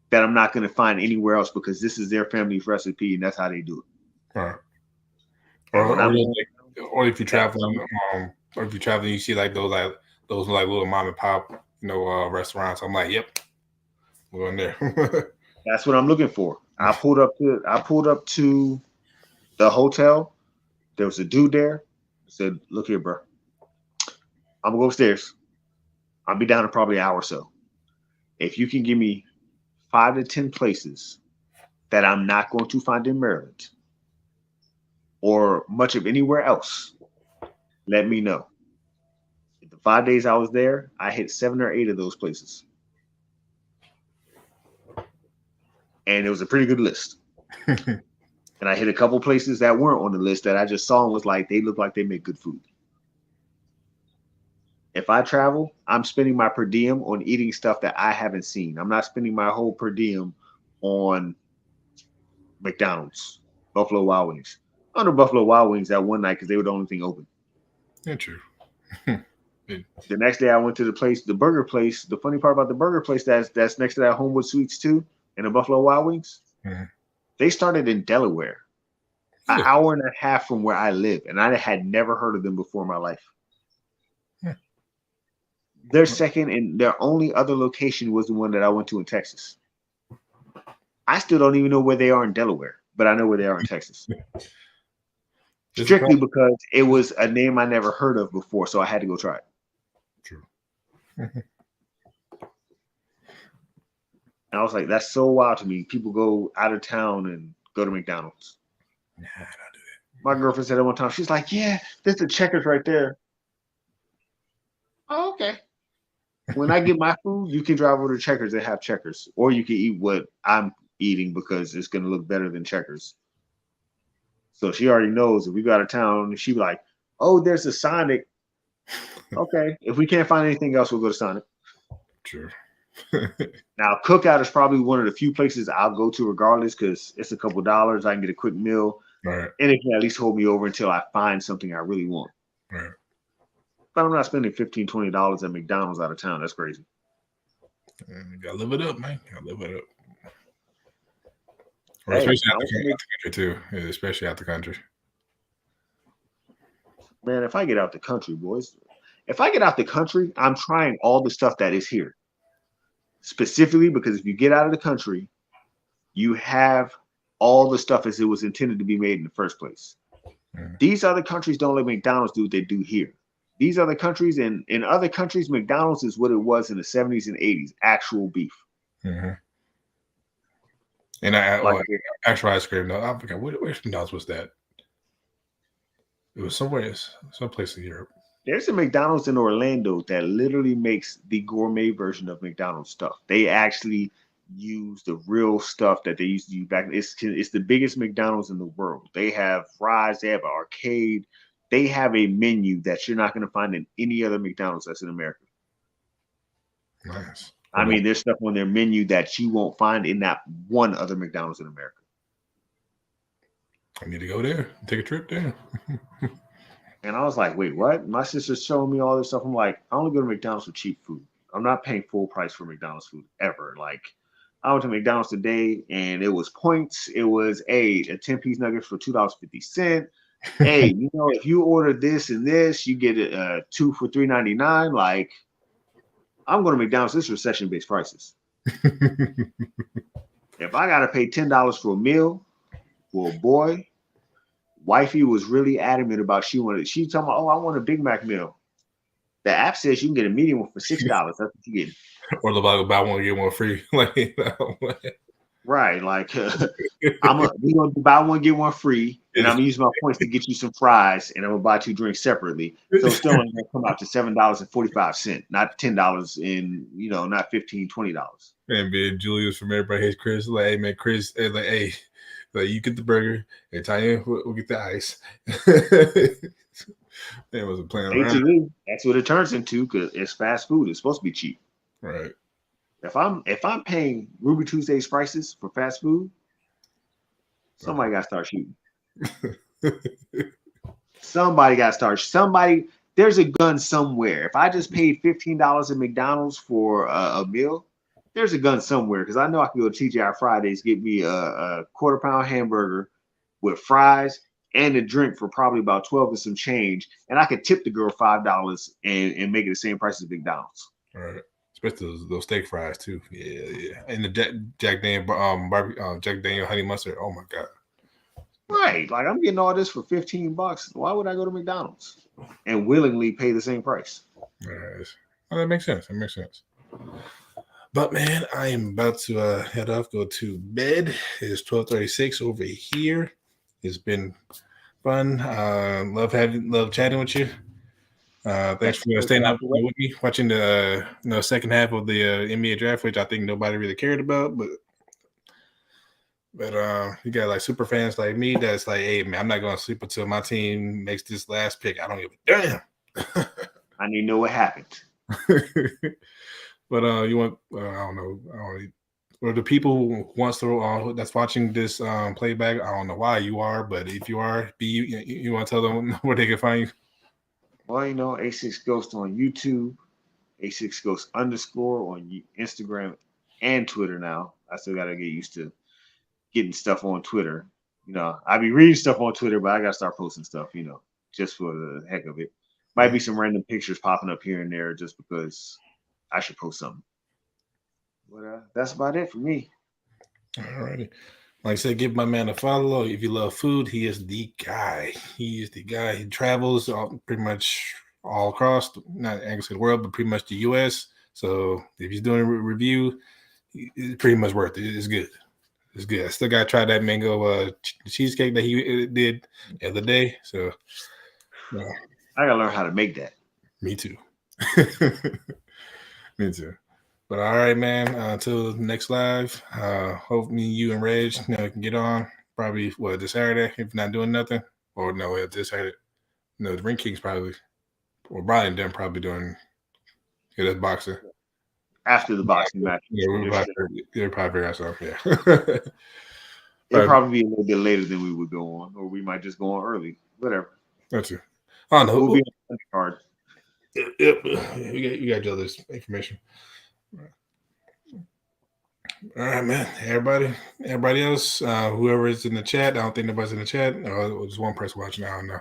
that I'm not going to find anywhere else because this is their family's recipe and that's how they do it. Right. And when I'm Or if you're traveling, or if you're traveling, you see like those little mom and pop, restaurants. I'm like, yep, we're going there. that's what I'm looking for. I pulled up to the hotel. There was a dude there. I said, "Look here, bro. I'm gonna go upstairs. I'll be down in probably an hour or so. If you can give me 5 to 10 places that I'm not going to find in Maryland or much of anywhere else, let me know." The 5 days I was there, I hit 7 or 8 of those places. And it was a pretty good list. And I hit a couple places that weren't on the list that I just saw and was like, they look like they make good food. If I travel, I'm spending my per diem on eating stuff that I haven't seen. I'm not spending my whole per diem on McDonald's, Buffalo Wild Wings. I went to Buffalo Wild Wings that one night because they were the only thing open. Yeah, true. The next day I went to the burger place. The funny part about the burger place that's next to that Homewood Suites too, and the Buffalo Wild Wings, Mhm. they started in Delaware, an Yeah. hour and a half from where I live, and I had never heard of them before in my life. Yeah. Their second and their only other location was the one that I went to in Texas. I still don't even know where they are in Delaware, but I know where they are in Texas. Just Strictly because it was a name I never heard of before, so I had to go try it. true. And I was like, that's so wild to me. People go out of town and go to McDonald's. Nah, I don't do that. My girlfriend said it one time. She's like, yeah, there's the Checkers right there. Oh, okay. When I get my food, you can drive over to Checkers. They have Checkers. Or you can eat what I'm eating because it's going to look better than Checkers. So she already knows if we go out of town, she be like, oh, there's a Sonic. Okay. If we can't find anything else, we'll go to Sonic. True. Now, Cookout is probably one of the few places I'll go to regardless because it's a couple dollars. I can get a quick meal. Right. And it can at least hold me over until I find something I really want. Right. But I'm not spending $15, $20 at McDonald's out of town. That's crazy. You gotta live it up, man. Gotta live it up. Or Hey, especially out the country too. Yeah, especially out the country. man, if I get out the country, boys, if I get out the country, I'm trying all the stuff that is here. Specifically because if you get out of the country, you have all the stuff as it was intended to be made in the first place. Mhm. These other countries don't let McDonald's do what they do here. These other countries, and in other countries, McDonald's is what it was in the 70s and 80s, actual beef. Mm-hmm. And Like, actual ice cream. No, I forgot which McDonald's was that. It was someplace in Europe. there's a McDonald's in Orlando that literally makes the gourmet version of McDonald's stuff. They actually use the real stuff that they used to use back. It's the biggest McDonald's in the world. They have fries. They have an arcade. They have a menu that you're not going to find in any other McDonald's that's in America. Nice. I mean, there's stuff on their menu that you won't find in that one other McDonald's in America. I need to go there. Take a trip there. And I was like, wait, what? My sister's showing me all this stuff. I'm like, I only go to McDonald's for cheap food. I'm not paying full price for McDonald's food ever. Like, I went to McDonald's today and it was points. It was a 10-piece nugget for $2.50. Hey, if you order this and this, you get it 2 for $3.99. Like, I'm going to McDonald's. This is recession-based prices. If I got to pay $10 for a meal for a boy, wifey was really adamant about she talking about, oh, I want a Big Mac meal. The app says you can get a medium one for $6. That's what you get. Or the buy one get one free. Like, Right, like we gonna buy one get one free, and I'm gonna use my points to get you some fries, and I'm gonna buy 2 drinks separately. So it's still only gonna come out to $7.45, not $10 in not $15-$20. And being Julius from Everybody Hates Chris, like, hey man, Chris, like, hey, like you get the burger, and Tanya we'll get the ice. They wasn't playing around. That's what it turns into because it's fast food. It's supposed to be cheap. Right. If I'm paying Ruby Tuesday's prices for fast food, somebody got to start shooting. Somebody got to start. There's a gun somewhere. If I just paid $15 at McDonald's for a meal, there's a gun somewhere because I know I can go to TGI Fridays, get me a quarter-pound hamburger with fries and a drink for probably about 12 and some change, and I could tip the girl $5 and make it the same price as McDonald's. All right. Especially those steak fries too. Yeah. And the Jack Daniel Jack Daniel honey mustard. Oh my god. Right. Like I'm getting all this for $15. Why would I go to McDonald's and willingly pay the same price? Nice. Well, that makes sense. But man, I am about to head off, go to bed. It's 12:36 over here. It's been fun. Love chatting with you. Thanks for staying up with me, watching the second half of the NBA draft, which I think nobody really cared about, but you got like super fans like me that's like, hey man, I'm not going to sleep until my team makes this last pick. I don't give a damn. I need to know what happened. But you want I don't know, or the people who wants to that's watching this playback, I don't know why you are, but if you are, you want to tell them where they can find you. Well, A6 Ghost on YouTube, A6 Ghost _ on Instagram and Twitter now. I still got to get used to getting stuff on Twitter. I be reading stuff on Twitter, but I got to start posting stuff, just for the heck of it. Might be some random pictures popping up here and there just because I should post something. But that's about it for me. All righty. Like I said, give my man a follow. If you love food, he is the guy. He travels pretty much all across, not the world, but pretty much the U.S. So if he's doing a review, it's pretty much worth it. It's good. It's good. I still got to try that mango cheesecake that he did the other day. So I got to learn how to make that. Me too. Me too. But all right, man. Until next live, hope me, you, and Reg can get on. Probably this Saturday if not doing nothing. Or no, this Saturday. No, the Ring Kings probably. Or Brian and them probably doing that's boxing. After the boxing match. Yeah, we'll probably figure out something. Yeah. It'll probably be a little bit later than we would go on, or we might just go on early. Whatever. That's it. I don't know. We'll be on the card. Yep. You got all this information. All right, man. Everybody else, whoever is in the chat, I don't think nobody's in the chat. There's one person watching. I don't know.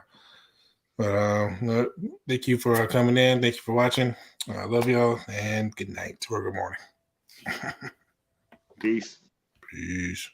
But thank you for coming in. Thank you for watching. I love y'all, and good night or good morning. Peace. Peace.